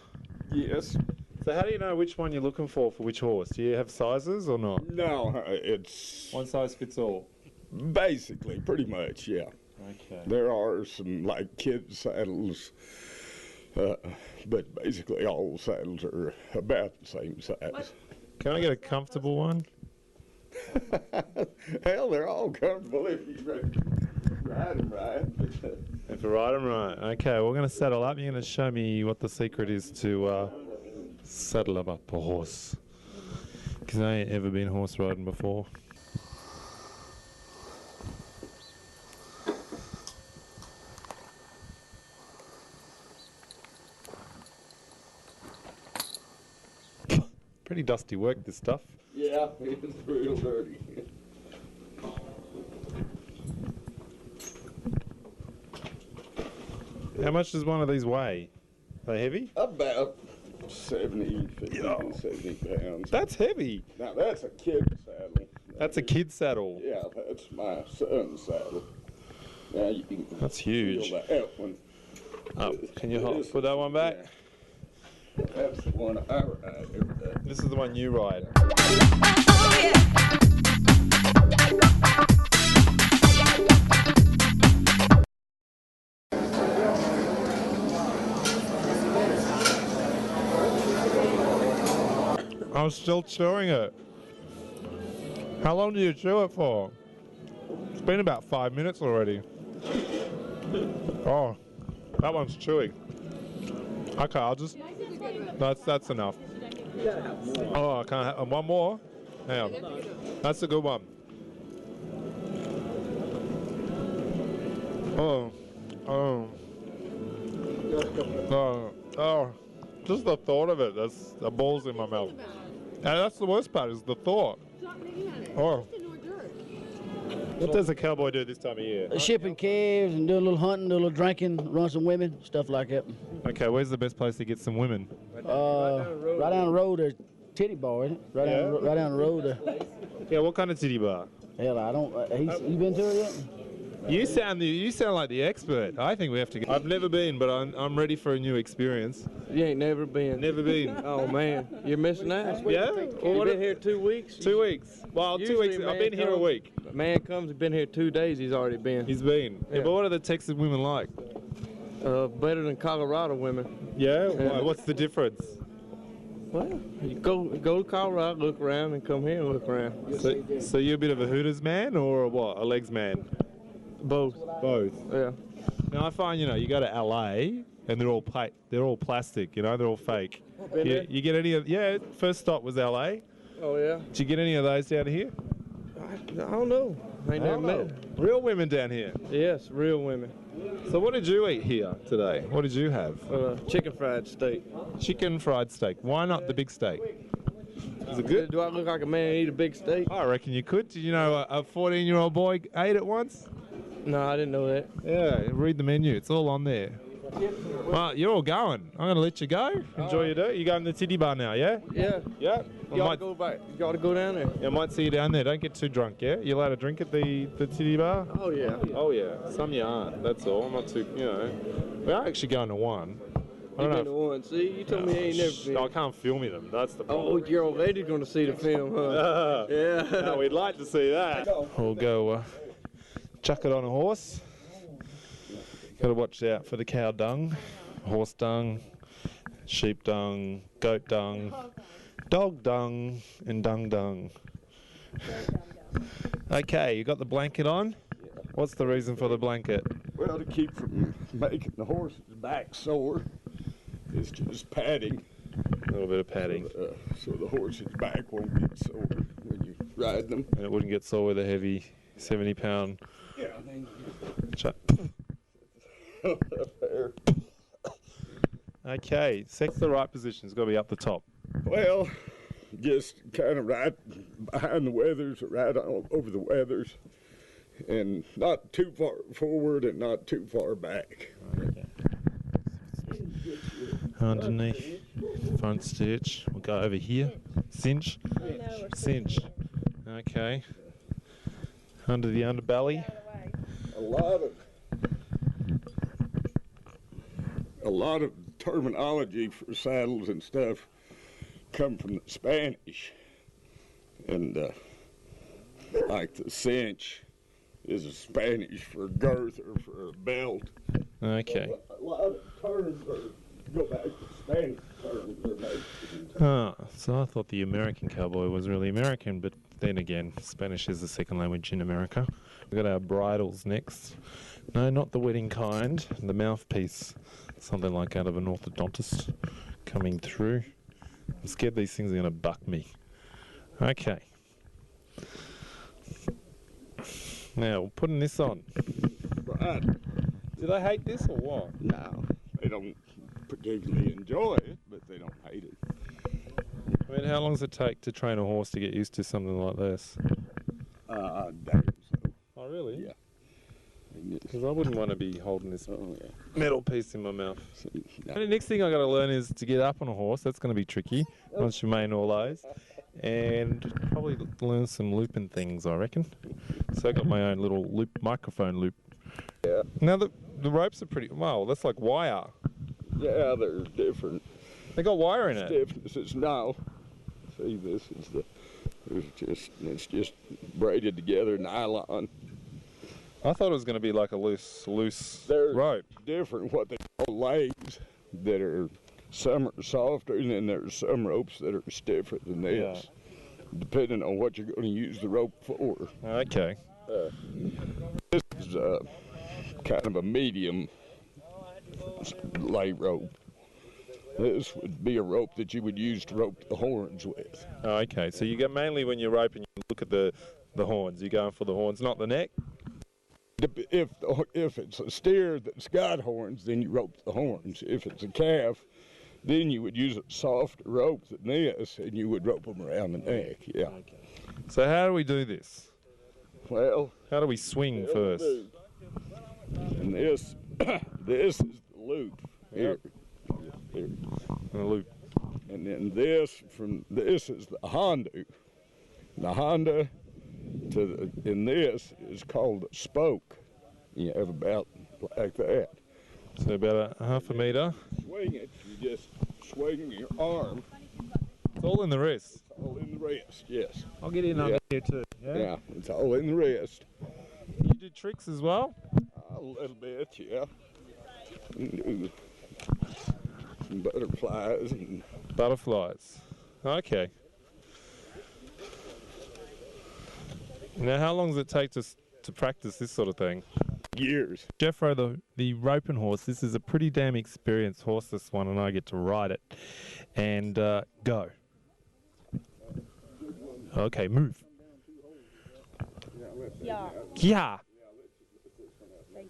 Yes. So how do you know which one you're looking for which horse? Do you have sizes or not? No, it's... One size fits all? Basically, pretty much, yeah. Okay. There are some, like, kid saddles, but basically all saddles are about the same size. What? Can I get a comfortable one? Hell, they're all comfortable if you ride them right. If you ride them right. Okay, we're going to saddle up. You're going to show me what the secret is to saddle up a horse. Because I ain't ever been horse riding before. Pretty dusty work, this stuff. Yeah, it's real dirty. How much does one of these weigh? Are they heavy? About 70 pounds. That's heavy. Now, that's a kid saddle. That's a kid saddle. Yeah, that's my son's saddle. Now you can That's huge. feel that one. Oh, can you put that one back? Yeah. That's the one I ride every day. This is the one you ride. I'm still chewing it. How long do you chew it for? It's been about 5 minutes already. Oh, that one's chewy. Okay, I'll just... That's enough. Oh, I can't have... One more? Hang on. That's a good one. Oh. Just the thought of it, that's the balls in my mouth. And that's the worst part, is the thought. Oh. What does a cowboy do this time of year? Shipping calves and doing a little hunting, do a little drinking, run some women, stuff like that. Okay, where's the best place to get some women? Right down the road, there's Titty Bar, isn't it? Right down the road there. Yeah, what kind of titty bar? Hell, I don't. You been to it yet? You sound like the expert. I think we have to go. I've never been, but I'm ready for a new experience. You ain't never been. Never been. Oh man, you're missing out. Yeah? You've been here 2 weeks. 2 weeks. Well, 2 weeks. I've been here a week. A man comes, been here 2 days. He's already been. He's been. Yeah, but what are the Texas women like? Better than Colorado women. Yeah. Why? What's the difference? Well, you go to Colorado, look around, and come here and look around. So you're a bit of a Hooters man or a what? A legs man? Both. Both. Yeah. Now I find you go to LA and they're all plastic. They're all fake. You get any of? Yeah. First stop was LA. Oh yeah. Did you get any of those down here? I don't know. I ain't never met. Real women down here. Yes, real women. So what did you eat here today? What did you have? Chicken fried steak. Chicken fried steak. Why not the big steak? Is it good? Do I look like a man eat a big steak? I reckon you could. Did you know a 14-year-old boy ate it once? No, I didn't know that. Yeah, read the menu. It's all on there. Well, you're all going. I'm going to let you go. Enjoy your day. You going to the titty bar now, yeah? Yeah. Yeah? You gotta go back. You gotta go down there. Yeah, I might see you down there. Don't get too drunk, yeah? You allowed to drink at the titty bar? Oh, yeah. Oh, yeah. Some you aren't. That's all. I'm not too, We are actually going to one. I don't know. Been to one. See, you told me you ain't never been. I can't film them. That's the problem. Oh, your old lady's going to see the film, huh? Yeah. No, we'd like to see that. We'll go chuck it on a horse. Got to watch out for the cow dung, horse dung, sheep dung, goat dung, dog dung, and dung. Okay, you got the blanket on? What's the reason for the blanket? Well, to keep from making the horse's back sore. It's just padding. A little bit of padding. So the horse's back won't get sore when you ride them. And it wouldn't get sore with a heavy 70-pound... Yeah. Okay, sex the right position. It's got to be up the top. Well, just kind of right behind the weathers, right over the weathers, and not too far forward and not too far back. Okay. Underneath, front stitch. We'll go over here. Cinch. Cinch. Okay. Under the underbelly. A lot of terminology for saddles and stuff come from the Spanish, and like the cinch is a Spanish for girth or for a belt. Okay. A lot of terms go back to Spanish terms. So I thought the American cowboy was really American, but then again, Spanish is the second language in America. We've got our bridles next. No, not the wedding kind, the mouthpiece. Something like out of an orthodontist coming through. I'm scared these things are going to buck me. Okay. Now, we're putting this on. Right. Do they hate this or what? No, they don't particularly enjoy it, but they don't hate it. I mean, how long does it take to train a horse to get used to something like this? Damn so. Oh, really? Yeah. Because I wouldn't want to be holding this metal piece in my mouth. No. The next thing I got to learn is to get up on a horse. That's going to be tricky once you main all those. And probably learn some looping things, I reckon. So I got my own little microphone loop. Yeah. Now the ropes are pretty, wow, that's like wire. Yeah, they're different. They got wire in it. Stiffnesses now. See, this is it's just braided together nylon. I thought it was going to be like a loose They're rope. Different, what they call legs, that are, some are softer, and then there's some ropes that are stiffer than this, depending on what you're going to use the rope for. Okay. This is kind of a medium lay rope. This would be a rope that you would use to rope the horns with. Oh, okay, so you go mainly when you're roping, you look at the horns. You're going for the horns, not the neck? If it's a steer that's got horns, then you rope the horns. If it's a calf, then you would use a softer rope than this, and you would rope them around the neck. Yeah. Okay. So how do we do this? Well, how do we swing first? And this is the loop here. Here. The loop. And then this is the Honda. The Honda and this is called a spoke. You have about like that. So about a half a metre. Swing it, you just swing your arm. It's all in the wrist. It's all in the wrist, yes. I'll get in under here too. Yeah, it's all in the wrist. You do tricks as well? A little bit, yeah. Do some butterflies and butterflies. Okay. Now, how long does it take to practice this sort of thing? Years. Jeffro, the roping horse, this is a pretty damn experienced horse, this one, and I get to ride it. And go. Okay, move. Yeah. Yeah.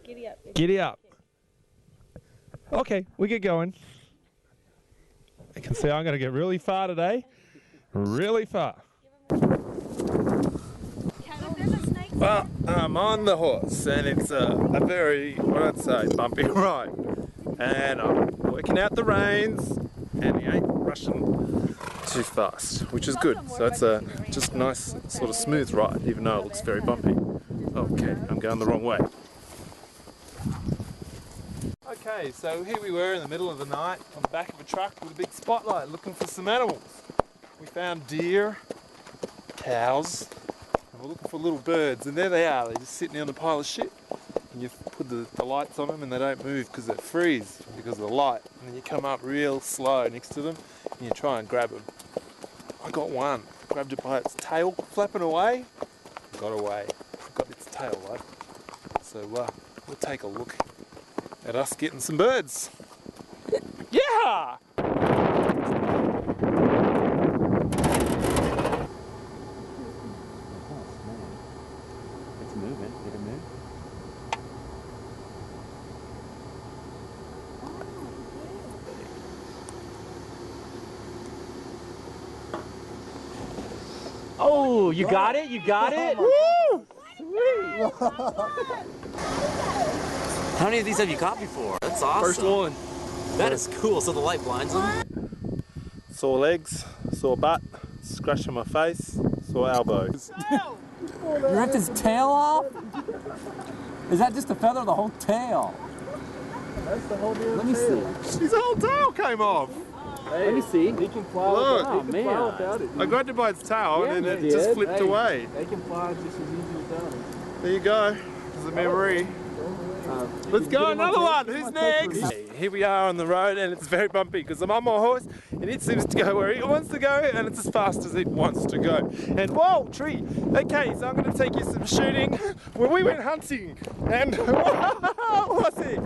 Giddy up. Giddy up. Okay, we get going. I can see I'm going to get really far today. Really far. Well, I'm on the horse, and it's a very, what I'd say, bumpy ride. And I'm working out the reins, and he ain't rushing too fast, which is good. So it's a just nice, sort of smooth ride, even though it looks very bumpy. Okay, I'm going the wrong way. Okay, so here we were in the middle of the night on the back of a truck with a big spotlight looking for some animals. We found deer, cows, and we're looking for little birds, and there they are. They're just sitting on a pile of shit. And you put the lights on them and they don't move because they freeze because of the light. And then you come up real slow next to them and you try and grab them. I got one, grabbed it by its tail, flapping away, got away. Got its tail though. So we'll take a look at us getting some birds. Yeah! It's moving. Did it move? Oh, you got it? You got it? Woo! Sweet! How many of these have you caught before? That's awesome. First one. That is cool. So the light blinds them? Sore legs, sore butt, scratch on my face, sore elbows. You ripped his tail off? Is that just a feather or the whole tail? That's the whole deal. Let me see. His whole tail came off. Hey, let me see. He can fly without it. Fly without it. I grabbed it by its tail and then it just flipped away. They can fly just as easy without it. There you go. There's a memory. Let's go another one. Who's next? Here we are on the road and it's very bumpy because I'm on my horse and it seems to go where it wants to go and it's as fast as it wants to go. And whoa, tree. Okay, so I'm going to take you some shooting where we went hunting and what's it?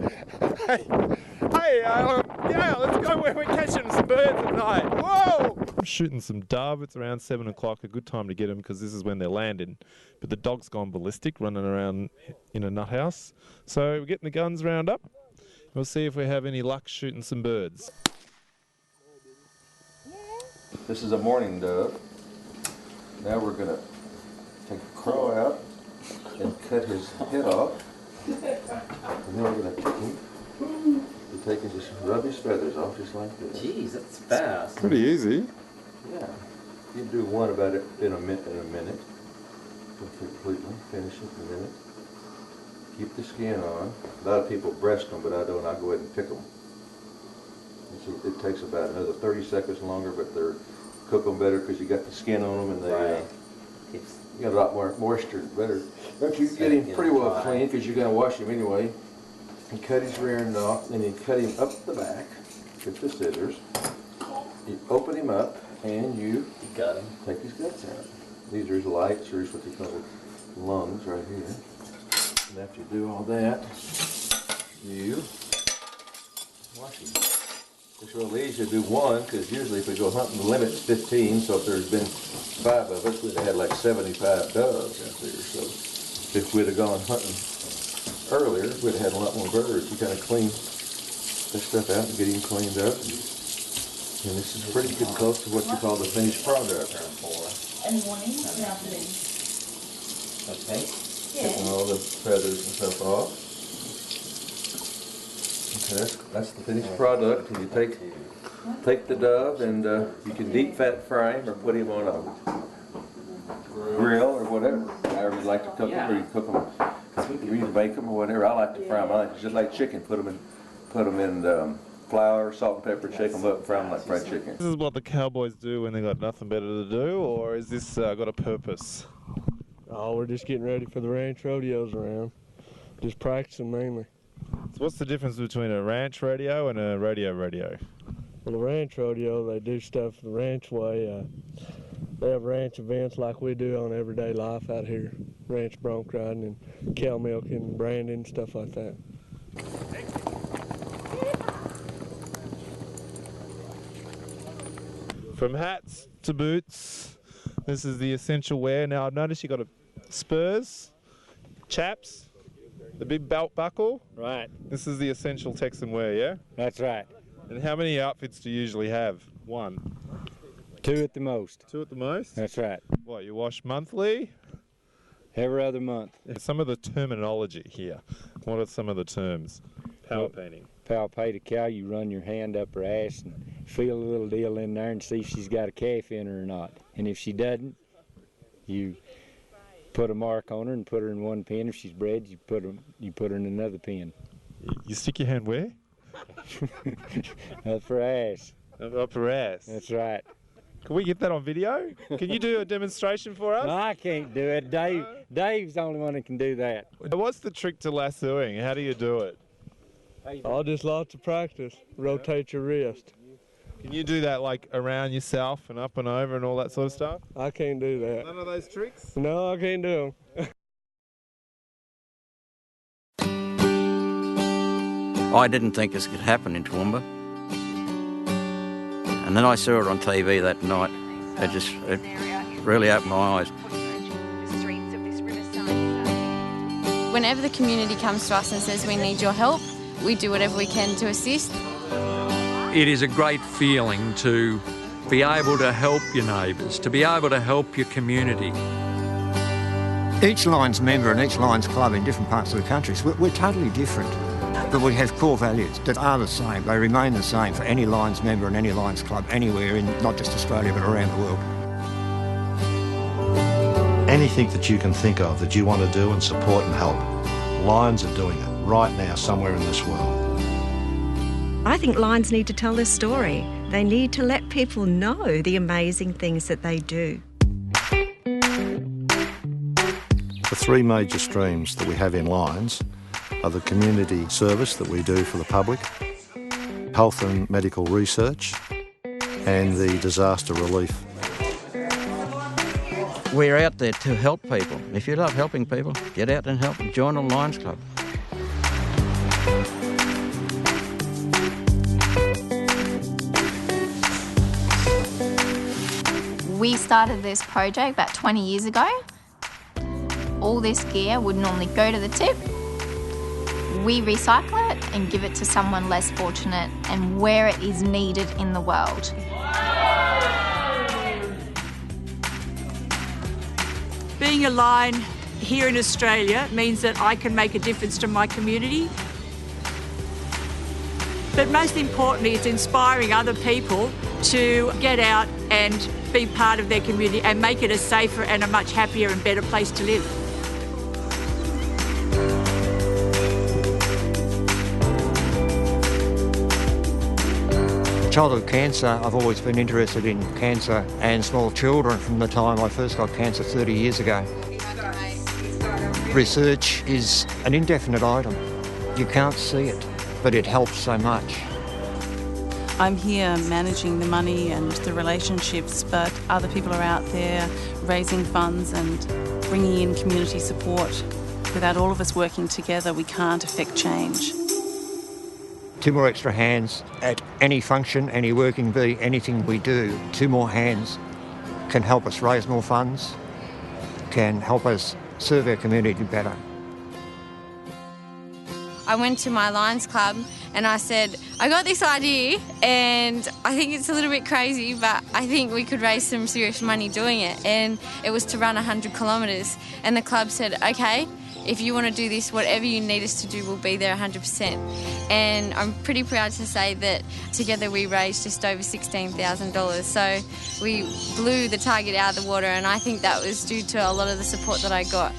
Yeah, let's go where we're catching some birds at night. Whoa! I'm shooting some dove. It's around 7 o'clock. A good time to get them because this is when they're landing. But the dog's gone ballistic running around in a nut house. So we're getting the guns round up. We'll see if we have any luck shooting some birds. This is a mourning dove. Now we're going to take the crow out and cut his head off. And then we're going to take him. Take and just rub his feathers off just like this. Jeez, that's fast. Pretty easy. Yeah. You can do one about it in a minute. Completely finish it in a minute. Keep the skin on. A lot of people breast them, but I don't. I go ahead and pick them. It takes about another 30 seconds longer, but they're cook them better because you got the skin on them and they you got a lot more moisture. Better. But you get him pretty well clean because you're going to wash him anyway. And cut his rear end off, and you cut him up the back with the scissors. You open him up, and you got him. Take his guts out. These are his lights, or what they call lungs, right here. And after you do all that, you wash him. It's real easy to do one, because usually if we go hunting, the limit's 15. So if there's been 5 of us, we'd have had like 75 doves out there. So if we'd have gone hunting earlier, we'd have had a lot more birds. You kind of clean this stuff out and get him cleaned up. And this is pretty good close to what you call the finished product. And morning or afternoon? Okay. Taking all the feathers and stuff off. Okay, that's the finished product. And you take the dove and you can deep fat fry him or put him on a grill or whatever. However you like to cook them, or you cook them You either bake them or whatever. I like to fry them. I like just like chicken. Put them in flour, salt and pepper, shake them up, fry them like fried chicken. This is what the cowboys do when they got nothing better to do, or is this got a purpose? Oh, we're just getting ready for the ranch rodeos around. Just practicing mainly. So what's the difference between a ranch rodeo and a rodeo? Well, the ranch rodeo, they do stuff the ranch way. They have ranch events like we do on everyday life out here. Ranch bronc riding and cow milking, branding, stuff like that. From hats to boots, this is the essential wear. Now I've noticed you got spurs, chaps, the big belt buckle. Right. This is the essential Texan wear, yeah? That's right. And how many outfits do you usually have? One? 2 at the most. 2 at the most? That's right. What, you wash monthly? Every other month. Some of the terminology here. What are some of the terms? Power painting. Power paint a cow, you run your hand up her ass and feel a little deal in there and see if she's got a calf in her or not. And if she doesn't, you put a mark on her and put her in one pen. If she's bred, you put her in another pen. You stick your hand where? Up her ass. Up her ass? That's right. Can we get that on video? Can you do a demonstration for us? No, I can't do it. Dave's the only one that can do that. What's the trick to lassoing? How do you do it? Oh, just lots of practice. Rotate your wrist. Can you do that like around yourself and up and over and all that sort of stuff? I can't do that. None of those tricks? No, I can't do them. I didn't think this could happen in Toowoomba. And then I saw it on TV that night. It really opened my eyes. Whenever the community comes to us and says we need your help, we do whatever we can to assist. It is a great feeling to be able to help your neighbours, to be able to help your community. Each Lions member and each Lions club in different parts of the country, we're totally different. But we have core values that are the same. They remain the same for any Lions member and any Lions club anywhere in not just Australia but around the world. Anything that you can think of that you want to do and support and help, Lions are doing it right now somewhere in this world. I think Lions need to tell their story. They need to let people know the amazing things that they do. The 3 major streams that we have in Lions are the community service that we do for the public, health and medical research, and the disaster relief. We're out there to help people. If you love helping people, get out and help. Join a Lions Club. We started this project about 20 years ago. All this gear would normally go to the tip. We recycle it and give it to someone less fortunate and where it is needed in the world. Being a Lion here in Australia means that I can make a difference to my community. But most importantly, it's inspiring other people to get out and be part of their community and make it a safer and a much happier and better place to live. Childhood cancer, I've always been interested in cancer and small children from the time I first got cancer 30 years ago. Research is an indefinite item. You can't see it, but it helps so much. I'm here managing the money and the relationships, but other people are out there raising funds and bringing in community support. Without all of us working together, we can't affect change. 2 more extra hands at any function, any working bee, anything we do, 2 more hands can help us raise more funds, can help us serve our community better. I went to my Lions Club and I said, I got this idea and I think it's a little bit crazy, but I think we could raise some serious money doing it. And it was to run 100 kilometres. And the club said, okay, if you want to do this, whatever you need us to do, we'll be there 100%. And I'm pretty proud to say that together we raised just over $16,000. So we blew the target out of the water, and I think that was due to a lot of the support that I got.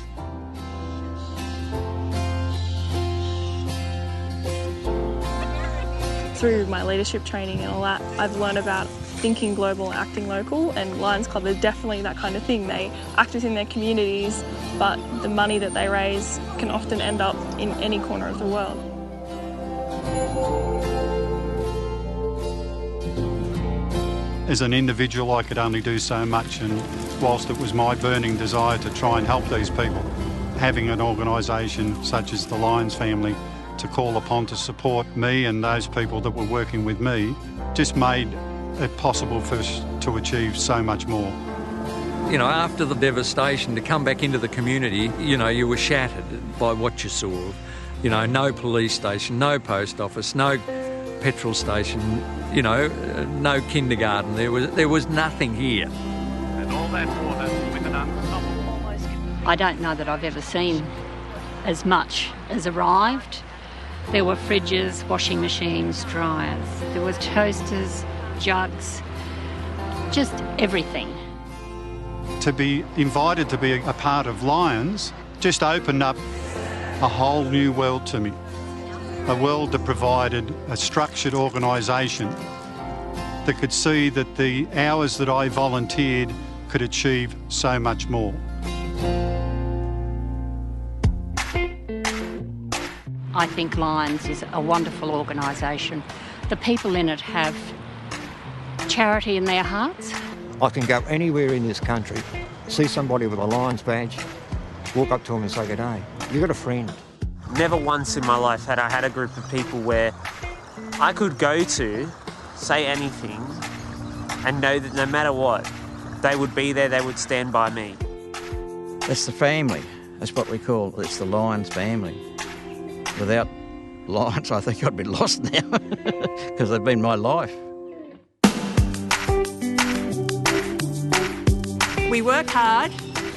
through my leadership training and all that, I've learned about thinking global and acting local, and Lions Club is definitely that kind of thing. They act within their communities, but the money that they raise can often end up in any corner of the world. As an individual, I could only do so much, and whilst it was my burning desire to try and help these people, having an organisation such as the Lions family to call upon to support me and those people that were working with me just made it possible for us to achieve so much more. You know, after the devastation, to come back into the community, you know, you were shattered by what you saw. You know, no police station, no post office, no petrol station, you know, no kindergarten. There was nothing here. And all that water with an unstoppable. I don't know that I've ever seen as much as arrived. There were fridges, washing machines, dryers. There was toasters, jugs, just everything. To be invited to be a part of Lions just opened up a whole new world to me. A world that provided a structured organisation that could see that the hours that I volunteered could achieve so much more. I think Lions is a wonderful organisation. The people in it have charity in their hearts. I can go anywhere in this country, see somebody with a Lions badge, walk up to them and say good day. You got a friend. Never once in my life had I had a group of people where I could go to, say anything, and know that no matter what, they would be there, they would stand by me. It's the family. That's what we call it. It's the Lions family. Without Lions, I think I'd be lost now because they've been my life. We work hard,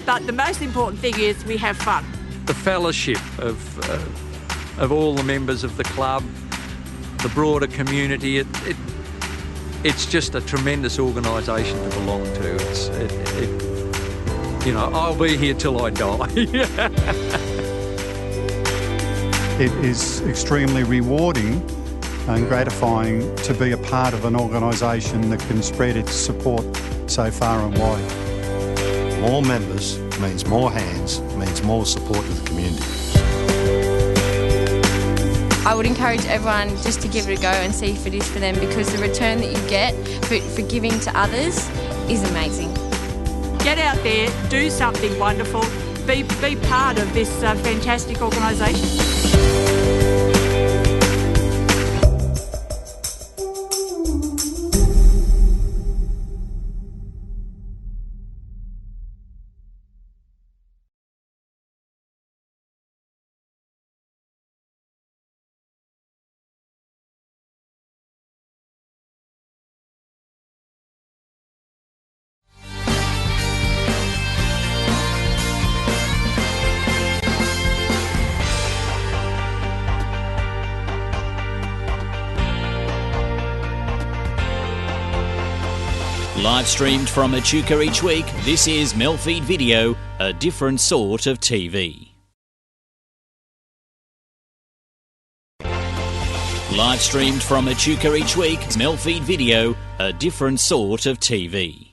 but the most important thing is we have fun. The fellowship of all the members of the club, the broader community, it's just a tremendous organisation to belong to. You know, I'll be here till I die. It is extremely rewarding and gratifying to be a part of an organisation that can spread its support so far and wide. More members means more hands, means more support to the community. I would encourage everyone just to give it a go and see if it is for them, because the return that you get for giving to others is amazing. Get out there, do something wonderful, be part of this fantastic organisation. Live streamed from Echuca each week, this is MELfeed Video, a different sort of TV. Live streamed from Echuca each week, MELfeed Video, a different sort of TV.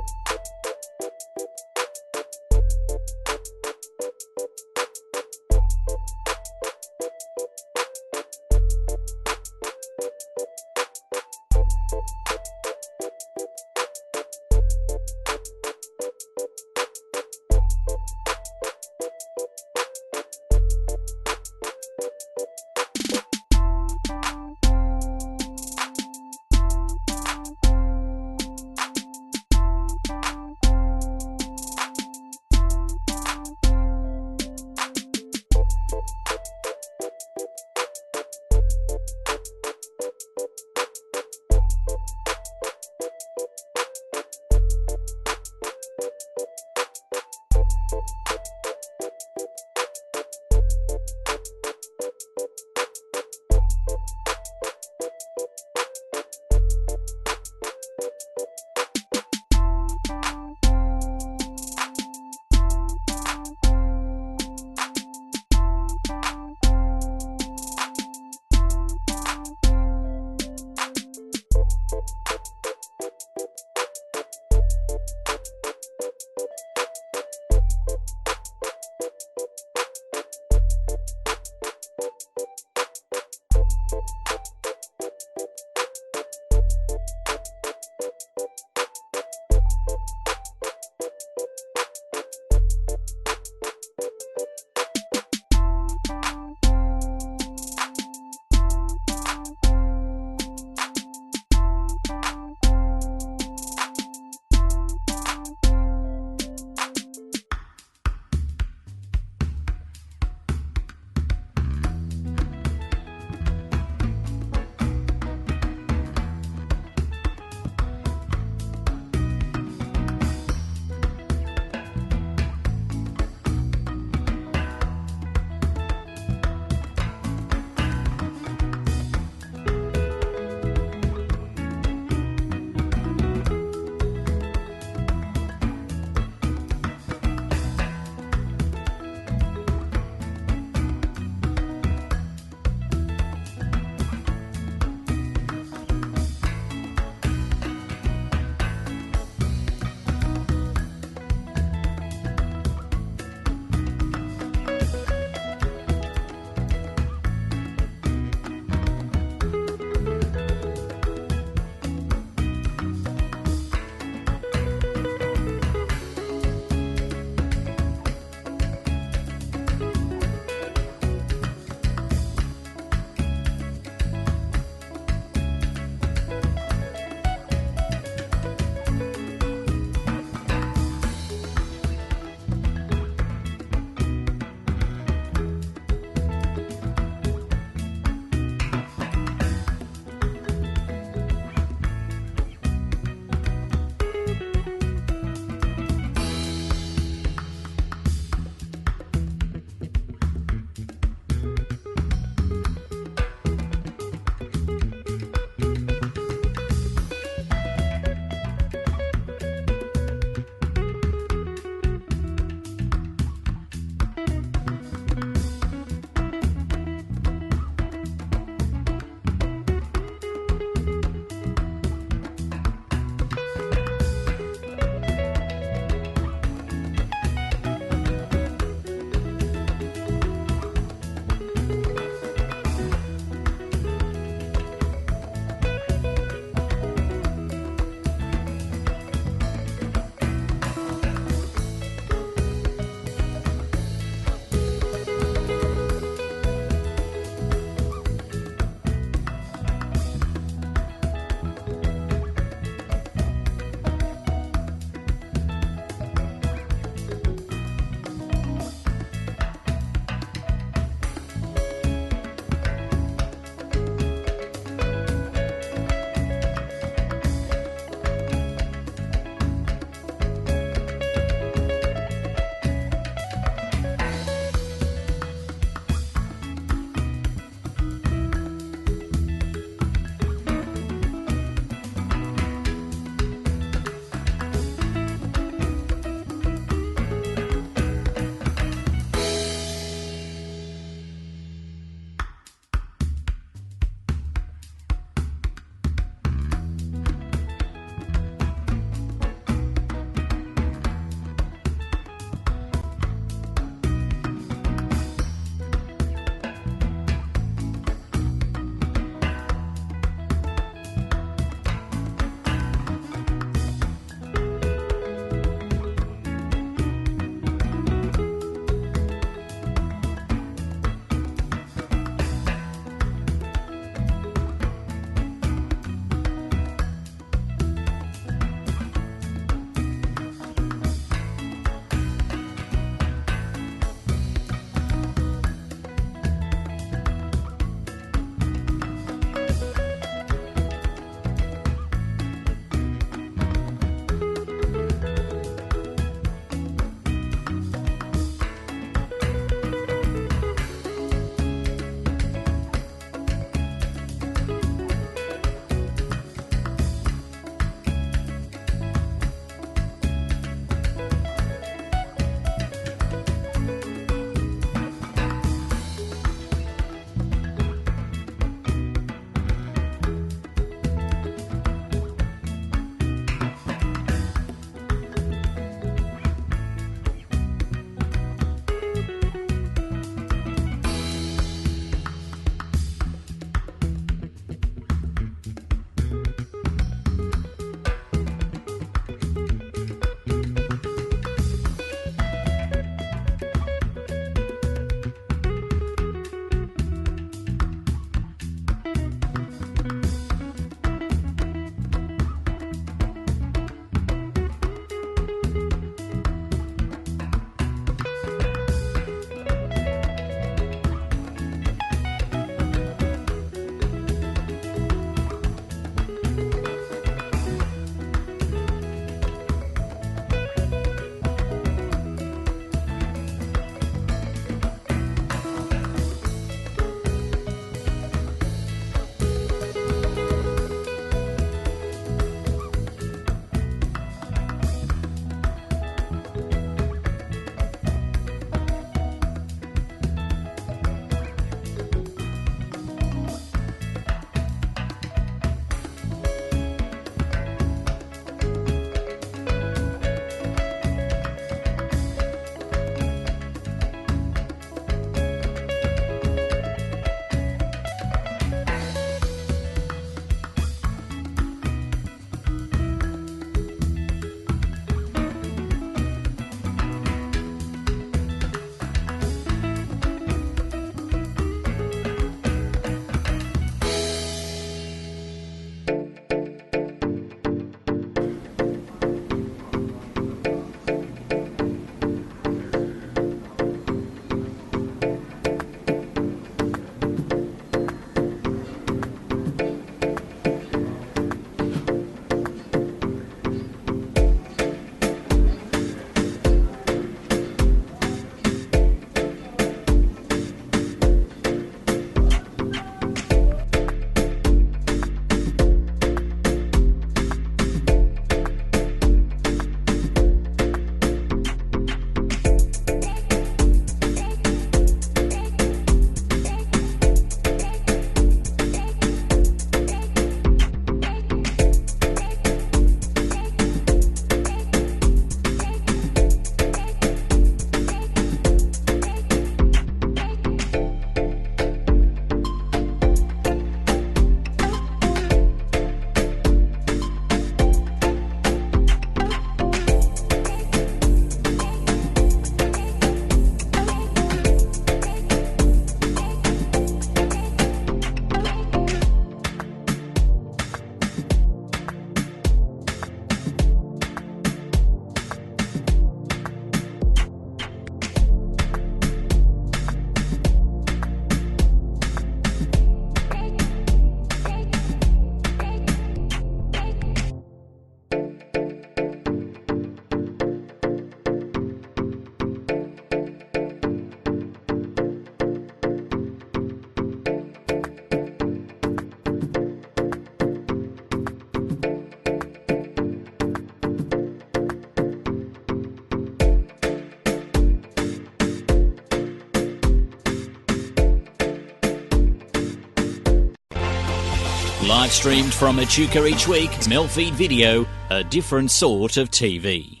Live streamed from Echuca each week, MELfeed.video, a different sort of TV.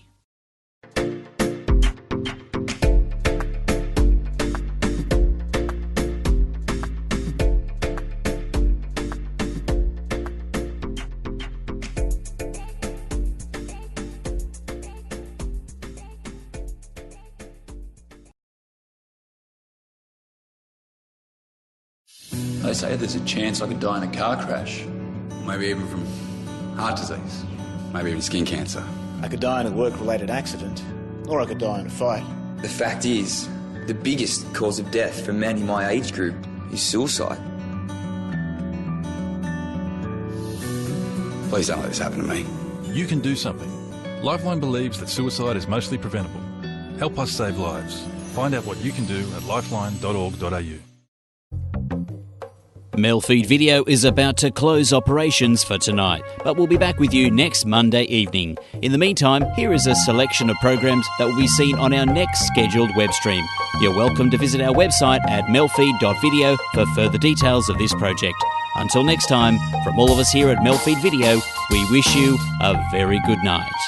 They say there's a chance I could die in a car crash, maybe even from heart disease, maybe even skin cancer. I could die in a work-related accident, or I could die in a fight. The fact is, the biggest cause of death for men in my age group is suicide. Please don't let this happen to me. You can do something. Lifeline believes that suicide is mostly preventable. Help us save lives. Find out what you can do at lifeline.org.au. MELfeed.video is about to close operations for tonight, but we'll be back with you next Monday evening. In the meantime, here is a selection of programs that will be seen on our next scheduled web stream. You're welcome to visit our website at MELfeed.video for further details of this project. Until next time, from all of us here at MELfeed.video, we wish you a very good night.